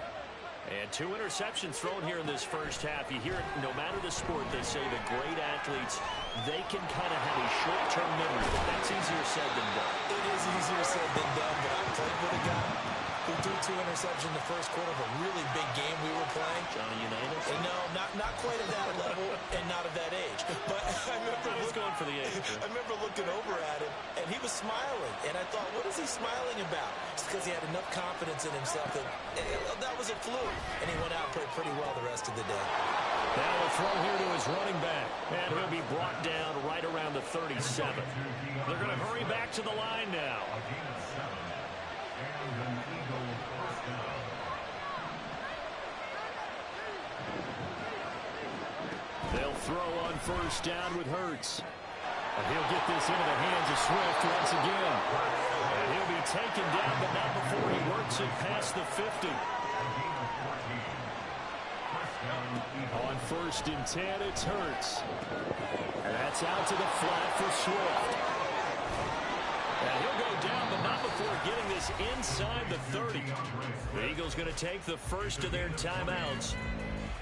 And 2 interceptions thrown here in this first half. You hear it, no matter the sport, they say the great athletes, they can kind of have a short-term memory, but that's easier said than done. It is easier said than done, but I played with a guy who threw 2 interceptions in the first quarter of a really big game we were playing. Johnny Unitas? No, not quite at that level and not at that age. But I remember going for the age. I remember looking over at him, and he was smiling. And I thought, what is he smiling about? It's because he had enough confidence in himself that that was a fluke. And he went out and played pretty well the rest of the day. Now a throw here to his running back. And he'll be brought down right around the 37. They're going to hurry back to the line now. They'll throw on 1st down with Hurts. And he'll get this into the hands of Swift once again. And he'll be taken down, but not before he works it past the 50. On 1st and 10, it's Hurts. And that's out to the flat for Swift. And he'll go down, but not before getting this inside the 30. The Eagles going to take the first of their timeouts.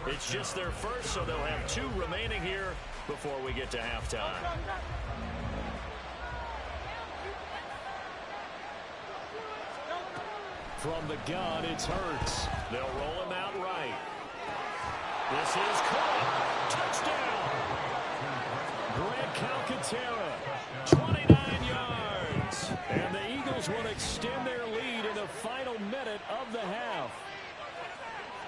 It's just their first, so they'll have 2 remaining here before we get to halftime. From the gun, it's Hurts. They'll roll him out right. This is caught. Touchdown. Grant Calcaterra, 29 yards. And the Eagles will extend their lead in the final minute of the half.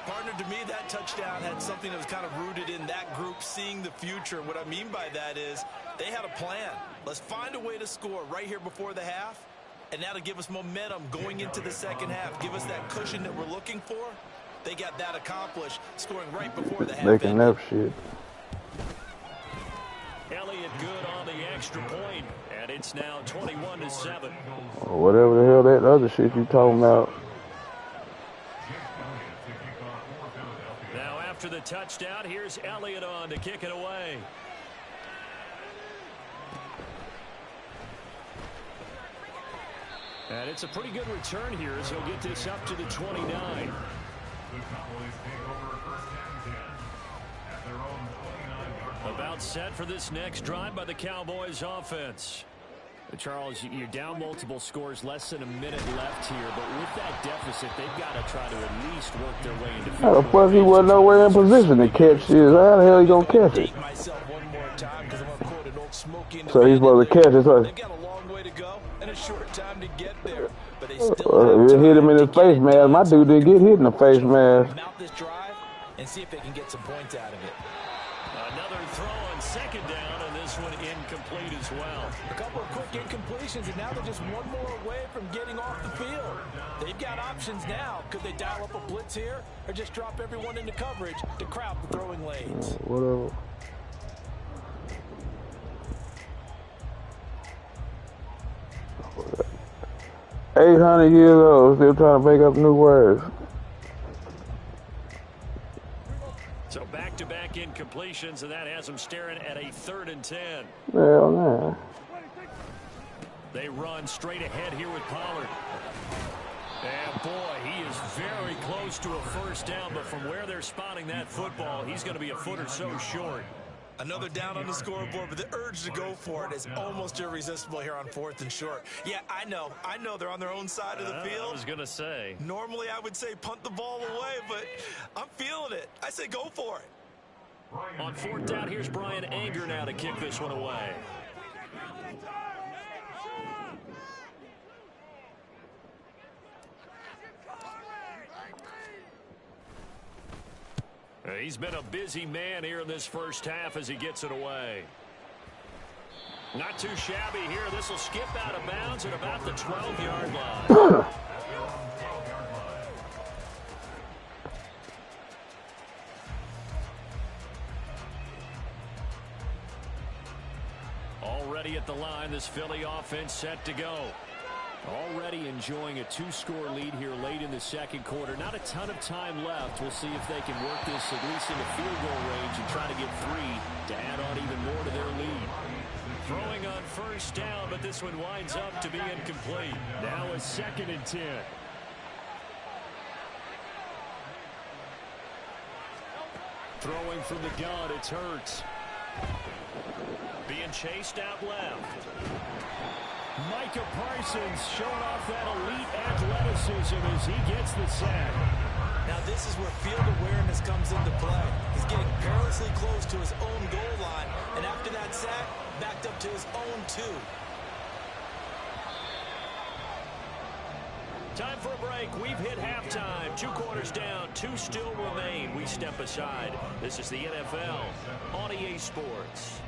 Partner, to me, that touchdown had something that was kind of rooted in that group seeing the future. What I mean by that is they had a plan. Let's find a way to score right here before the half, and that'll give us momentum going into the second half. Give us that cushion that we're looking for. They got that accomplished, scoring right before the half. Making that shit. Elliott good on the extra point, and it's now 21-7. Or whatever the hell that other shit you talking about. Now after the touchdown, here's Elliott on to kick it away. And it's a pretty good return here as he'll get this up to the 29. The Cowboys take over first and 10 at their own 29-yard line. About set for this next drive by the Cowboys offense. Charles, you're down multiple scores, less than a minute left here, but with that deficit, they've got to try to at least work their way into field How the fuck he wasn't nowhere in position to catch this? How the hell he gonna catch it? So he's supposed to catch it. So they've got a long way to go and a short time to get there, but they still hit him in his face mask. My dude didn't get hit in the face mask. Mount this drive and see if they can get some points out of it. Another throw on second down, and this one incomplete as well. A couple of quick incompletions, and now they're just one more away from getting off the field. They've got options now. Could they dial up a blitz here or just drop everyone into coverage to crowd the throwing lanes? Whatever. $800 years old, still trying to make up new words. So back-to-back incompletions, and that has them staring at a 3rd and 10. Hell no. They run straight ahead here with Pollard. And boy, he is very close to a first down, but from where they're spotting that football, he's going to be a foot or so short. Another down on the scoreboard, but the urge to go for it is almost irresistible here on 4th and short. Yeah, I know they're on their own side of the field. I was going to say. Normally I would say punt the ball away, but I'm feeling it. I say go for it. On 4th down, here's Brian Anger now to kick this one away. He's been a busy man here in this first half as he gets it away. Not too shabby here. This will skip out of bounds at about the 12-yard line. Already at the line, this Philly offense set to go. Already enjoying a 2-score lead here late in the second quarter. Not a ton of time left. We'll see if they can work this at least into field goal range and try to get 3 to add on even more to their lead. Throwing on first down, but this one winds up to be incomplete. Now a 2nd and 10. Throwing from the gun, it's Hurts. Being chased out left. Micah Parsons showing off that elite athleticism as he gets the sack. Now this is where field awareness comes into play. He's getting perilously close to his own goal line, and after that sack, backed up to his own 2. Time for a break. We've hit halftime. 2 quarters down, 2 still remain. We step aside. This is the NFL on EA Sports.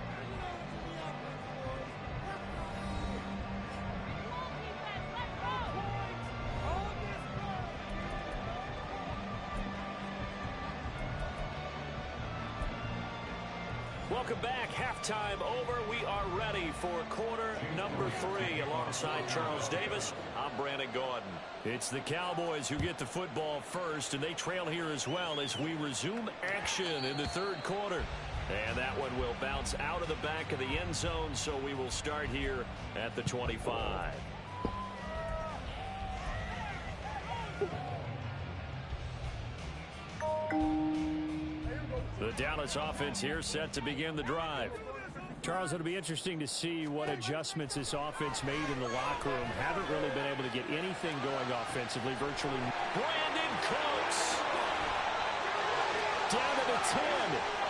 Welcome back. Halftime over. We are ready for quarter number 3. Alongside Charles Davis, I'm Brandon Gordon. It's the Cowboys who get the football first, and they trail here as well as we resume action in the 3rd quarter. And that one will bounce out of the back of the end zone, so we will start here at the 25. The Dallas offense here set to begin the drive. Charles, it'll be interesting to see what adjustments this offense made in the locker room. Haven't really been able to get anything going offensively, virtually. Brandon Cooks. Down to the 10.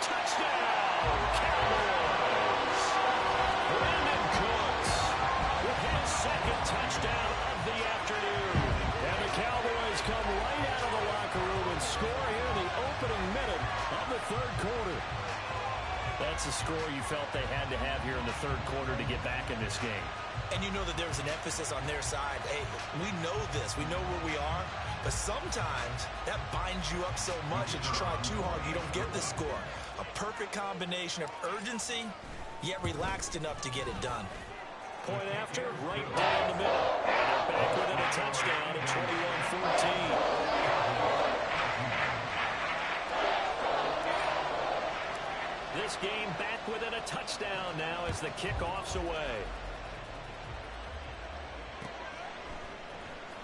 Touchdown, Cowboys. Brandon Cooks with his 2nd touchdown of the afternoon. And the Cowboys Eagles come right out of the locker room and score here in the opening minute of the third quarter. That's a score you felt they had to have here in the third quarter to get back in this game. And you know that there was an emphasis on their side. Hey, we know this. We know where we are. But sometimes that binds you up so much that you try too hard, you don't get the score. A perfect combination of urgency, yet relaxed enough to get it done. Point after, right down the middle. And they're back within a touchdown at 21-14. This game back within a touchdown now as the kickoff's away.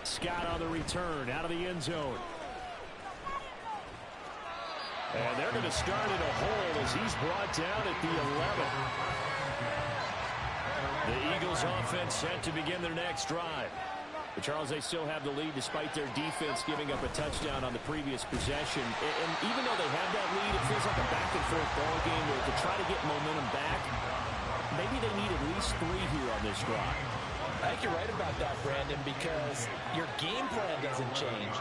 Scott on the return out of the end zone. And they're going to start in a hole as he's brought down at the 11. The Eagles offense set to begin their next drive. But Charles, they still have the lead despite their defense giving up a touchdown on the previous possession. And even though they have that lead, it feels like a back-and-forth ball game where to try to get momentum back, maybe they need at least 3 here on this drive. I think you're right about that, Brandon, because your game plan doesn't change.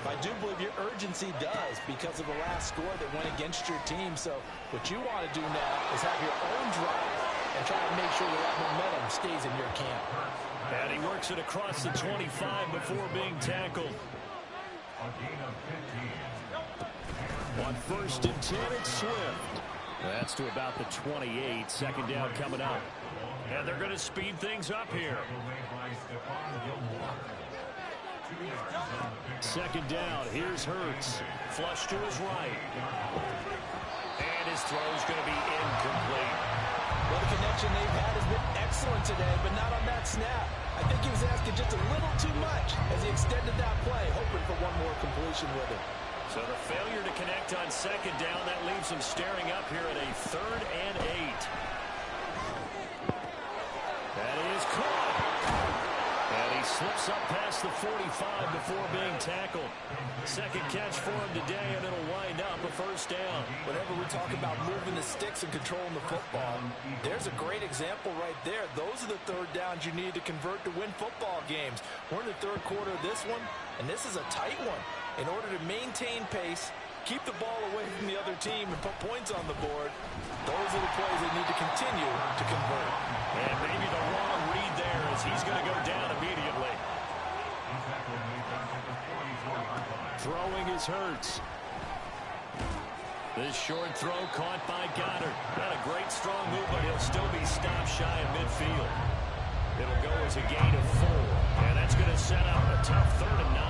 I do believe your urgency does because of the last score that went against your team. So what you want to do now is have your own drive and try to make sure that momentum stays in your camp. And he works it across the 25 before being tackled. On 1st and 10, it's Swift. That's to about the 28. Second down coming up. And they're going to speed things up here. Second down. Here's Hurts. Flush to his right. And his throw's going to be incomplete. Well, the connection they've had has been excellent today, but not on that snap. I think he was asking just a little too much as he extended that play, hoping for one more completion with it. So the failure to connect on second down, that leaves him staring up here at a 3rd and 8. That is caught. And he slips up past the 45 before being tackled. Second catch for him today, and it'll wind up a 1st down. Whenever we talk about moving the sticks and controlling the football, there's a great example right there. Those are the 3rd downs you need to convert to win football games. We're in the 3rd quarter of this one, and this is a tight one. In order to maintain pace, keep the ball away from the other team, and put points on the board, those are the plays they need to continue to convert. And maybe the wrong read there as he's going to go down immediately. Throwing is Hurts. This short throw caught by Goddard. Not a great strong move, but he'll still be stopped shy of midfield. It'll go as a gain of 4. And that's going to set up a tough 3rd and 9.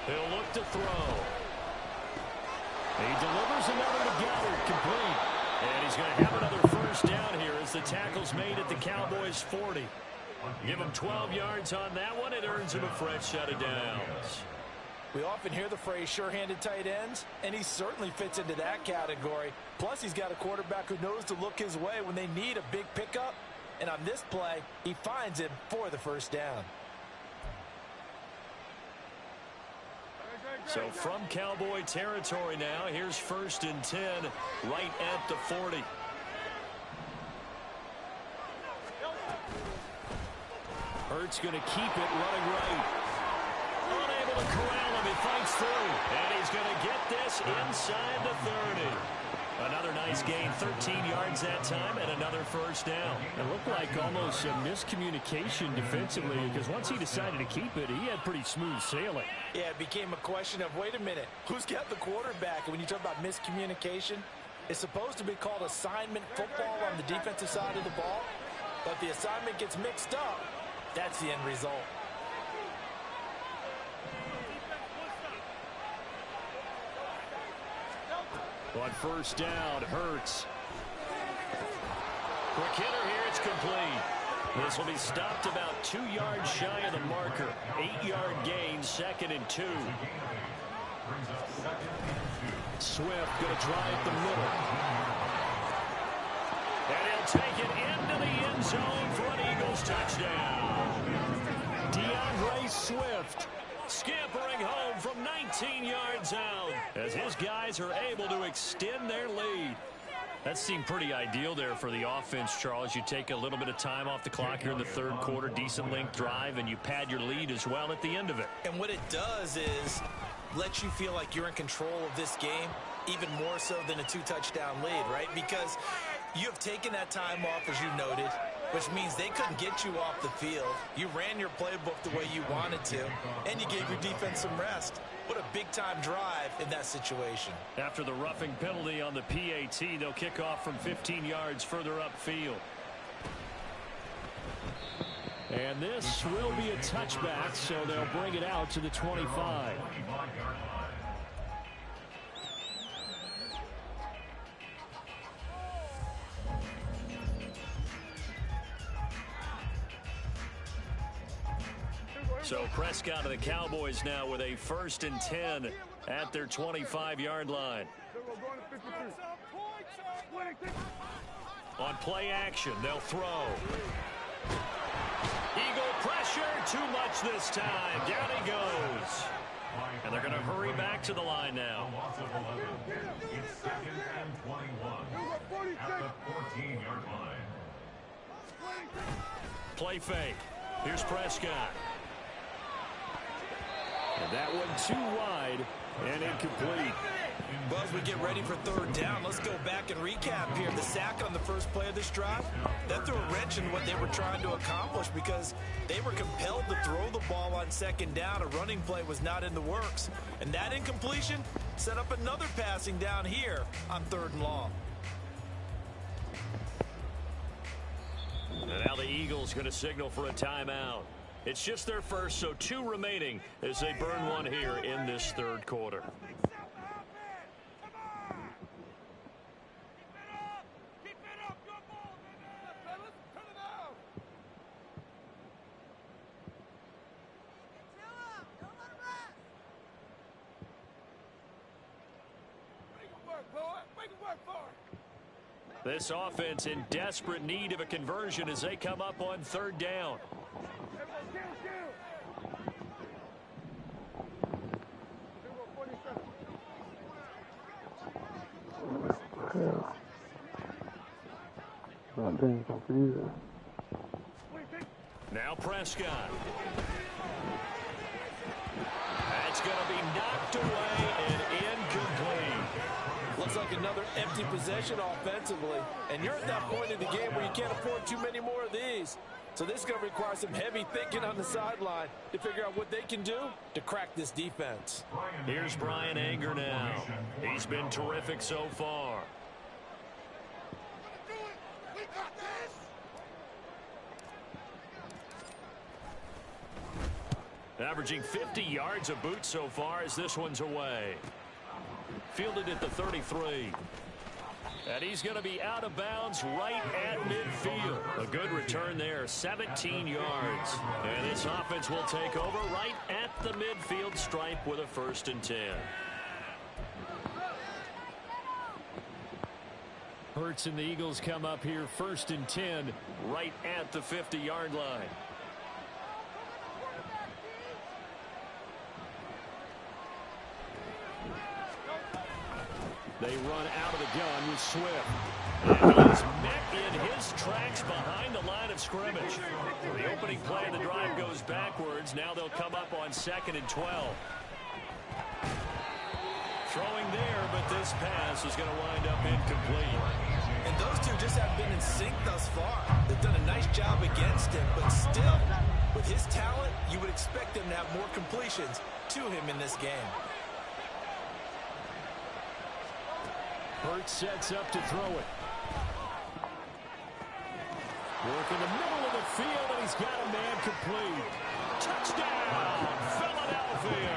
He'll look to throw. He delivers another to Goddard, complete. And he's going to have another 1st down here as the tackle's made at the Cowboys' 40. Give him 12 yards on that one. It earns him a fresh set of downs. We often hear the phrase sure-handed tight ends, and he certainly fits into that category. Plus, he's got a quarterback who knows to look his way when they need a big pickup. And on this play, he finds him for the 1st down. So from Cowboy territory now, here's 1st and 10, right at the 40. Hurts going to keep it running right. Unable to corral him, he fights through. And he's going to get this inside the 30. Another nice gain, 13 yards that time, and another 1st down. It looked like almost a miscommunication defensively, because once he decided to keep it, he had pretty smooth sailing. Yeah, it became a question of, wait a minute, who's got the quarterback? And when you talk about miscommunication, it's supposed to be called assignment football on the defensive side of the ball. But the assignment gets mixed up. That's the end result. On 1st down, Hurts. Quick hitter here, it's complete. This will be stopped about 2 yards shy of the marker. 8-yard gain, 2nd and 2. Swift going to drive the middle. And he'll take it into the end zone for an Eagles touchdown. DeAndre Swift scampering home from 19 yards out as his guys are able to extend their lead. That seemed pretty ideal there for the offense, Charles. You take a little bit of time off the clock here in the third quarter, decent length drive, and you pad your lead as well at the end of it. And what it does is let you feel like you're in control of this game, even more so than a 2-touchdown lead, right? Because you have taken that time off, as you noted, which means they couldn't get you off the field. You ran your playbook the way you wanted to, and you gave your defense some rest. What a big-time drive in that situation. After the roughing penalty on the PAT, they'll kick off from 15 yards further upfield. And this will be a touchback, so they'll bring it out to the 25. So Prescott and the Cowboys now with a 1st and 10 at their 25-yard line. On play action, they'll throw. Eagle pressure, too much this time. Down he goes. And they're going to hurry back to the line now. It's 2nd and 21 at the 14-yard line. Play fake. Here's Prescott. And that one too wide and incomplete. Well, as we get ready for 3rd down, let's go back and recap here. The sack on the first play of this drive, that threw a wrench in what they were trying to accomplish because they were compelled to throw the ball on 2nd down. A running play was not in the works. And that incompletion set up another passing down here on 3rd and long. And now the Eagles going to signal for a timeout. It's just their first, so 2 remaining as they burn one here in this 3rd quarter. This offense in desperate need of a conversion as they come up on 3rd down. Now Prescott. That's going to be knocked away and incomplete. Looks like another empty possession offensively. And you're at that point in the game where you can't afford too many more of these. So this is going to require some heavy thinking on the sideline to figure out what they can do to crack this defense. Here's Brian Anger now. He's been terrific so far. Averaging 50 yards a boot so far as this one's away. Fielded at the 33. And he's going to be out of bounds right at midfield. A good return there, 17 yards. And this offense will take over right at the midfield stripe with a 1st and 10. Hurts and the Eagles come up here 1st and 10 right at the 50-yard line. They run out of the gun with Swift. And he is met in his tracks behind the line of scrimmage. The opening play of the drive goes backwards. Now they'll come up on 2nd and 12. Throwing there, but this pass is going to wind up incomplete. And those two just haven't been in sync thus far. They've done a nice job against him, but still, with his talent, you would expect him to have more completions to him in this game. Hurts sets up to throw it. Work in the middle of the field, and he's got a man complete. Touchdown, Philadelphia.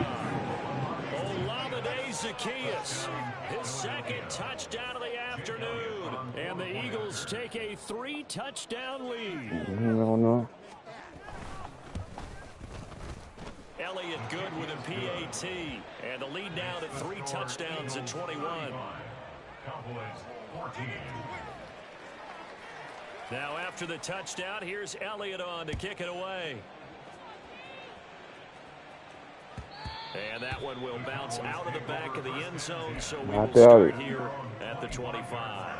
Olamide Zaccheaus, his 2nd touchdown of the afternoon. And the Eagles take a 3-touchdown lead. No. Elliott good with a PAT. And the lead now to 3 touchdowns at 21. Cowboys 14. Now after the touchdown, here's Elliott on to kick it away. And that one will bounce out of the back of the end zone, so we will start here at the 25.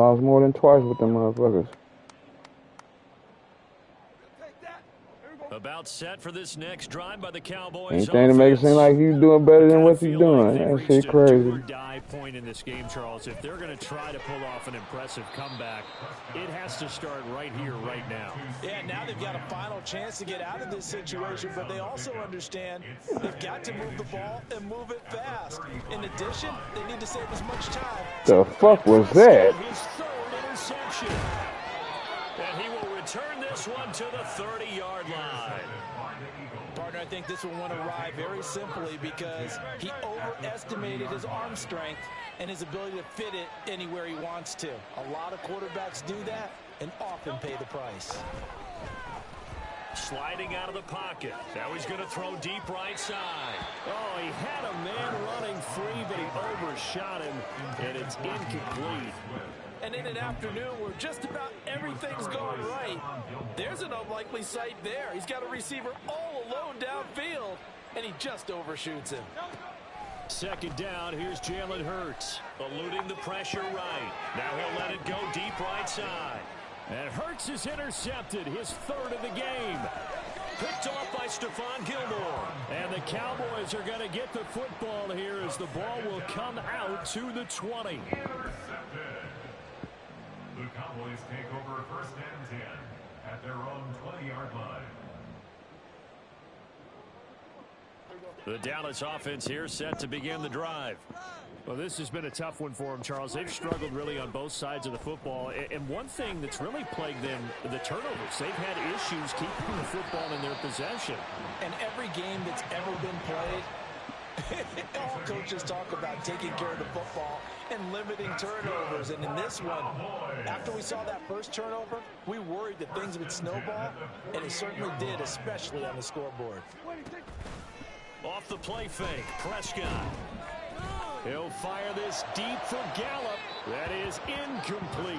lost more than twice with them motherfuckers. About set for this next drive by the Cowboys. Anything to make it seem like you doing better than what you doing. That shit Do or crazy. die point in this game, Charles. If they're going to try to pull off an impressive comeback, it has to start right here, right now. Yeah, now they've got a final chance to get out of this situation, but they also understand they've got to move the ball and move it fast. In addition, they need to save as much time. The fuck was that? His third interception. And he will return this one to the 30-yard line. Partner, I think this one went awry very simply because he overestimated his arm strength and his ability to fit it anywhere he wants to. A lot of quarterbacks do that and often pay the price. Sliding out of the pocket. Now he's going to throw deep right side. Oh, he had a man running free, but he overshot him, and it's incomplete. And in an afternoon where just about everything's going right, there's an unlikely sight there. He's got a receiver all alone downfield, and he just overshoots him. Second down, here's Jalen Hurts, eluding the pressure right. Now he'll let it go deep right side. And Hurts is intercepted, his third of the game. Picked off by Stephon Gilmore. And the Cowboys are going to get the football here as the ball will come out to the 20. The Cowboys take over first and 10 at their own 20-yard line. The Dallas offense here set to begin the drive. Well, this has been a tough one for them, Charles. They've struggled really on both sides of the football. And one thing that's really plagued them, the turnovers. They've had issues keeping the football in their possession. And every game that's ever been played, all coaches talk about taking care of the football and limiting turnovers. And in this one, after we saw that first turnover, we worried that things would snowball, and it certainly did, especially on the scoreboard. Off the play fake, Prescott. He'll fire this deep for Gallup. That is incomplete.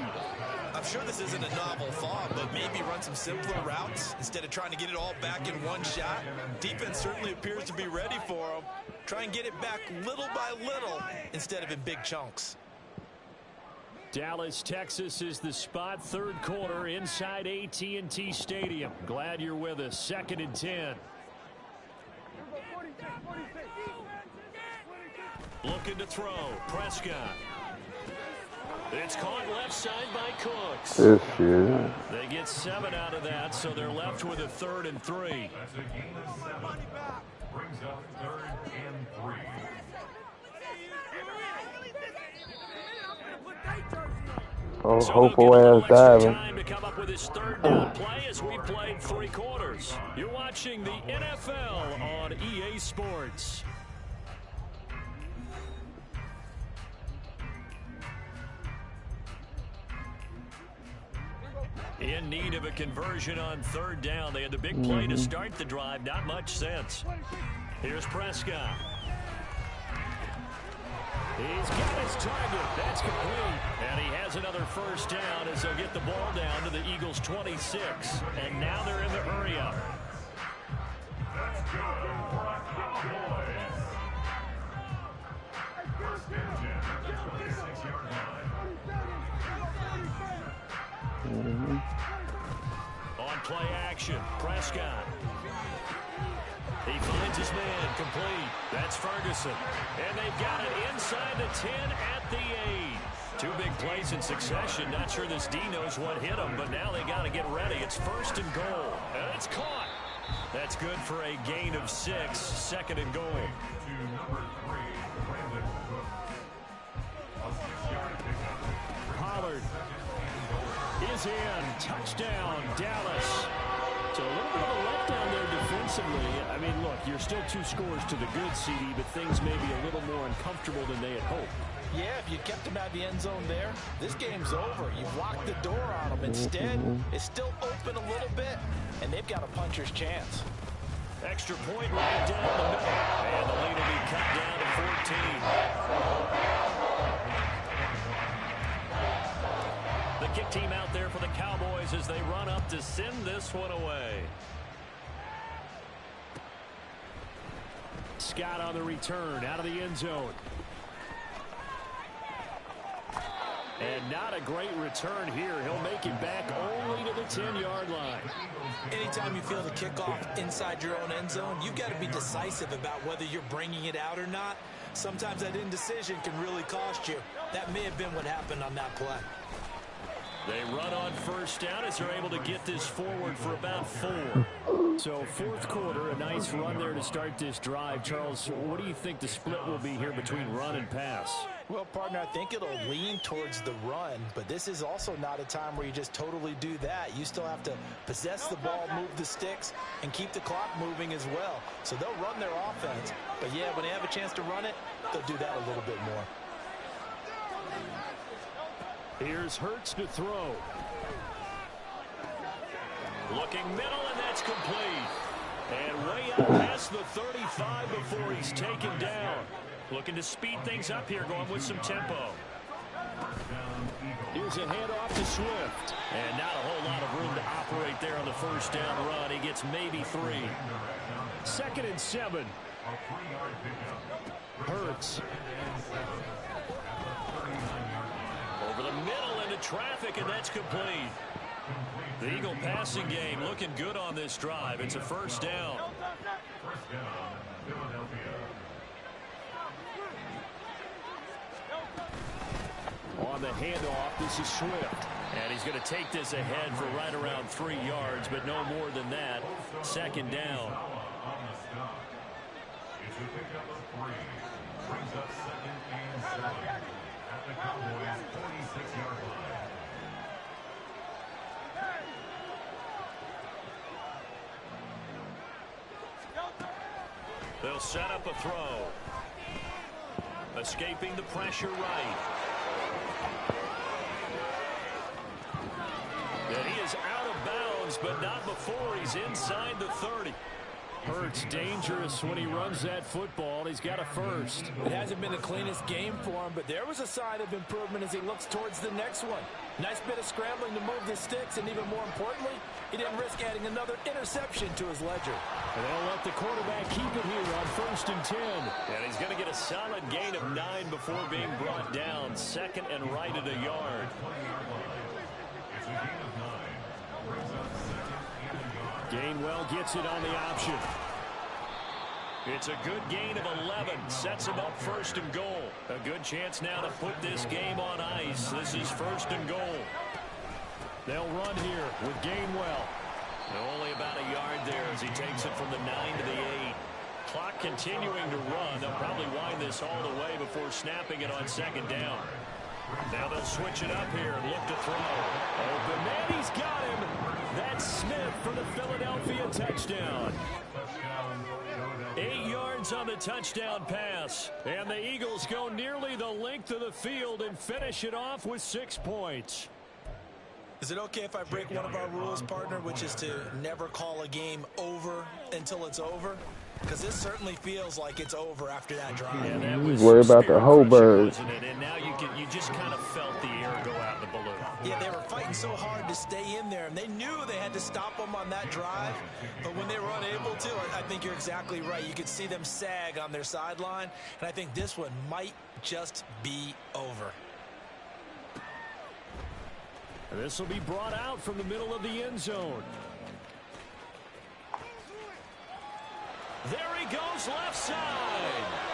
I'm sure this isn't a novel thought, but maybe run some simpler routes instead of trying to get it all back in one shot. Defense certainly appears to be ready for him. Try and get it back little by little instead of in big chunks. Dallas, Texas is the spot. Third quarter inside AT&T Stadium. Glad you're with us. Second and 10. Looking to throw. Prescott. It's caught left side by Cooks. This shit. They get 7 out of that, so they're left with a 3rd and 3. That's a gain of 7. Brings up 3rd and 3. Oh, hopeful ass diving. Time to come up with his third down play as we played 3 quarters. You're watching the NFL on EA Sports. In need of a conversion on 3rd down. They had the big play to start the drive. Not much sense. Here's Prescott. He's got his target. That's complete. And he has another first down as they'll get the ball down to the Eagles' 26. And now they're in the hurry up. That's good for a Cowboys. First and 10 at the 26-yard line. On play action, Prescott. He finds his man, complete. That's Ferguson. And they've got it inside the 10 at the 8. 2 big plays in succession. Not sure this D knows what hit him, but now they got to get ready. It's 1st and goal. And it's caught. That's good for a gain of 6. 2nd and goal. To number 3, Brandon Cooks. A 6-yard pickup. Pollard is in. Touchdown, Dallas. So a little bit of a letdown there defensively. I mean, look, you're still 2 scores to the good, CD, but things may be a little more uncomfortable than they had hoped. Yeah, if you kept him out the end zone there, this game's over. You've locked the door on him. Instead, it's still open a little bit, and they've got a puncher's chance. Extra point right down the middle. And the lead will be cut down to 14. The kick team out there for the Cowboys as they run up to send this one away. Scott on the return out of the end zone. And not a great return here. He'll make it back only to the 10-yard line. Anytime you feel the kickoff inside your own end zone, you've got to be decisive about whether you're bringing it out or not. Sometimes that indecision can really cost you. That may have been what happened on that play. They run on first down as they're able to get this forward for about 4. So fourth quarter, a nice run there to start this drive. Charles, what do you think the split will be here between run and pass? Well, partner, I think it'll lean towards the run, but this is also not a time where you just totally do that. You still have to possess the ball, move the sticks, and keep the clock moving as well. So they'll run their offense, but yeah, when they have a chance to run it, they'll do that a little bit more. Here's Hurts to throw. Looking middle, and that's complete. And way up past the 35 before he's taken down. Looking to speed things up here, going with some tempo. Here's a handoff to Swift. And not a whole lot of room to operate there on the first down run. He gets maybe 3. 2nd and 7. Hurts. Over the middle into traffic, and that's complete. The Eagle passing game looking good on this drive. It's a first down. On the handoff, this is Swift. And he's going to take this ahead for right around 3 yards, but no more than that. 2nd down. It's a pickup of 3. Brings up 2nd and 7 at the Cowboys' 46-yard line. They'll set up a throw. Escaping the pressure right. And he is out of bounds, but not before he's inside the 30. Hurts dangerous when he runs that football. He's got a first. It hasn't been the cleanest game for him, but there was a sign of improvement as he looks towards the next one. Nice bit of scrambling to move the sticks, and even more importantly, he didn't risk adding another interception to his ledger. And they'll let the quarterback keep it here on 1st and 10. And he's going to get a solid gain of 9 before being brought down. 2nd and right at a yard. Gainwell gets it on the option. It's a good gain of 11. Sets him up 1st and goal. A good chance now to put this game on ice. This is 1st and goal. They'll run here with Gainwell. Only about a yard there as he takes it from the 9 to the 8. Clock continuing to run. They'll probably wind this all the way before snapping it on 2nd down. Now they'll switch it up here and look to throw. Open man, he's got him. That's Smith for the Philadelphia touchdown. 8 yards on the touchdown pass. And the Eagles go nearly the length of the field and finish it off with 6 points. Is it okay if I break one of our rules, partner, which is to never call a game over until it's over? Because this certainly feels like it's over after that drive. Yeah, that was worry about the whole bird. And now you just kind of felt the air go out the balloon. Yeah, they were fighting so hard to stay in there, and they knew they had to stop them on that drive. But when they were unable to, I think you're exactly right. You could see them sag on their sideline, and I think this one might just be over. This will be brought out from the middle of the end zone. There he goes left side.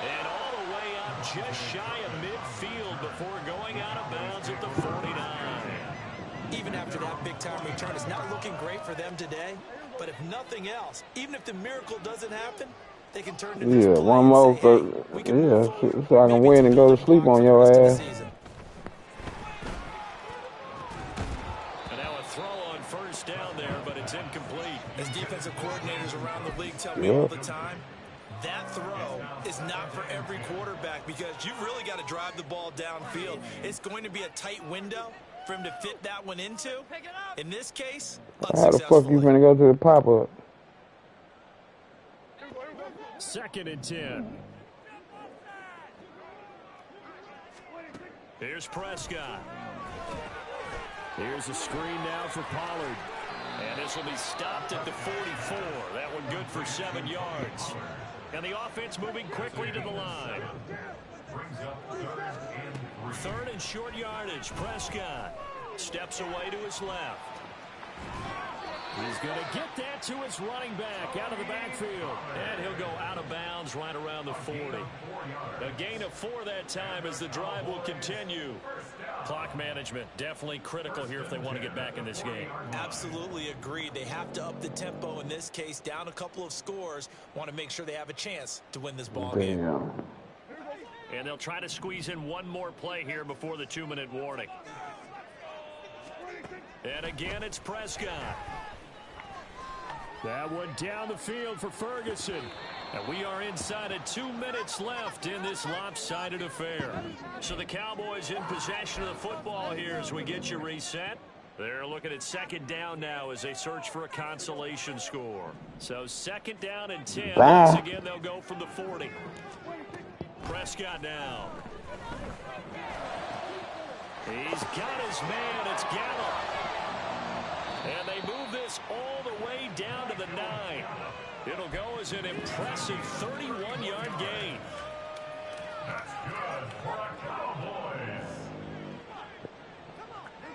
And all the way up just shy of midfield before going out of bounds at the 49. Even after that big-time return, it's not looking great for them today. But if nothing else, even if the miracle doesn't happen, they can turn to this play one more say, for, so I can win and go to sleep on your ass. Down there, but it's incomplete. As defensive coordinators around the league tell me all the time, that throw is not for every quarterback because you've really got to drive the ball downfield. It's going to be a tight window for him to fit that one into. In this case, how the fuck you finna go to the pop-up? 2nd and 10. Here's Prescott. Here's a screen now for Pollard. And this will be stopped at the 44. That one good for 7 yards. And the offense moving quickly to the line. Brings up 3rd and Third and short yardage. Prescott steps away to his left. He's going to get that to his running back out of the backfield. And he'll go out of bounds right around the 40. A gain of 4 that time as the drive will continue. Clock management definitely critical here if they want to get back in this game. Absolutely agreed. They have to up the tempo in this case, down a couple of scores. Want to make sure they have a chance to win this ball game. And they'll try to squeeze in one more play here before the 2-minute warning. And again, it's Prescott. That one down the field for Ferguson. And we are inside of 2 minutes left in this lopsided affair. So the Cowboys in possession of the football here as we get you reset. They're looking at second down now as they search for a consolation score. So second down and 10. Once again, they'll go from the 40. Prescott now. He's got his man. It's Gallup. And they move this all the way down to the 9. It'll go as an impressive 31-yard gain. That's good for the Cowboys.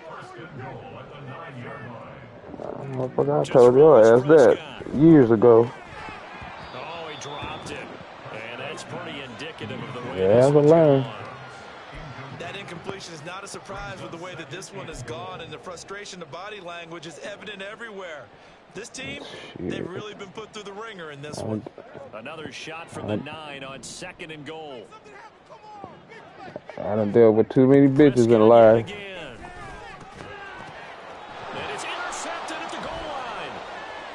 First and goal at the 9-yard line. I forgot I told your ass that years ago. Oh, he dropped it. And that's pretty indicative of the way Yeah, I've learned. That incompletion is not a surprise with the way that this one has gone, and the frustration, the body language is evident everywhere. This team, they've really been put through the ringer in this one. Another shot from the 9 on second and goal. I done dealt with too many bitches in life. And it's intercepted at the goal line.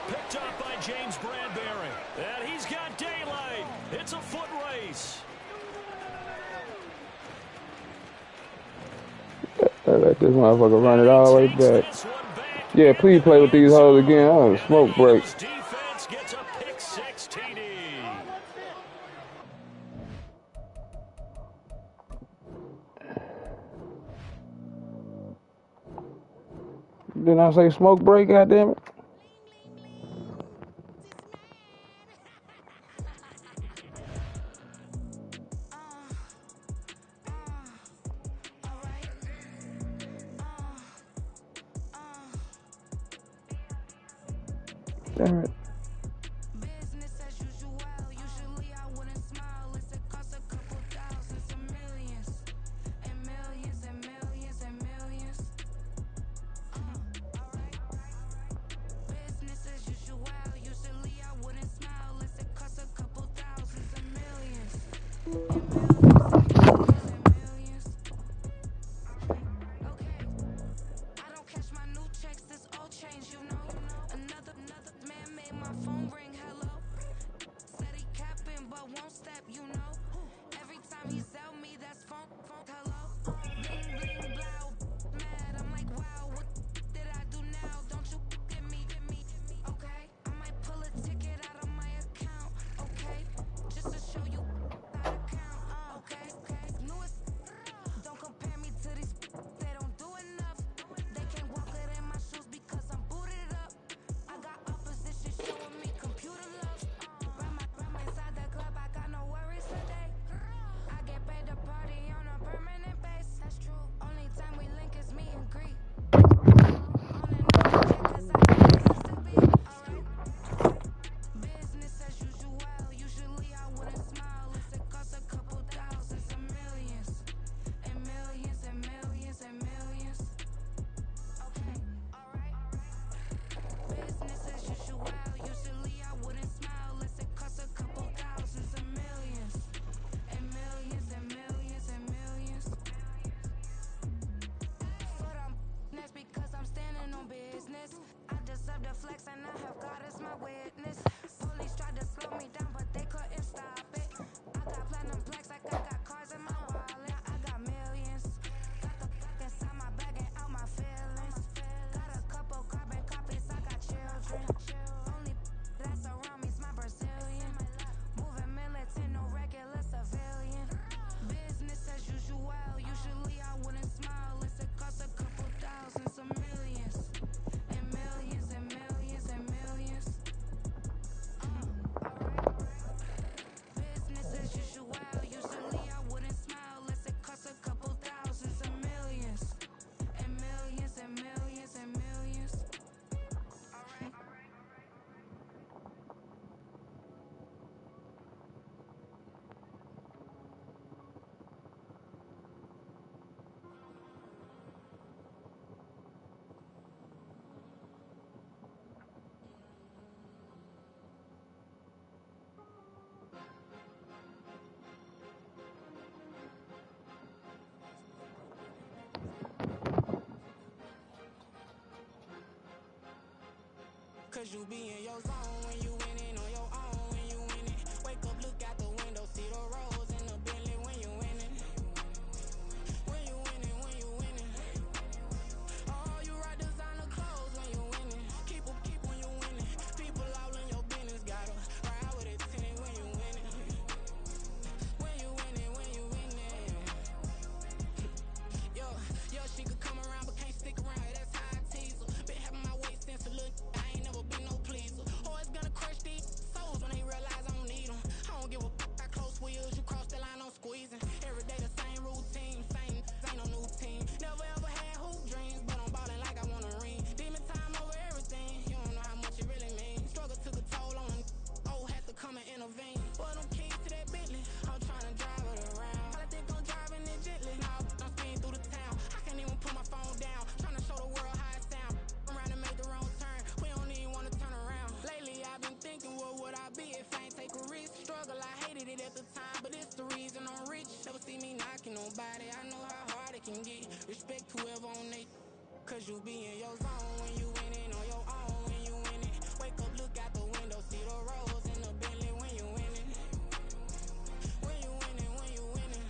Picked up by James Bradbury. And he's got daylight. It's a foot race. Let this motherfucker run it all the way back. Yeah, please play with these hoes again. I'm a smoke break. Defense gets a pick 6 TD. Didn't I say smoke break, goddammit? Damn it. Business as usual. Usually I wouldn't smile. It costs a couple thousand, some millions, and millions, and millions, and millions. Alright. Business as usual. Usually I wouldn't smile. It costs a couple thousand, some millions, and millions, and millions. Okay. I don't cash my new checks. This all change, you know. Another man made Cause you be in your zone when you winning on your own when you winning. Wake up, look out the window, see the rose in the Bentley when you winning. When you winning, when you winning. Oh, you right designer clothes when you winning. Keep when you winning. People all in your business, gotta ride with it tinted when you winning. When you winning, when you winning. Yo, she could come around but can't stick around. That's how I tease her. Been having my weight since a little. I ain't never been no pleaser. Always gonna crush these souls when they realize I don't need them. I don't give a how close wheels. You cross the line, I'm squeezing. Every day the same routine, same ain't no new team. Never ever had hoop dreams, but I'm ballin' like I want a ring. Demon time over everything. You don't know how much it really means. Struggle took a toll on them. Oh, had to come and intervene. Boy, them keys to that Bentley. I'm tryna drive it around. I think I'm driving it gently. Now I'm speeding through the town. I can't even put my phone down. Tryna show the world how it sound. Around and make the wrong turn. We don't even wanna turn around. Lately I've been thinking, what would I be if I ain't take a risk? Struggle, I hated it at the time, but it's the reason I'm rich. Never see me knocking nobody. I know how hard it can get. Respect whoever on they. Cause you be in your zone when you winning on your own when you winning. Wake up, look out the window, see the rose in the Bentley when you winning. When you winning, when you winning.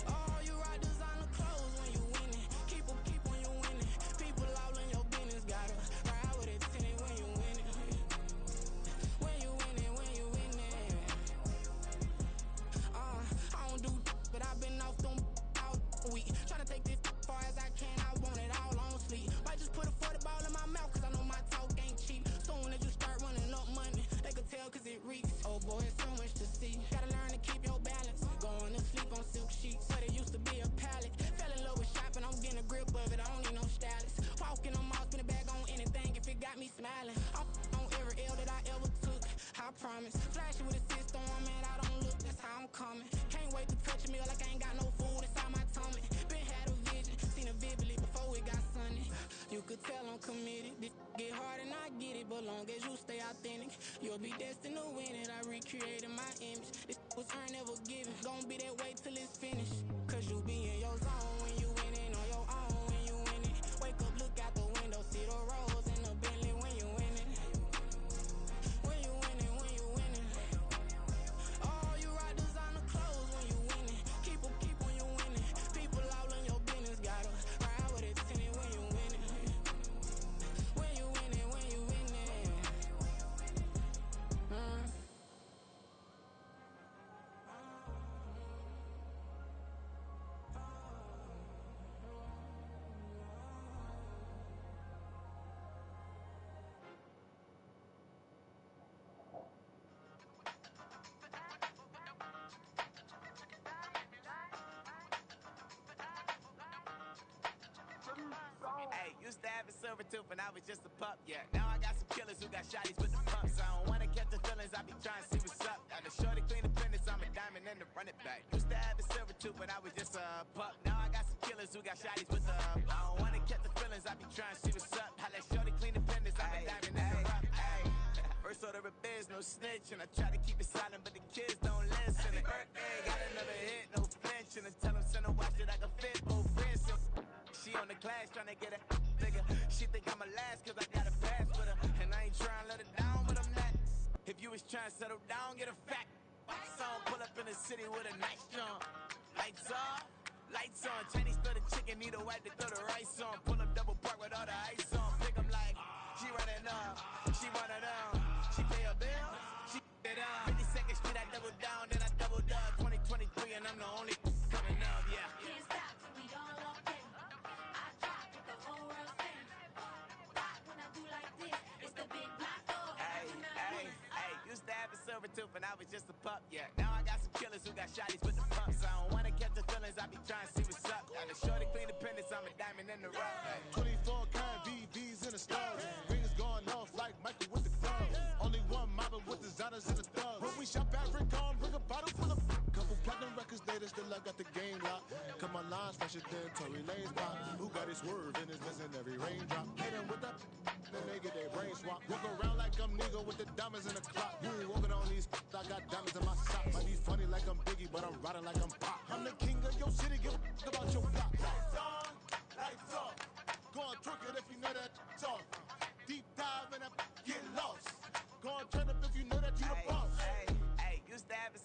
Oh, you right designer clothes when you winning. Keep when you winning. People all in your business, gotta ride with it tinted when you winning. When you winning, when you winning. I don't do but I've been off them all week. Tryna take this far as I can, I want it all on sleep. Might just put a 40 ball in my mouth, cause I know my talk ain't cheap. Soon as you start running up money, they could tell cause it reeks. Oh boy, it's so much to see. Gotta learn to keep your balance. Going to sleep on silk sheets, but it used to be a pallet. Fell in love with shopping, I'm getting a grip of it, I don't need no stylist. Walking on mouth, spin a bag on anything if it got me smiling. I'm on every L that I ever took, I promise. Flashing with a system, man, I don't look, that's how I'm coming. Can't wait to touch a meal like I ain't got no food inside my tummy. Been had a vision, seen it vividly before it got sunny. You could tell I'm committed. This get hard and I get it, but long as you stay authentic, you'll be destined to win it. I recreated my image. This was earned, never given. Gonna be that way till it's finished. Cause you be in your zone when you winning on your own when you winning. Wake up, look out the window, see the rose in the Bentley when you winning. When you winning, when you winning. Oh, you right designer clothes when you winning. Keep when you winning. People all in your business, gotta ride with it tinted when you winning. When you winning, when you winning. Hey, used to have a silver tooth and I was just a pup, yeah. Now I got some killers who got shotties with the pumps. I don't wanna catch the feelings, I be trying to see what's up. Got a shorty clean the fitness, I'm a diamond and to run it back. Used to have a silver tooth but I was just a pup. Now I got some killers who got shotties with the I don't wanna catch the feelings, I be trying to see what's up. I let shorty clean the fitness, I'm a diamond and to run. First order of biz, no snitch, and I try to keep it silent, but the kids don't listen. Happy birthday, got another hit, no flinch, and I tell them send a watch that I can fit both wrists. She on the glass tryna get a bigger. She think I'm a last cause I got a pass with her. And I ain't tryna let her down, but I'm not. If you was tryna settle down, get a fat song. Pull up in the city with a nice jump. Lights off, lights on. Chinese throw the chicken, need a wipe to throw the rice on. Pull up double park with all the ice on. Pick 'em like, she running up, she running down. She pay her bills, she it up. 52nd Street, I double down, then I doubled up. 2023 and I'm the only coming up, yeah. Can't stop till we all up in. I drop it, the whole world spin. Pop when I do like this, it's the big block. Used to have a silver tooth and I was just a pup, yeah. Now I got some killers who got shotties with the pumps. I don't wanna catch the feelings, I be trying to see what's up. Got a shorty clean the pendants, I'm a diamond in the rough. 24 karat VVs in the stars. Rings going off like Michael with the clubs. Only one mobbing with designers in the thugs. When we shop at Rick on, bring a bottle full of couple platinum records later, still I got the game locked. Cut my lines fresher than Tory Lane's pop. Who got his swerve and is missing every raindrop. Hit him with that, then they get their brain swap. Walk around like I'm nigga with the diamonds in the clock. You ain't walking on these, I got diamonds in my socks. Might be funny like I'm Biggie, but I'm riding like I'm Pop. I'm the king of your city, give a about your block. Lights on, lights off. Go on, twerk it if you know that talk. Deep dive in that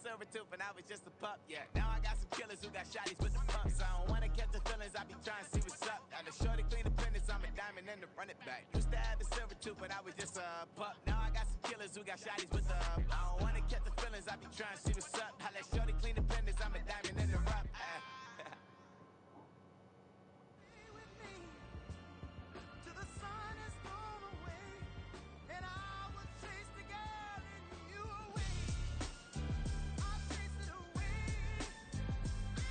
silver tooth when I was just a pup, yeah. Now I got some killers who got shotties with the pumps. I don't wanna catch the feelings, I be trying to see what's up. Got a shorty clean the pendants, I'm a diamond and to run it back. Used to have a silver tooth when I was just a pup. Now I got some killers who got shotties with the I don't wanna catch the feelings, I be trying to see what's up. I let shorty clean the pendants, I'm a diamond in the rough. Till the sun is gone away, and I will chase the girl in you away. I'll chase it away.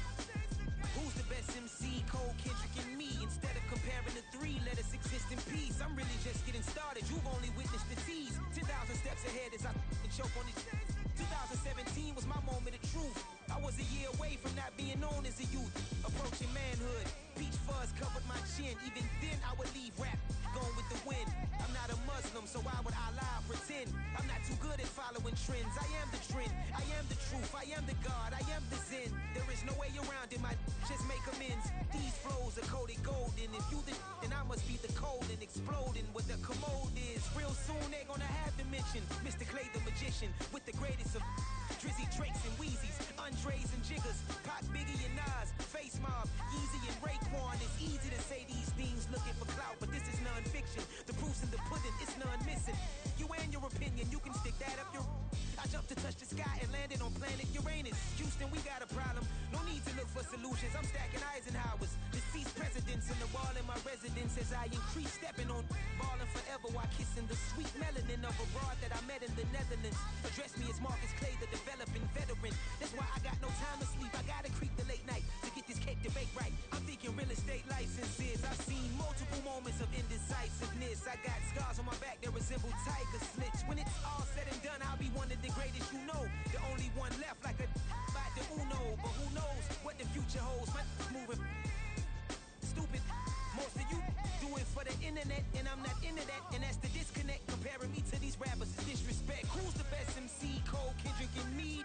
I'll chase the girl. Who's the best MC? Cole, Kendrick, and me. Instead of comparing the three, let us exist in peace. I'm really just getting started. You've only witnessed the tease. 10,000 steps ahead as I choke on these. 2017 was my moment of truth. I was a year away from not being known as a youth. Approaching manhood. Peach fuzz covered my chin. Even then, I would leave rap going with the wind. I'm not a Muslim, so why would I lie or pretend? I'm not too good at following trends. I am the trend. I am the truth. I am the God. I am the Zen. There is no way around it. My just make amends. These flows are coated golden. If you the then I must be the cold and exploding what the commode is. Real soon they're gonna have to mention Mr. Clay the magician with the greatest of Drizzy, Drakes, and Wheezies, Andres and Jiggers, Pac, Biggie, and Nas, Face Mob, Yeezy, and Raekwon. It's easy to say these things looking for clout, but this is non-fiction. The proof's in the pudding, it's none missing. You and your opinion, you can stick that up your... I jumped to touch the sky and landed on planet Uranus. Houston, we got a problem. No need to look for solutions. I'm stacking Eisenhowers. Deceased presidents in the wall in my residence as I increase stepping on balling forever while kissing the sweet melanin of a broad that I met in the Netherlands. Address me as Marcus Clay, the developing veteran. That's why I got no time to sleep. I gotta creep the late night to get this cake debate right. I'm thinking real estate licenses. I've seen multiple moments of indecisiveness. I got scars on my back that resemble tiger slits. When it's all said and done, I'll be one of the greatest you know. The only one left like a by the Uno. But who knows what the future holds? My moving stupid. Most of you do it for the internet, and I'm not into that. And that's the disconnect. Comparing me to these rappers is disrespect. Who's the best MC? Cole, Kendrick, and me.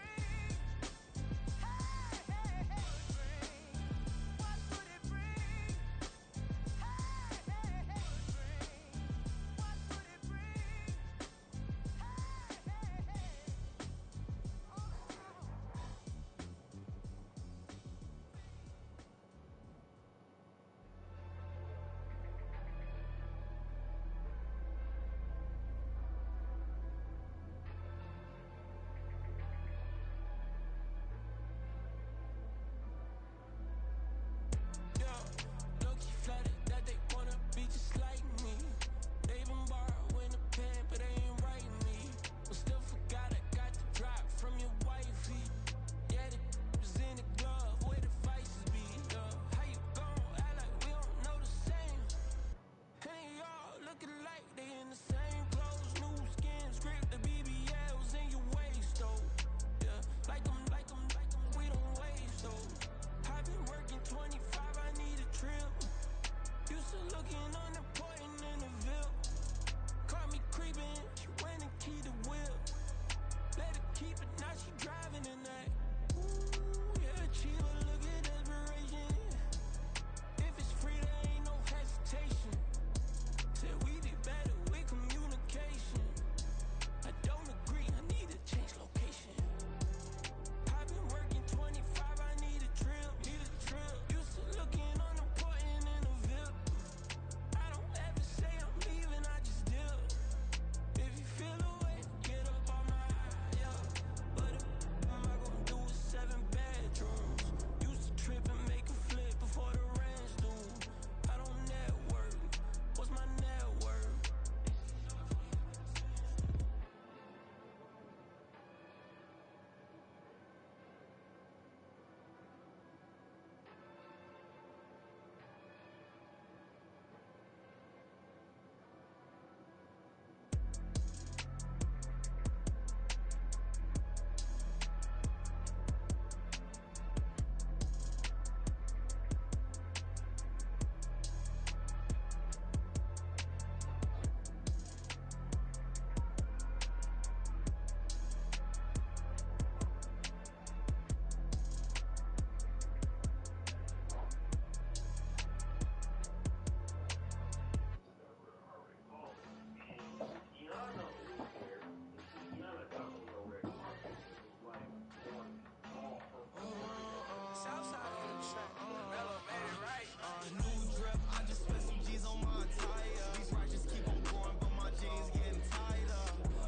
New drip, I just spent some G's on my attire. These righteous keep on going, but my jeans getting tighter.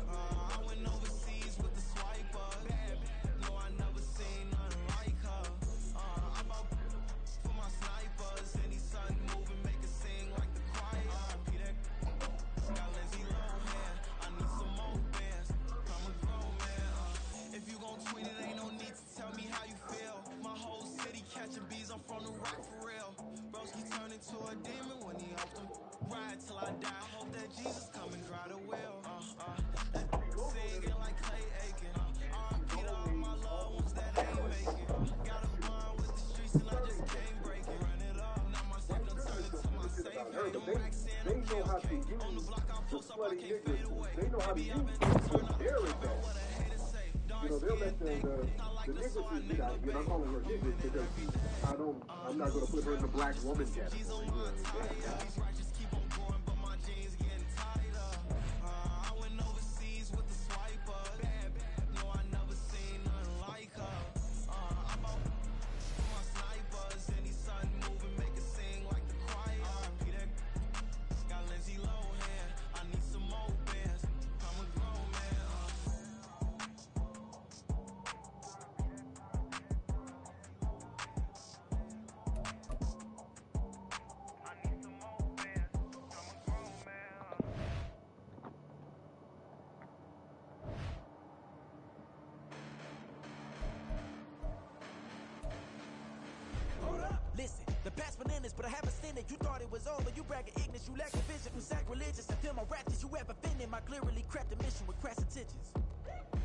I went overseas with the swiper. Bad, no, I never seen nothing like her. I bought for my snipers. Any son moving, make it sing like the choir. Peter got Lindsay Lohan. I need some more bands. I'm a grown man. If you gon' tweet it, ain't no need to tell me how you feel. My whole city catching bees, I'm from the rock for real. Broski turned into a demon when he off them. Ride till I die. I hope that Jesus come and grind a wheel. Singing like Clay Aiken. R.I.P. to all my loved ones that ain't make it. Got a bond with the streets and I just can't break it. Run it up, now my safe done turned into my safe haven. Them racks in, I'm KLK. On the block, I post up, I can't fade away. Baby, I've been too turned up, I don't care what a hater say. Dark skin, thick, I like the so I named the baby. I'm calling her niggas because I'm not gonna put her in the black woman category. These righteous keep on going, but my jeans getting tighter. I went overseas with the swiper. Bad, no, I never seen nothing like her. I bought for my snipers. Any son moving, make it sing like the choir. Peter got Lindsay Lohan. I need some more bands. I'm a grown man. Hold up, listen, the past bananas, but I haven't seen it. You thought it was over, you bragging ignorance, you lack a vision, you sacrilegious. I feel my ratchets, you have offended my clearly crafted mission with crass intentions.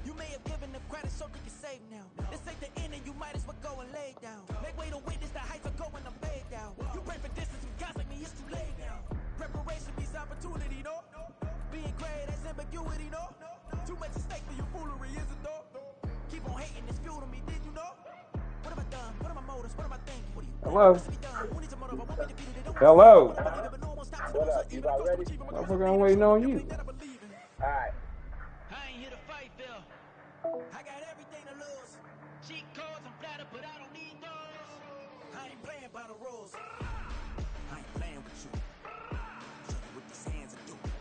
You may have given them credit so they can save now. This ain't the end and you might as well go and lay down. Make way to witness the heights are going to fade down. You pray for distance from guys like me, it's too late now. Preparation means opportunity, no? Being great as ambiguity, no? Too much at stake for your foolery, is it though? Keep on hating, it's fuel to me, did you know? What have I done? What are my motives? What am I thinking? What do you Hello? Hello? Motherfucker, I'm waiting on you. Alright. I ain't here to fight, Phil. I got everything to lose. Cheat codes, I'm flattered, but I don't need those. I ain't playing by the rules. I ain't playing with you. Show you what these hands are doing.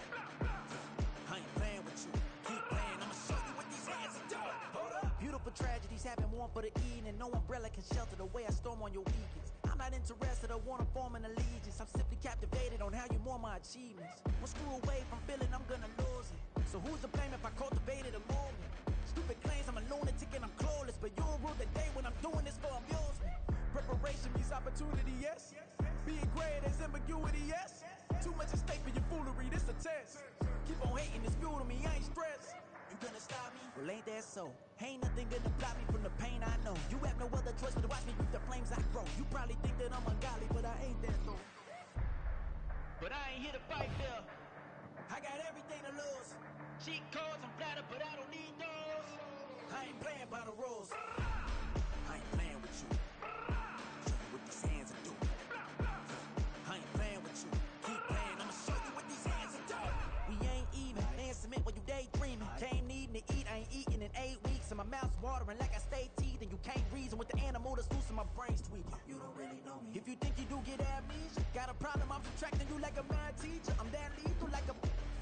I ain't playing with you. Keep playing, I'ma show you what these hands are doing. Hold up. Beautiful tragedies happen one for the evening. No umbrella can shelter the way I storm on your weekends. I'm not interested, I wanna form an allegiance. I'm simply captivated on how you more my achievements. One screw away from feeling I'm gonna lose it. So who's to blame if I cultivated a movement? Stupid claims I'm a lunatic and I'm clueless, but you'll rule the day when I'm doing this for amusement. Preparation means opportunity, yes. Being great as ambiguity, yes. Too much at stake for your foolery, this a test. Keep on hating, it's fuel to me, I ain't stressed. You gonna stop me? Well, ain't that so? Ain't nothing gonna block me from the pain I know. You have no other choice but to watch me reap the flames I grow. You probably think that I'm ungodly, but I ain't that though. But I ain't here to fight, Phil. I got everything to lose. Cheat codes, I'm flattered, but I don't need those. I ain't playing by the rules. I ain't playing with you. Show you what these hands are doing. I ain't playing with you. Keep playing, I'ma show you what these hands are doing. We ain't even, laying cement when you daydreaming. Came needing to eat, I ain't eating in 8 weeks. And my mouth's watering like I stay teeth. And you can't reason with the animal that's loose and my brain's tweaking. You don't really know me. If you think you do get amnesia, got a problem, I'm subtracting you like a mad teacher. I'm that lethal like a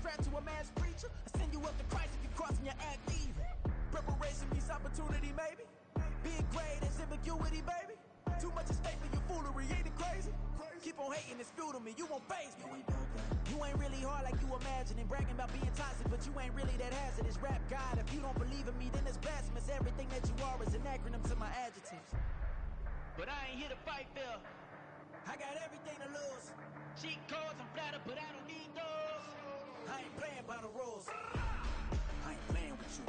threat to a mass preacher. I send you up to Christ if you crossing your act evil. Preparation means opportunity, maybe. Being great is ambiguity, baby. Too much at stake for your foolery, ain't it crazy? Keep on hating, it's fuel to me, you won't phase me. You ain't really hard like you imagining. Bragging about being toxic, but you ain't really that hazardous. Rap God, if you don't believe in me, then it's blasphemous. Everything that you are is an acronym to my adjectives. But I ain't here to fight, Phil. I got everything to lose. Cheat codes, I'm flattered, but I don't need those. I ain't playing by the rules. I ain't playing with you.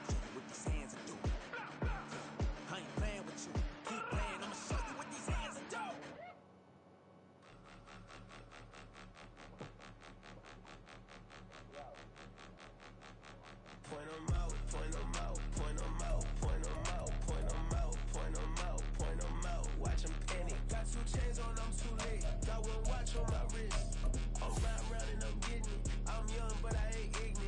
Show you what these hands are doing. I ain't playing with you. Keep playing, I'ma show you what these hands are doing. Point 'em out, point 'em out, point 'em out, point 'em out, point 'em out, point 'em out, point 'em out. Watch 'em panic. Got 2 chains on, I'm too late. Got 1 watch on my wrist. I'm riding round and I'm getting it. I'm young, but I ain't ignorant.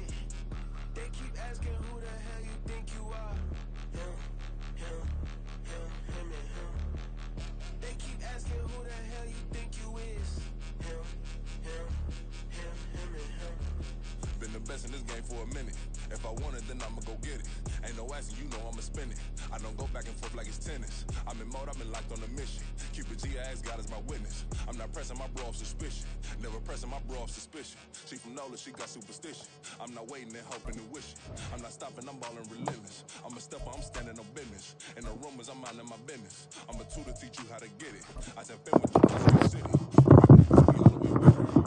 the best in this game for a minute. If I want it, then I'ma go get it. Ain't no asking, you know I'ma spend it. I don't go back and forth like it's tennis. I'm in mode, I've been locked on a mission. Cupid G, I ask God as my witness. I'm not pressing my bro off suspicion. Never pressing my bro off suspicion. She from Nola, she got superstition. I'm not waiting and hoping and wishing. I'm not stopping, I'm balling relentless. I'm a stepper, I'm standing on business. In the rumors, I'm minding my business. I'm a tutor, teach you how to get it. I said, been with you, that's your city. We all the way with it.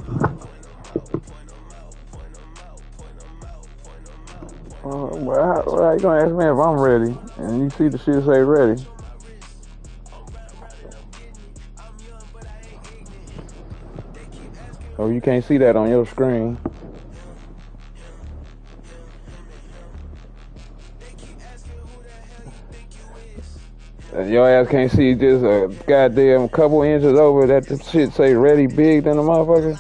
Well, how you gonna ask me if I'm ready? And you see the shit say ready. Oh, you can't see that on your screen. Your ass can't see just a goddamn couple inches over that the shit say ready big than a motherfucker.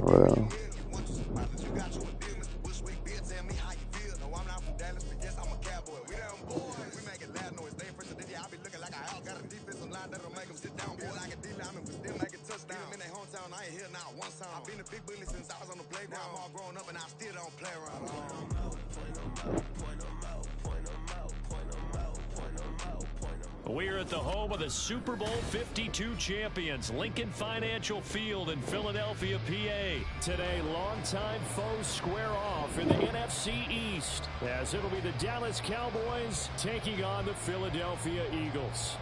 Well. We're at the home of the Super Bowl 52 champions, Lincoln Financial Field in Philadelphia, PA. Today, longtime foes square off in the NFC East, as it'll be the Dallas Cowboys taking on the Philadelphia Eagles.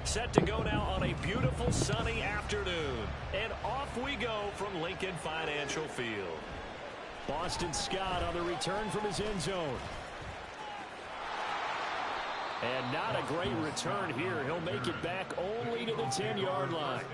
Set to go now on a beautiful sunny afternoon. And off we go from Lincoln Financial Field. Boston Scott on the return from his end zone. And not a great return here. He'll make it back only to the 10-yard line.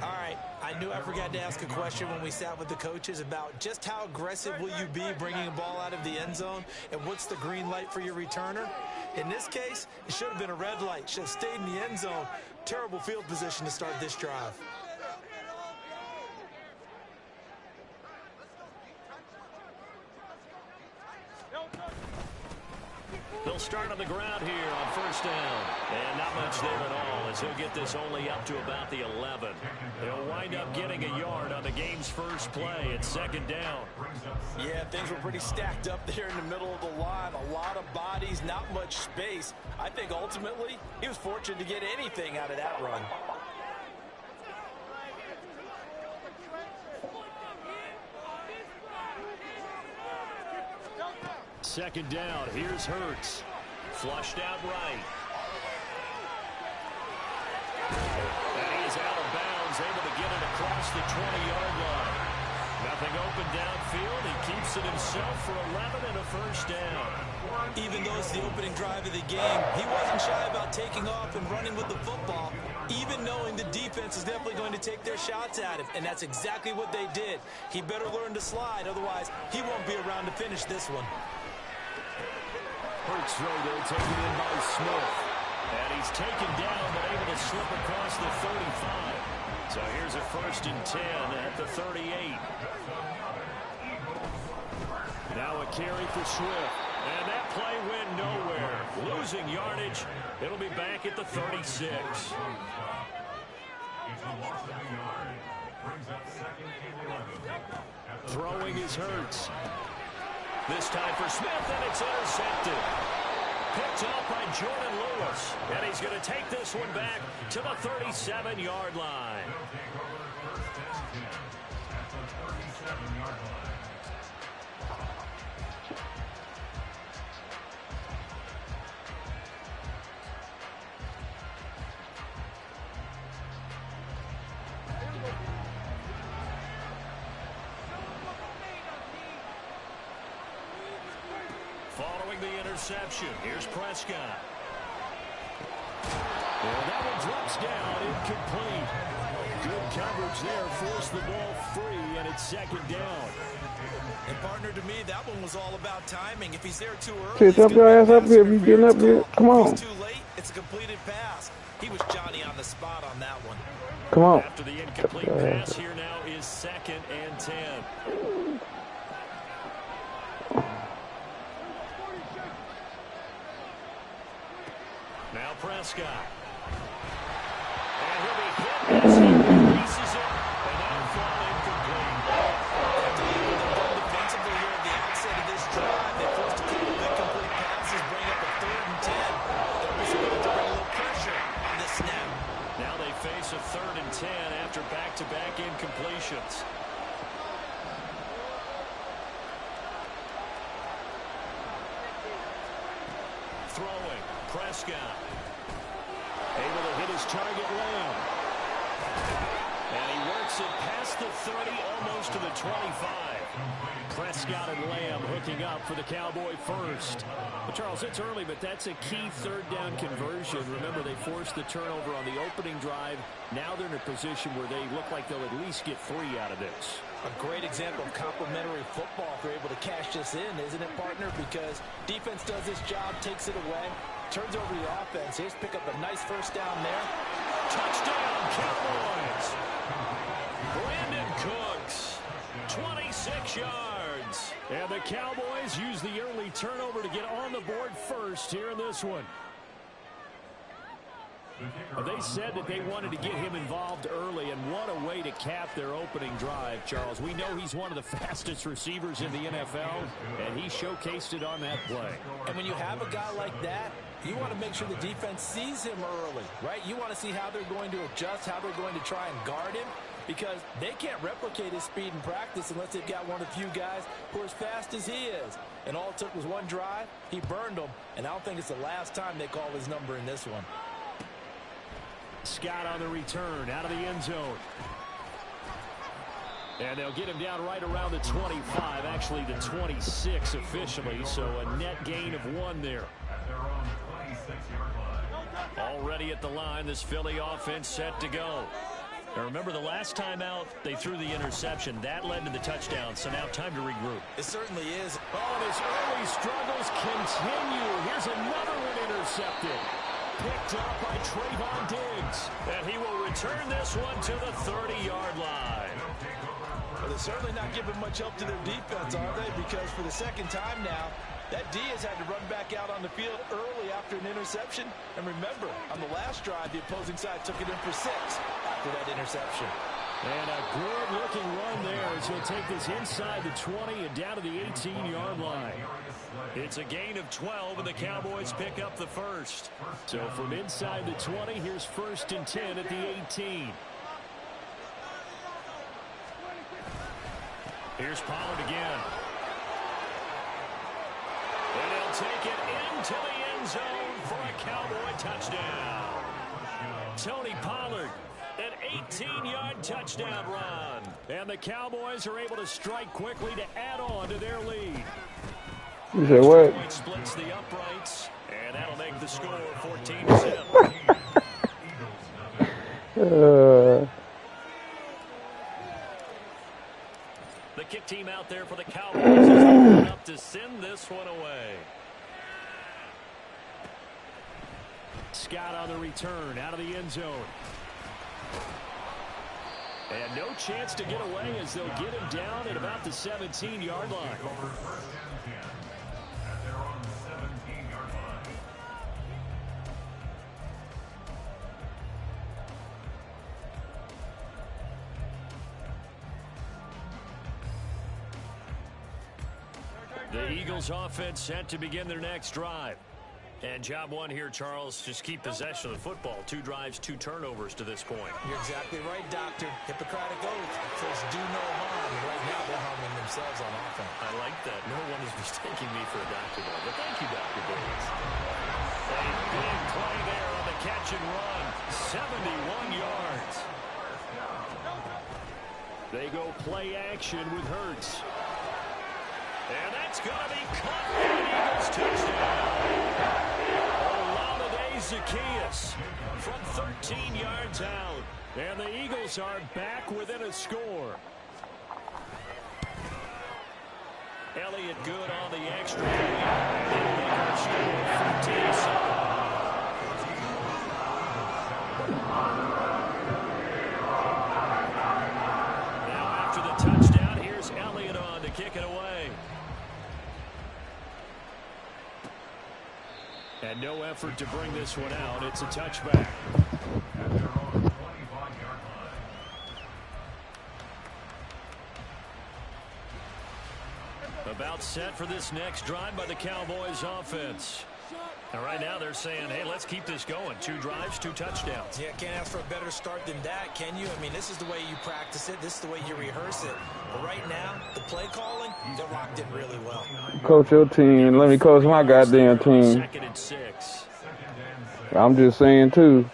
All right, I knew I forgot to ask a question when we sat with the coaches about just how aggressive will you be bringing a ball out of the end zone, and what's the green light for your returner? In this case, it should have been a red light. Should have stayed in the end zone. Terrible field position to start this drive. They'll start on the ground here on first down. And not much there at all, as he'll get this only up to about the 11. He'll wind up getting a yard on the game's first play at second down. Yeah, things were pretty stacked up there in the middle of the line. A lot of bodies, not much space. I think ultimately he was fortunate to get anything out of that run. Second down, here's Hurts. Flushed out right. And he's out of bounds, able to get it across the 20-yard line. Nothing open downfield. He keeps it himself for 11 and a first down. Even though it's the opening drive of the game, he wasn't shy about taking off and running with the football, even knowing the defense is definitely going to take their shots at him, and that's exactly what they did. He better learn to slide, otherwise he won't be around to finish this one. Hurts throw there, taken in by Smith. And he's taken down, but able to slip across the 35. So here's a 1st and 10 at the 38. Now a carry for Swift. And that play went nowhere. Losing yardage. It'll be back at the 36. Throwing is Hurts. This time for Smith, and it's intercepted. Picked up by Jordan Lewis. And he's going to take this one back to the 37-yard line. Following the interception, here's Prescott. And that one drops down, incomplete. Good coverage there, forced the ball free, and it's second down. And partner, to me, that one was all about timing. If he's there too early, Shit, jump your ass up here if you getting up here. Come on. If he's too late, it's a completed pass. He was Johnny on the spot on that one. Come on. After the incomplete pass, here now is 2nd and 10. Now Prescott. And he'll be hit as he releases it, and that'll fall incomplete. Defensively here at the outset of this drive, they forced a couple of incomplete passes, bring up a 3rd and 10. They're just going to bring a little pressure on this snap. Now they face a 3rd and 10 after back-to-back incompletions. Throwing, Prescott. Able to hit his target, Lamb. And he works it past the 30, almost to the 25. Prescott and Lamb hooking up for the Cowboy first. But Charles, it's early, but that's a key 3rd down conversion. Remember, they forced the turnover on the opening drive. Now they're in a position where they look like they'll at least get 3 out of this. A great example of complementary football if they're able to cash this in, isn't it, partner? Because defense does this job, takes it away, turns over the offense. Here's pick up a nice 1st down there. Touchdown, Cowboys! Brandon Cooks, 26 yards. And the Cowboys use the early turnover to get on the board first here in this one. They said that they wanted to get him involved early, and what a way to cap their opening drive, Charles. We know he's one of the fastest receivers in the NFL, and he showcased it on that play. And when you have a guy like that, you want to make sure the defense sees him early, right? You want to see how they're going to adjust, how they're going to try and guard him, because they can't replicate his speed in practice unless they've got one of the few guys who are as fast as he is. And all it took was one drive. He burned them, and I don't think it's the last time they call his number in this one. Scott on the return, out of the end zone. And they'll get him down right around the 25, actually the 26 officially, so a net gain of 1 there. Already at the line, this Philly offense set to go. Now remember, the last time out, they threw the interception. That led to the touchdown, so now time to regroup. It certainly is. Oh, and his early struggles continue. Here's another one intercepted. Picked up by Trayvon Diggs. And he will return this one to the 30-yard line. Well, they're certainly not giving much help to their defense, are they? Because for the 2nd time now, that Diaz had to run back out on the field early after an interception. And remember, on the last drive, the opposing side took it in for 6 after that interception. And a good-looking run there as he'll take this inside the 20 and down to the 18-yard line. It's a gain of 12, and the Cowboys pick up the first. So from inside the 20, here's 1st and 10 at the 18. Here's Pollard again. And he'll take it into the end zone for a Cowboy touchdown. Tony Pollard, an 18-yard touchdown run. And the Cowboys are able to strike quickly to add on to their lead. You said what? Splits the uprights, and that'll make the score 14-7. The kick team out there for the Cowboys is up to send this one away. Scott on the return, out of the end zone. And no chance to get away as they'll get him down at about the 17-yard line. The Eagles offense set to begin their next drive. And job 1 here, Charles, just keep possession of the football. 2 drives, 2 turnovers to this point. You're exactly right, Doctor. Hippocratic oath. Says do no harm. Right now, they're harming themselves on offense. I like that. No one is mistaking me for a doctor, though. But thank you, Dr. Davis. A big play there on the catch and run. 71 yards. They go play action with Hurts. And that's going to be caught for an Eagles touchdown. Zacchaeus from 13 yards out. And the Eagles are back within a score. Elliott good on the extra point. They'll make our score 14-7. Now after the touchdown, here's Elliott on to kick it away. And no effort to bring this one out. It's a touchback. About set for this next drive by the Cowboys offense. And right now they're saying, hey, let's keep this going. 2 drives, 2 touchdowns. Yeah, can't ask for a better start than that, can you? I mean, this is the way you practice it. This is the way you rehearse it. But right now, the play calling, they're locked in really well. Coach your team and let me coach my goddamn team. 2nd and 6. I'm just saying, too.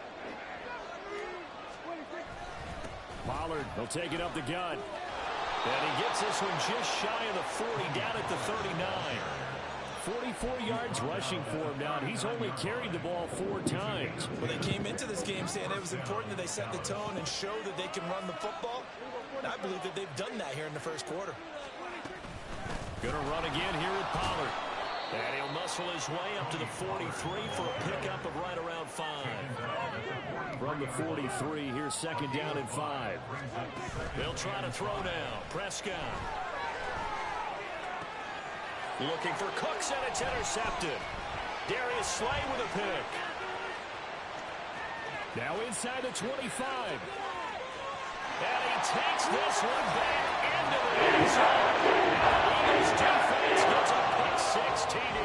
Pollard will take it up the gut. And he gets this one just shy of the 40, down at the 39. 44 yards rushing for him now. He's only carried the ball 4 times. Well, they came into this game saying it was important that they set the tone and show that they can run the football. And I believe that they've done that here in the first quarter. Gonna run again here with Pollard. And he'll muscle his way up to the 43 for a pickup of right around 5. From the 43, here's 2nd down and 5. They'll try to throw now. Prescott. Looking for Cooks, and it's intercepted. Darius Slay with a pick. Now inside the 25. And he takes this one back into the end zone. Eagles defense gets a pick 6 TD.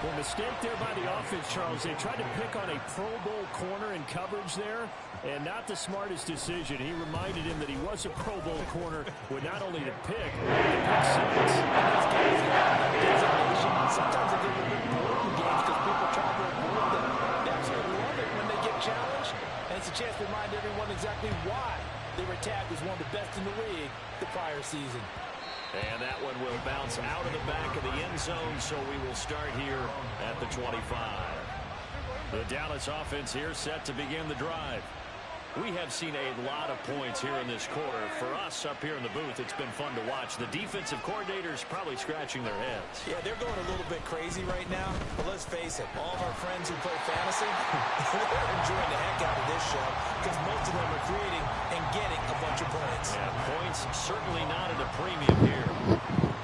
The mistake there by the offense, Charles. They tried to pick on a Pro Bowl corner in coverage there, and not the smartest decision. He reminded him that he was a Pro Bowl corner with not only the pick, but the pick 6. Sometimes they get a little bit bored in games because people try to avoid them. They actually love it when they get challenged, and it's a chance to remind everyone exactly why they were tagged as one of the best in the league the prior season. And that one will bounce out of the back of the end zone, so we will start here at the 25. The Dallas offense here set to begin the drive. We have seen a lot of points here in this quarter. For us up here in the booth, it's been fun to watch. The defensive coordinators probably scratching their heads. Yeah, they're going a little bit crazy right now. But let's face it, all of our friends who play fantasy, they're enjoying the heck out of this show because most of them are creating and getting a bunch of points. Yeah, points certainly not at a premium here.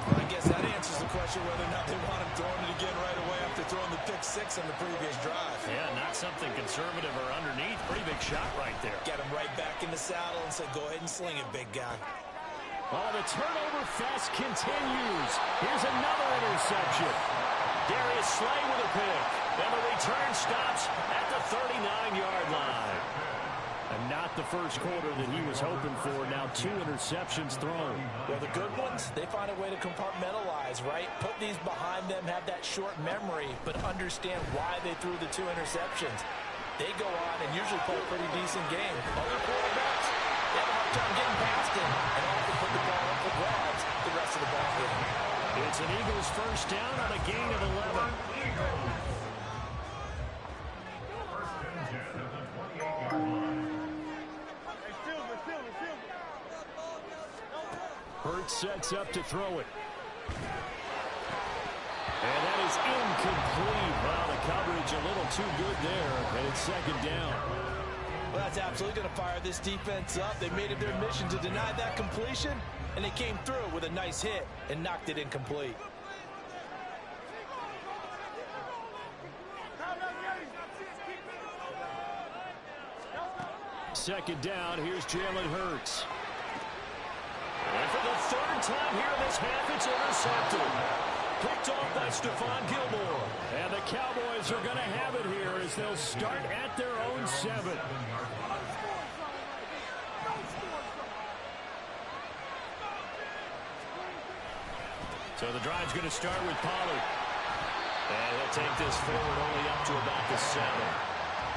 Well, I guess that answers the question whether or not they want him throwing it again right away after throwing the pick 6 on the previous drive. Yeah, not something conservative or underneath. Pretty big shot right there. Get him right back in the saddle and said, go ahead and sling it, big guy. Oh, the turnover fest continues. Here's another interception. Darius Slay with a pick. And the return stops at the 39-yard line. And not the first quarter that he was hoping for. Now 2 interceptions thrown. Well, the good ones, they find a way to compartmentalize, right? Put these behind them, have that short memory, but understand why they threw the 2 interceptions. They go on and usually play a pretty decent game. Other quarterbacks, they have a hard time getting past him and often put the ball up for grabs the rest of the ball game. It's an Eagles first down on a gain of 11. Hurts sets up to throw it. And that is incomplete. Wow, the coverage a little too good there, and it's 2nd down. Well, that's absolutely going to fire this defense up. They made it their mission to deny that completion, and they came through with a nice hit and knocked it incomplete. Second down, here's Jalen Hurts. And for the 3rd time here in this half, it's intercepted. Picked off by Stephon Gilmore. And the Cowboys are going to have it here as they'll start at their own 7. So the drive's going to start with Pollard. And he'll take this forward only up to about the 7.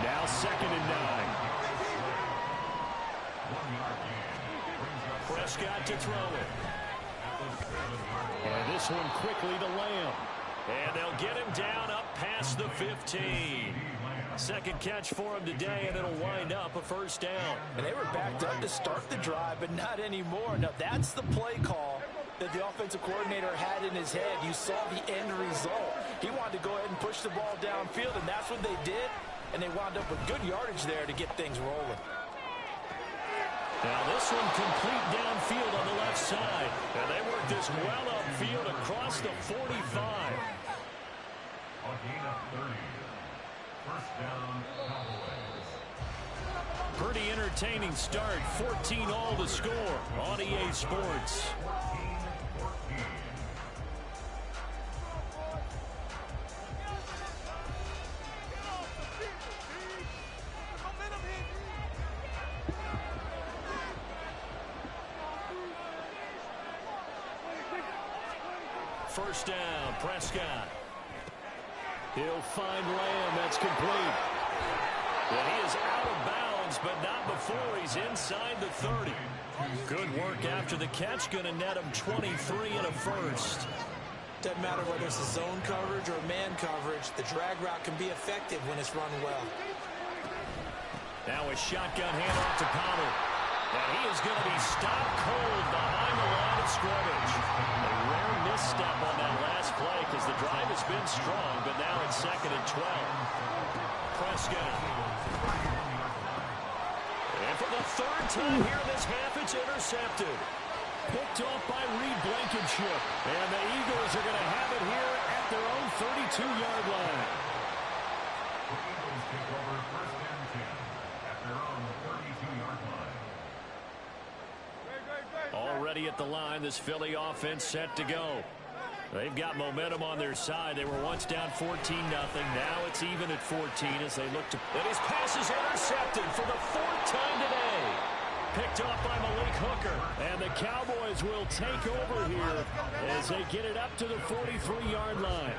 Now 2nd and 9. Prescott to throw it. And this one quickly to Lamb. And they'll get him down up past the 15. Second catch for him today, and it'll wind up a first down. And they were backed up to start the drive, but not anymore. Now, that's the play call that the offensive coordinator had in his head. You saw the end result. He wanted to go ahead and push the ball downfield, and that's what they did. And they wound up with good yardage there to get things rolling. Now this one complete downfield on the left side. And they work this well upfield across the 45. A gain of 30. First down, Cowboys. Pretty entertaining start. 14 all to score on EA Sports. First down, Prescott. He'll find Lamb. That's complete. And he is out of bounds, but not before he's inside the 30. Good work after the catch. Going to net him 23 and a first. Doesn't matter whether it's a zone coverage or man coverage. The drag route can be effective when it's run well. Now a shotgun handoff to Powell. And he is going to be stopped cold behind the line of scrimmage. A rare misstep on that last play because the drive has been strong, but now it's 2nd and 12. Prescott. And for the third time here in this half, it's intercepted. Picked off by Reed Blankenship. And the Eagles are going to have it here at their own 32-yard line. The Eagles take over first and 10 at their own 32-yard line. Already at the line, this Philly offense set to go. They've got momentum on their side. They were once down 14-0. Now it's even at 14 as they look to... And his pass is intercepted for the 4th time today. Picked off by Malik Hooker. And the Cowboys will take over here as they get it up to the 43-yard line.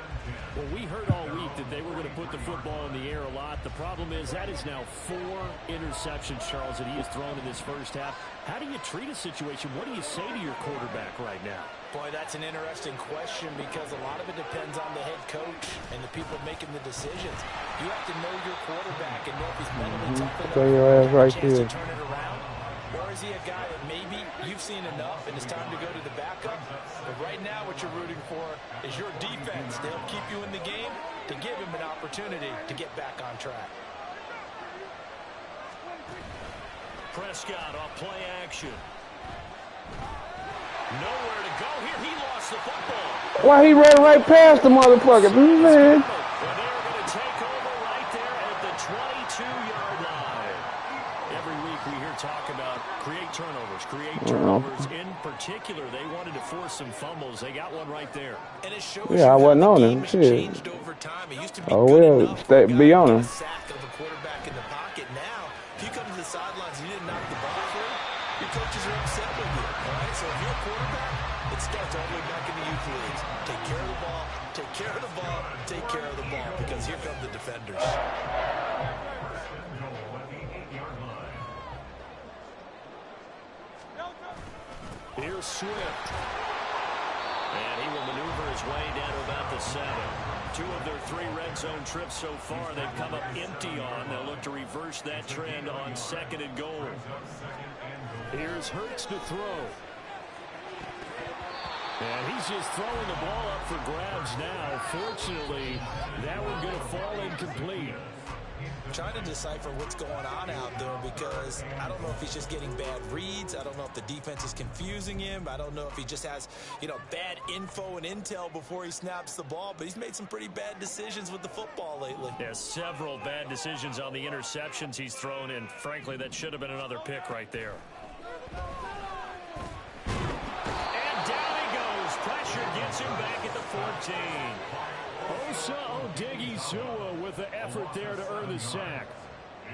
Well, we heard all week that they were going to put the football in the air a lot. The problem is that is now 4 interceptions, Charles, that he has thrown in this first half. How do you treat a situation? What do you say to your quarterback right now? Boy, that's an interesting question because a lot of it depends on the head coach and the people making the decisions. You have to know your quarterback and know if he's mentally tough enough Throw your ass right to there. turn it around. Or is he a guy that maybe you've seen enough and it's time to go to the backup? But right now what you're rooting for is your defense to help keep you in the game, to give him an opportunity to get back on track. Prescott off play action. Nowhere to go here. He lost the football. Why he ran right past the motherfucker, man? And they're going to take over right there at the 22-yard line. Every week we hear talk about create turnovers. In particular, they wanted to force some fumbles. They got one right there. And it shows Yeah, I wasn't on him. Shit. changed over time. It used to be Oh, good well, enough for a guy be to on get him. a sack of a quarterback in the pocket. Now, if you come to the sidelines and you didn't knock the ball through, your coaches are upset with you. All right, so if you're a quarterback, it starts all the way back in the youth leagues. Take care of the ball, take care of the ball, take care of the ball, because here come the defenders. Here's Swift. And he will maneuver his way down to about the 7. 2 of their 3 red zone trips so far they've come up empty on. They'll look to reverse that trend on 2nd and goal. Here's Hurts to throw. And he's just throwing the ball up for grabs now. Fortunately, that one going to fall incomplete. Trying to decipher what's going on out there because I don't know if he's just getting bad reads. I don't know if the defense is confusing him. I don't know if he just has, bad info and intel before he snaps the ball. But he's made some pretty bad decisions with the football lately. Yeah, several bad decisions on the interceptions he's thrown in. Frankly, that should have been another pick right there. And down he goes. Pressure gets him back at the 14. Osa Odighizuwa with the effort there to earn the sack.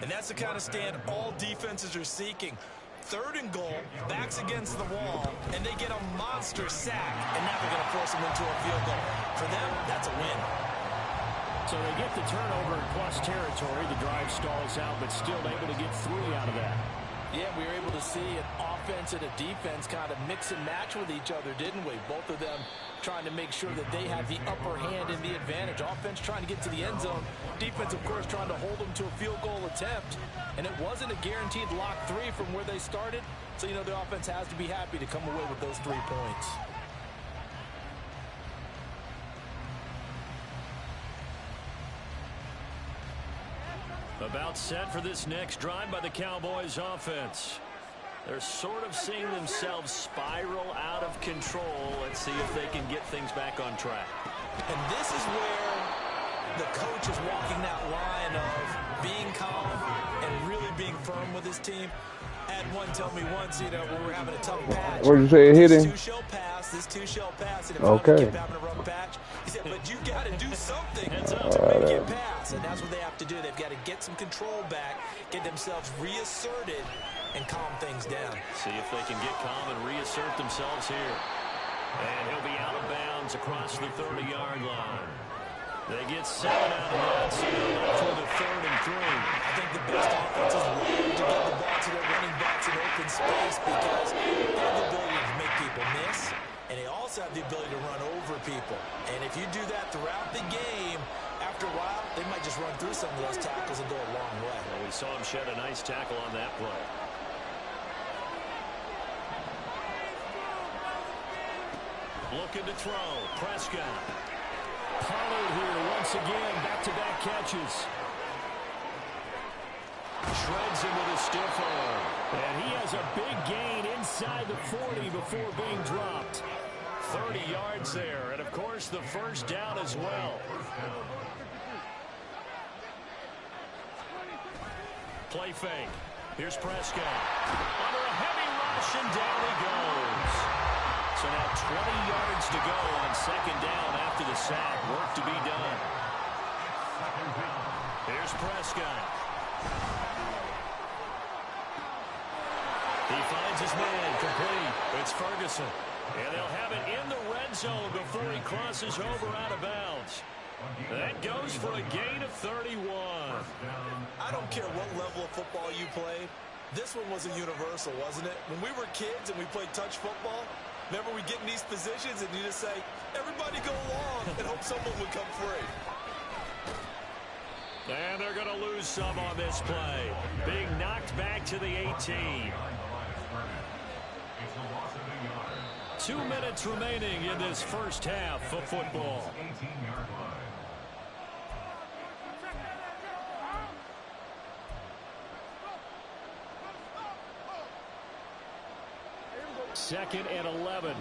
And that's the kind of stand all defenses are seeking. 3rd and goal, backs against the wall, and they get a monster sack, and now they're going to force them into a field goal. For them, that's a win. So they get the turnover in plus territory. The drive stalls out, but still able to get 3 out of that. Yeah, we were able to see an offense and a defense kind of mix and match with each other, didn't we? Both of them trying to make sure that they had the upper hand and the advantage. Offense trying to get to the end zone. Defense, of course, trying to hold them to a field goal attempt. And it wasn't a guaranteed lock 3 from where they started. So, you know, the offense has to be happy to come away with those 3 points. About set for this next drive by the Cowboys offense. They're sort of seeing themselves spiral out of control. Let's see if they can get things back on track. And this is where the coach is walking that line of being calm and really being firm with his team. I had one tell me once, you know, when we were having a tough patch. What did you say, it hit him? This two shall pass. And if Okay. kept having a rough patch, he said, but you got to do something to make it pass. And that's what they have to do. They've got to get some control back, get themselves reasserted, and calm things down. See if they can get calm and reassert themselves here. And he'll be out of bounds across the 30-yard line. They get 7 out of that, so they're left with a 3rd and 3. I think the best offenses love to get the ball to their running backs in open space because they have the ability to make people miss, and they also have the ability to run over people. And if you do that throughout the game, after a while, they might just run through some of those tackles and go a long way. Well, we saw him shed a nice tackle on that play. Looking to throw. Prescott. Pollard here once again. Back-to-back catches. Shreds him with a stiff arm. And he has a big gain inside the 40 before being dropped. 30 yards there. And, of course, the first down as well. Play fake. Here's Prescott. Under a heavy rush, and down he goes. So now 20 yards to go on 2nd down after the sack. Work to be done. Here's Prescott. He finds his man complete. It's Ferguson. And they'll have it in the red zone before he crosses over out of bounds. That goes for a gain of 31. I don't care what level of football you played. This one was a universal, wasn't it? When we were kids and we played touch football, remember we get in these positions and you just say, everybody go along and hope someone would come free. And they're going to lose some on this play. Being knocked back to the 18. 2 minutes remaining in this first half of football. Second and 11.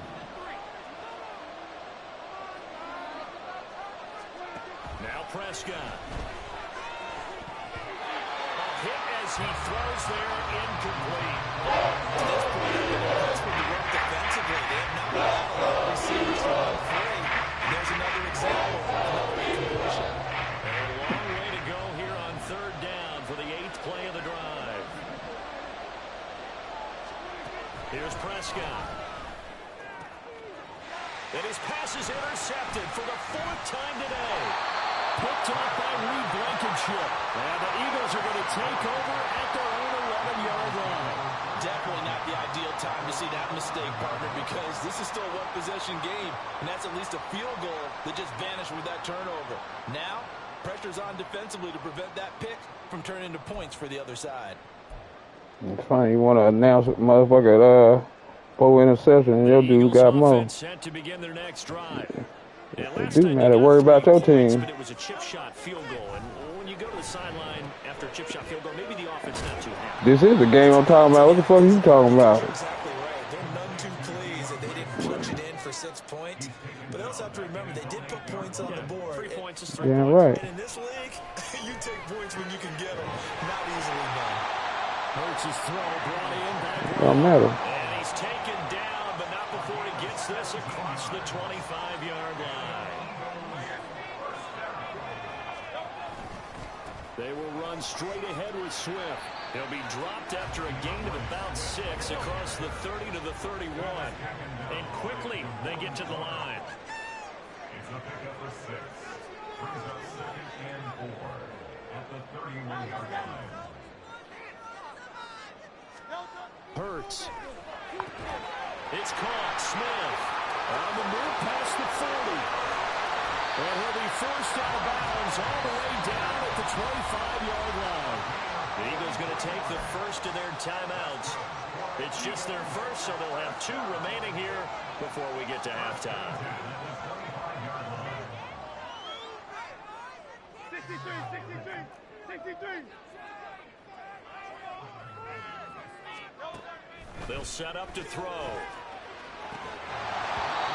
Now Prescott. A hit as he throws there, incomplete. To this point, that's been the work defensively. They have not allowed a lot of receivers to run free. There's another example of another incompletion. A long way to go here on 3rd down for the 8th play of the drive. Here's Prescott. And his pass is intercepted for the 4th time today. Picked off by Reed Blankenship. And the Eagles are going to take over at their own 11-yard line. Definitely not the ideal time to see that mistake, partner, because this is still a one-possession game, and that's at least a field goal that just vanished with that turnover. Now, pressure's on defensively to prevent that pick from turning into points for the other side. It's funny, you want to announce it, motherfucker, 4 interceptions, and your dude got more. Set to begin their next drive. It do matter. Worry about your team. But it was a chip shot field goal, and when you go to the sideline after a chip shot field goal, maybe the offense not too happy. This is the game I'm talking about. What the fuck are you talking about? You're exactly right. They're none too pleased that they didn't punch it in for 6 points. But they also have to remember they did put points on the board. 3 points is 3 Yeah, points. right. And in this league, you take points when you can get them. Not easily done. Hurts' throw brought in by Don't matter. And he's taken down, but not before he gets this across the 25-yard line. They will run straight ahead with Swift. He'll be dropped after a gain of about 6 across the 30 to the 31. And quickly, they get to the line. It's a pickup for 6. Brings up 2nd and 4 at the 31-yard line. Hurts. It's caught. Smith on the move past the 40. And he'll be forced out of bounds all the way down at the 25-yard line. The Eagles going to take the first of their timeouts. It's just their first, so they'll have 2 remaining here before we get to halftime. 63. They'll set up to throw.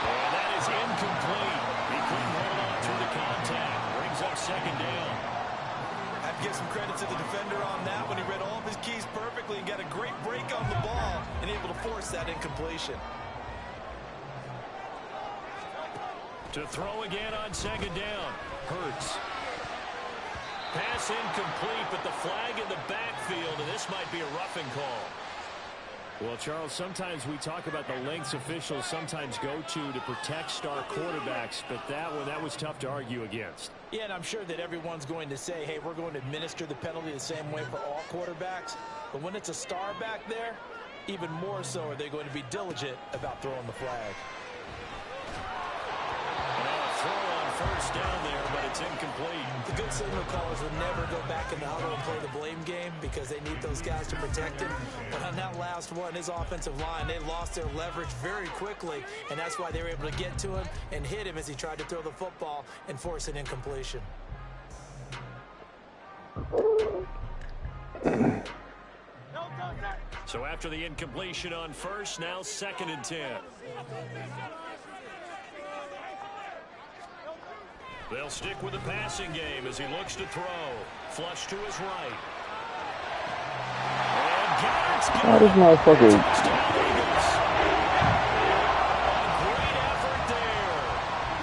And that is incomplete. He couldn't hold on through the contact. Brings up second down. I have to give some credit to the defender on that one. He read all of his keys perfectly and got a great break on the ball and able to force that incompletion. To throw again on second down. Hurts. Pass incomplete, but the flag in the backfield, and this might be a roughing call. Well, Charles, sometimes we talk about the lengths officials sometimes go to protect star quarterbacks, but that was tough to argue against. Yeah, and I'm sure that everyone's going to say, hey, we're going to administer the penalty the same way for all quarterbacks. But when it's a star back there, even more so are they going to be diligent about throwing the flag. Throw on first down there, but it's incomplete. The good signal callers will never go back in the huddle and play the blame game because they need those guys to protect him. But on that last one, his offensive line, they lost their leverage very quickly, and that's why they were able to get to him and hit him as he tried to throw the football and force an incompletion. So after the incompletion on first, now 2nd and 10. They'll stick with the passing game as he looks to throw. Flush to his right. Oh, this motherfucker. A great effort there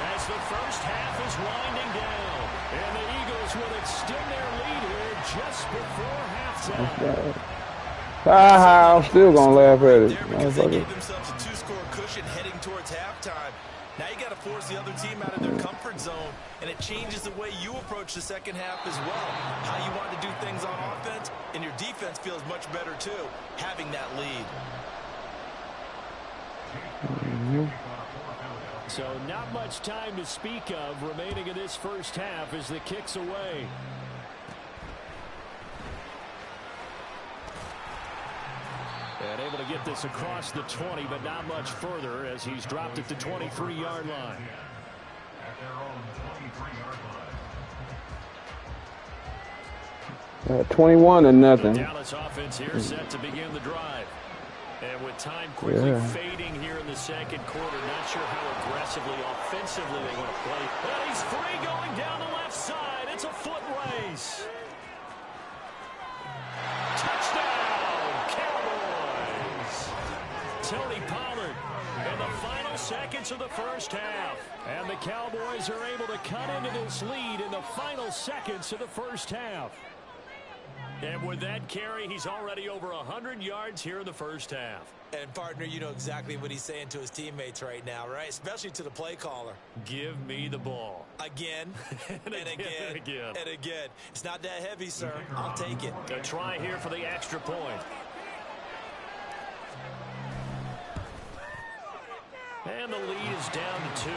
as the first half is winding down. And the Eagles will extend their lead here just before halftime. I'm still going to laugh at it. Because they gave themselves a 2-score cushion heading towards halftime. Now you got to force the other team out of their comfort zone, and it changes the way you approach the second half as well. How you want to do things on offense, and your defense feels much better too, having that lead. So not much time to speak of remaining in this first half as the kick's away. And able to get this across the 20, but not much further as he's dropped at the 23-yard line. At their own 23-yard line. 21 or nothing. The Dallas offense here set to begin the drive. And with time quickly fading here in the second quarter, not sure how aggressively, offensively they want to play. But he's free going down the left side. It's a foot race. Touchdown, Cowboys. Tony Pollard in the final seconds of the first half. And the Cowboys are able to cut into this lead in the final seconds of the first half. And with that carry, he's already over 100 yards here in the first half. And, partner, you know exactly what he's saying to his teammates right now, right? Especially to the play caller. Give me the ball. Again, and again, and again. It's not that heavy, sir. I'll take it. A try here for the extra point. And the lead is down to 2.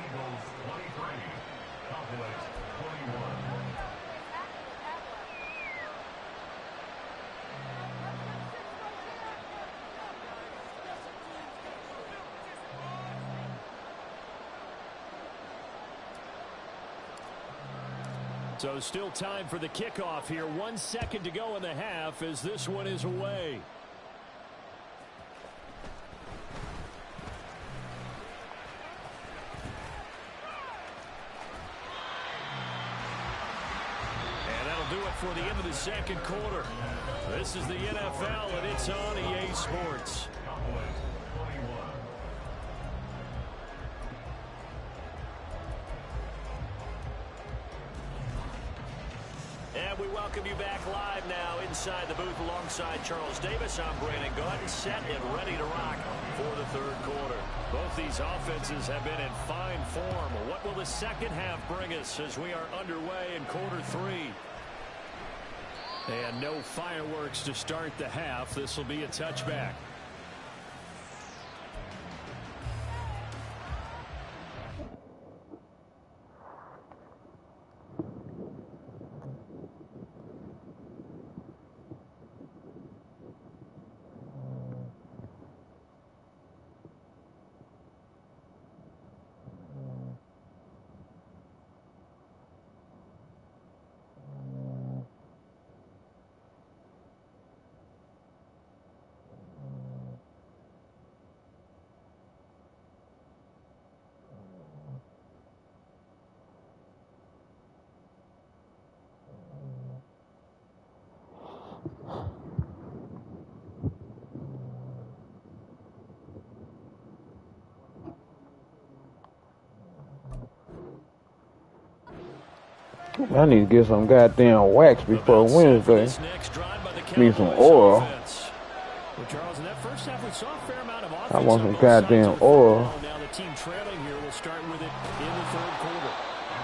Eagles 23, Cowboys 21. So still time for the kickoff here. 1 second to go in the half as this one is away. And that'll do it for the end of the second quarter. This is the NFL, and it's on EA Sports. And we welcome you back live now inside the booth alongside Charles Davis. I'm Brandon Gordon, set and ready to rock for the third quarter. Both these offenses have been in fine form. What will the second half bring us as we are underway in quarter 3? And no fireworks to start the half. This will be a touchback. I need to get some goddamn wax before Wednesday. Need some oil. Well, Charles, in that first half, we saw a fair amount of offense. I want some goddamn oil. Now the team trailing here will start with it in the third quarter.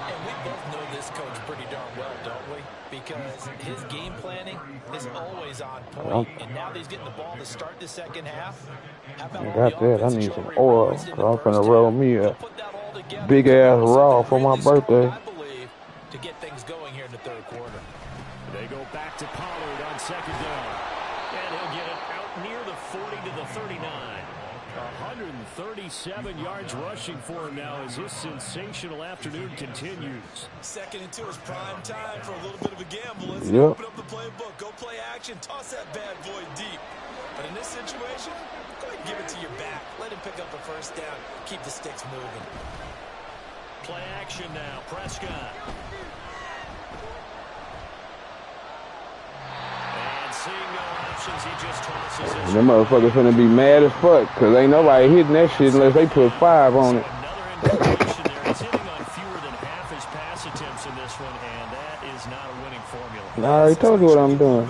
And we both know this coach pretty darn well, don't we? Because his game planning is always on point. And now that he's getting the ball to start the second half. I got that. I need some oil. So I'm finna roll me a big ass raw for my birthday. To get things going here in the third quarter. They go back to Pollard on second down. And he'll get it out near the 40 to the 39. 137 yards rushing for him now as his sensational afternoon continues. Second and 2 is prime time for a little bit of a gamble. Let's open up the playbook. Go play action. Toss that bad boy deep. But in this situation, go ahead and give it to your back. Let him pick up a first down. Keep the sticks moving. Play action now. Prescott. And seeing no options, he just tosses it. Them motherfuckers finna be mad as fuck, cause ain't nobody hitting that shit unless they put 5 on it. Another indication there. It's hitting on fewer than half his pass attempts in this one, and that is not a winning formula. I already told you what I'm doing.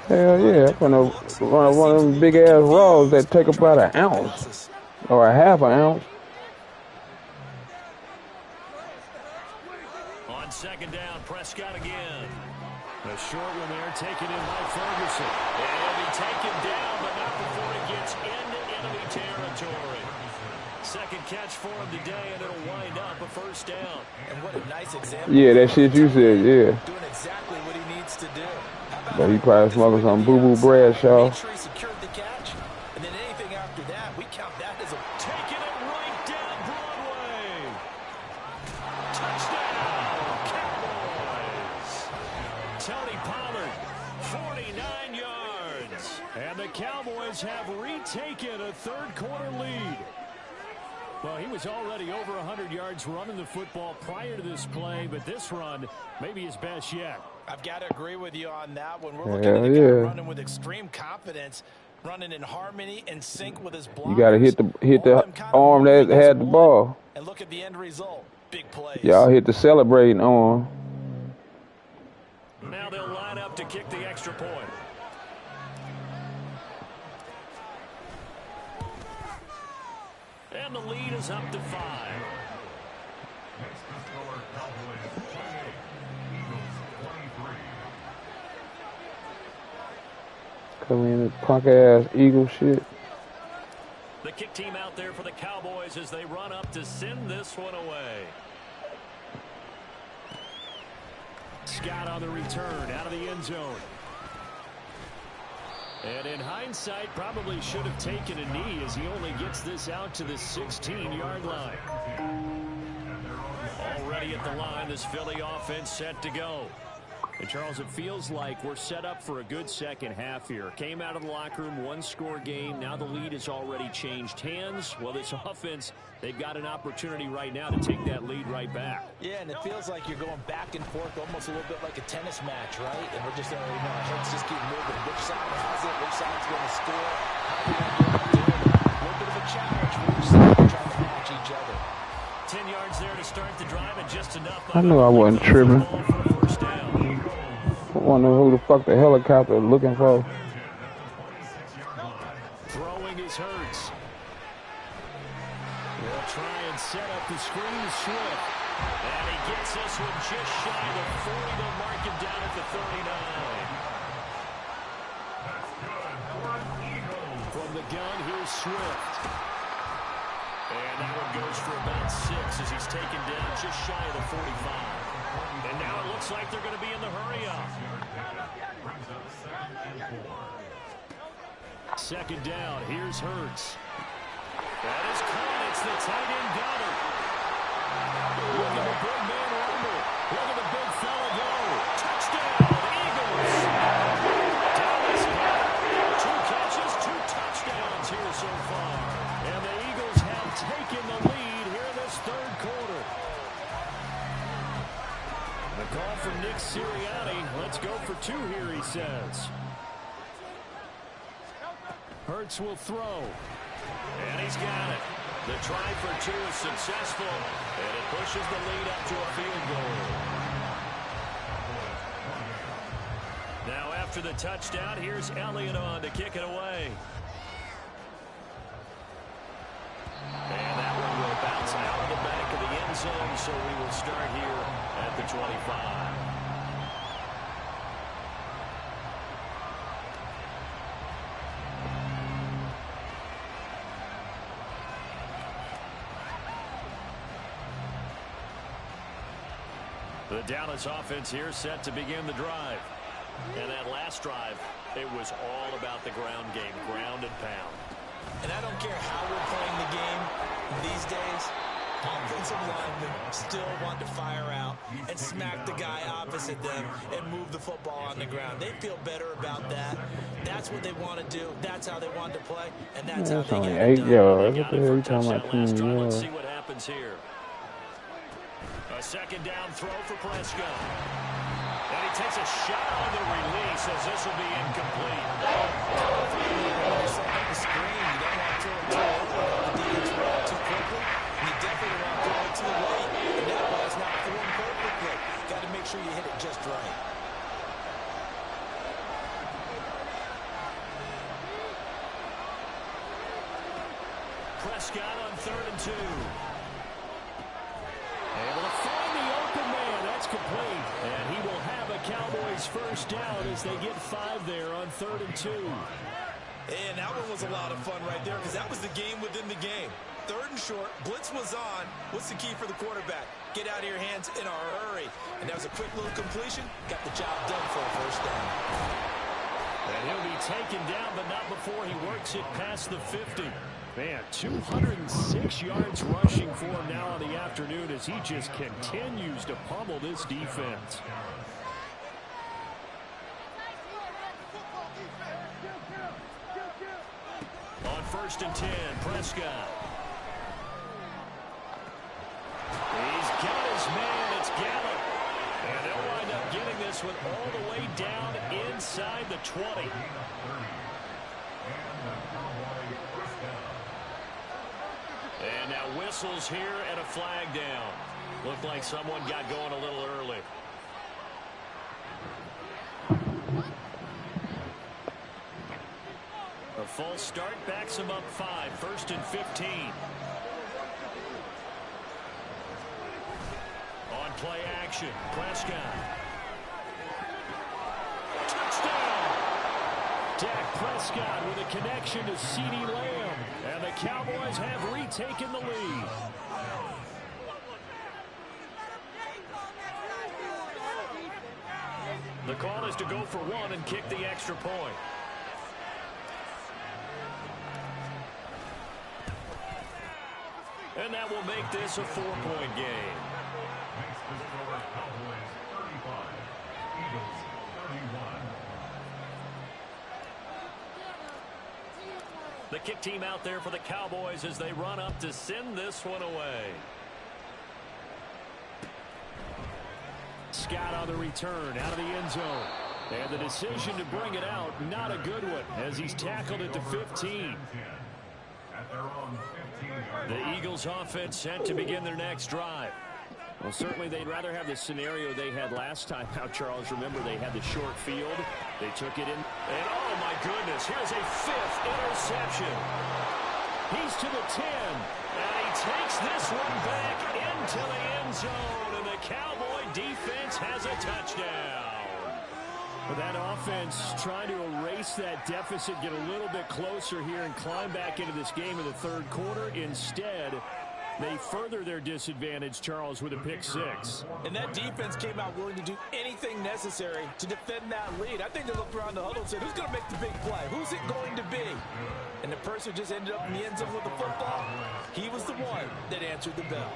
Hell yeah, I'm gonna run one of them big ass raws that take about an ounce or a half an ounce. On second down, Prescott again. A short one there, taken in by Ferguson. And he'll be taken down, but not before it gets into enemy territory. Second catch for him today, and it'll wind up a first down. And what a nice example. Yeah, that shit you said, yeah. Doing exactly what he needs to do. But he probably smoking some boo-boo Bradshaw. Make sure he secured the catch, and then anything after that, we count that as a taking it right down Broadway. Touchdown, Cowboys. Tony Pollard, 49 yards. And the Cowboys have retaken a third quarter lead. Well, he was already over 100 yards running the football prior to this play, but this run may be his best yet. I've got to agree with you on that one. We're looking at a guy running with extreme confidence, running in harmony and sync with his blockers. You gotta hit the arm that had the ball. And look at the end result. Big plays. Y'all hit the celebrating arm. Now they'll line up to kick the extra point. And the lead is up to 5. Come in, punk ass Eagle shit. The kick team out there for the Cowboys as they run up to send this one away. Scott on the return out of the end zone. And in hindsight, probably should have taken a knee as he only gets this out to the 16-yard line. Already at the line, this Philly offense set to go. And Charles, it feels like we're set up for a good second half here. Came out of the locker room, one-score game. Now the lead has already changed hands. Well, this offense, they've got an opportunity right now to take that lead right back. Yeah, and it feels like you're going back and forth almost a little bit like a tennis match, right? And we're just already know. Let's just keep moving. Which side has it? Which side's going to score? How are we going to do it? A little bit of a challenge for each side trying to match each other. 10 yards there to start the drive and just enough. I knew I wasn't tripping. I wonder who the fuck the helicopter is looking for. Throwing his Hurts. They'll try and set up the screen to Swift. And he gets us one just shy of 40. They'll mark him down at the 39. From the gun, here's Swift. And that one goes for about 6 as he's taken down just shy of the 45. And now it looks like they're going to be in the hurry-up. Second down, here's Hurts. That is caught. It's the tight end Goddard. Look at the big man rumble. Look at the big fella go. Touchdown, Eagles. Dallas Goddard. 2 catches, 2 touchdowns here so far. And the Eagles have taken the lead here in this third quarter. The call from Nick Sirianni. Let's go for 2 here, he says. Hurts will throw. And he's got it. The try for 2 is successful. And it pushes the lead up to a field goal. Now after the touchdown, here's Elliott on to kick it away. And that one will bounce out of the back of the end zone, so we will start here at the 25. The Dallas offense here set to begin the drive. And that last drive, it was all about the ground game, ground and pound. And I don't care how we're playing the game these days, offensive linemen still want to fire out and smack the guy opposite them and move the football on the ground. They feel better about that. That's what they want to do. That's how they want to play, and that's how they only get 8 it done. yards. What the hell are you talking about? 10 Let's yards. see what happens here. A second down throw for Prescott. And he takes a shot on the release as this will be incomplete. Setting up the screen. You don't want to throw it too early. The defense run too quickly. You definitely don't want to throw it too late. And that ball's not formed perfectly. Got to make sure you hit it just right. Prescott on 3rd and 2. Able to find the open man. That's complete. And he will have a Cowboys first down as they get 5 there on 3rd and 2. And that one was a lot of fun right there because that was the game within the game. 3rd and short. Blitz was on. What's the key for the quarterback? Get out of your hands in a hurry. And that was a quick little completion. Got the job done for a first down. And he'll be taken down, but not before he works it past the 50. Man, 206 yards rushing for him now on the afternoon as he just continues to pummel this defense. On 1st and 10, Prescott. He's got his man. It's Gallup. And they'll wind up getting this one all the way down inside the 20. And now whistles here and a flag down. Looked like someone got going a little early. A false start backs him up 5. 1st and 15. On play action, Prescott. Touchdown! Dak Prescott with a connection to CeeDee Lamb. And the Cowboys have retaken the lead. The call is to go for 1 and kick the extra point. And that will make this a 4-point game. Makes the score Cowboys 35, Eagles 31. The kick team out there for the Cowboys as they run up to send this one away. Scott on the return out of the end zone. And the decision to bring it out, not a good one, as he's tackled at the 15. The Eagles offense set to begin their next drive. Well, certainly they'd rather have the scenario they had last time out, Charles. Remember, they had the short field. They took it in. And, oh, my goodness, here's a 5th interception. He's to the 10. And he takes this one back into the end zone. And the Cowboy defense has a touchdown. But that offense trying to erase that deficit, get a little bit closer here and climb back into this game in the third quarter. Instead, they further their disadvantage, Charles, with a pick six. And that defense came out willing to do anything necessary to defend that lead. I think they looked around the huddle and said, who's going to make the big play? Who's it going to be? And the person who just ended up in the end zone with the football, he was the one that answered the bell.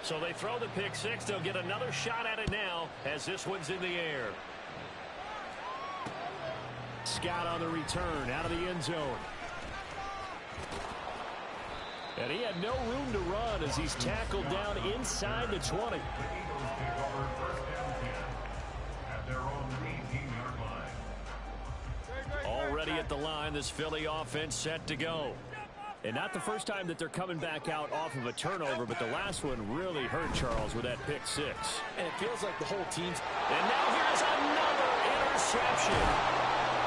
So they throw the pick six. They'll get another shot at it now as this one's in the air. Scott on the return out of the end zone. And he had no room to run as he's tackled down inside the 20. Already at the line, this Philly offense set to go. And not the first time that they're coming back out off of a turnover, but the last one really hurt Charles with that pick six. And it feels like the whole team's... And now here's another interception.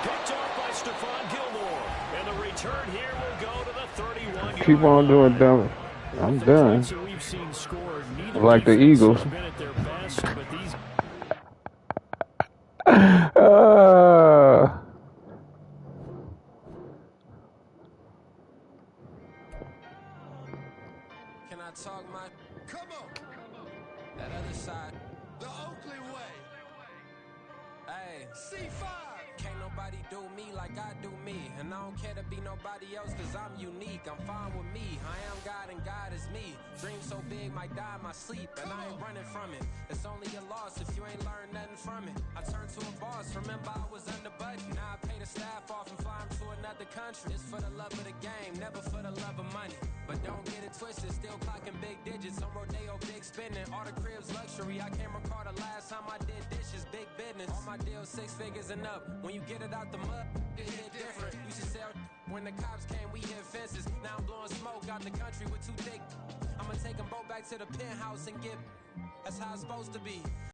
Picked off by Stephon Gilmore. And the return here will go to the 31-yard line. Keep on doing dumb. I'm done. We've seen scored. Neither like the Eagles. has been at their best, but these... Can I talk my... Come on. That other side. The Oakley way. Hey. C5. Can't nobody do me like I do me. And I don't care to be nobody else because I'm unique. I'm fine with me. I am God and God is me. Dream so big might die in my sleep. And I ain't running from it. It's only a loss if you ain't learned nothing from it. I turned to a boss. Remember I was under budget. Now I pay the staff off and fly them to another country. It's for the love of the game, never for the love of money. But don't get it twisted, still clocking big digits. On Rodeo, big spending. All the cribs luxury. I can't recall the last time I did dishes. Big business. All my deals 6 figures and up. When you get it out the mud, it hit different. Used to sell when the cops came, we hit fences. Now I'm blowing smoke out the country with 2 thick. I'ma take them both back to the penthouse and get. That's how it's supposed to be.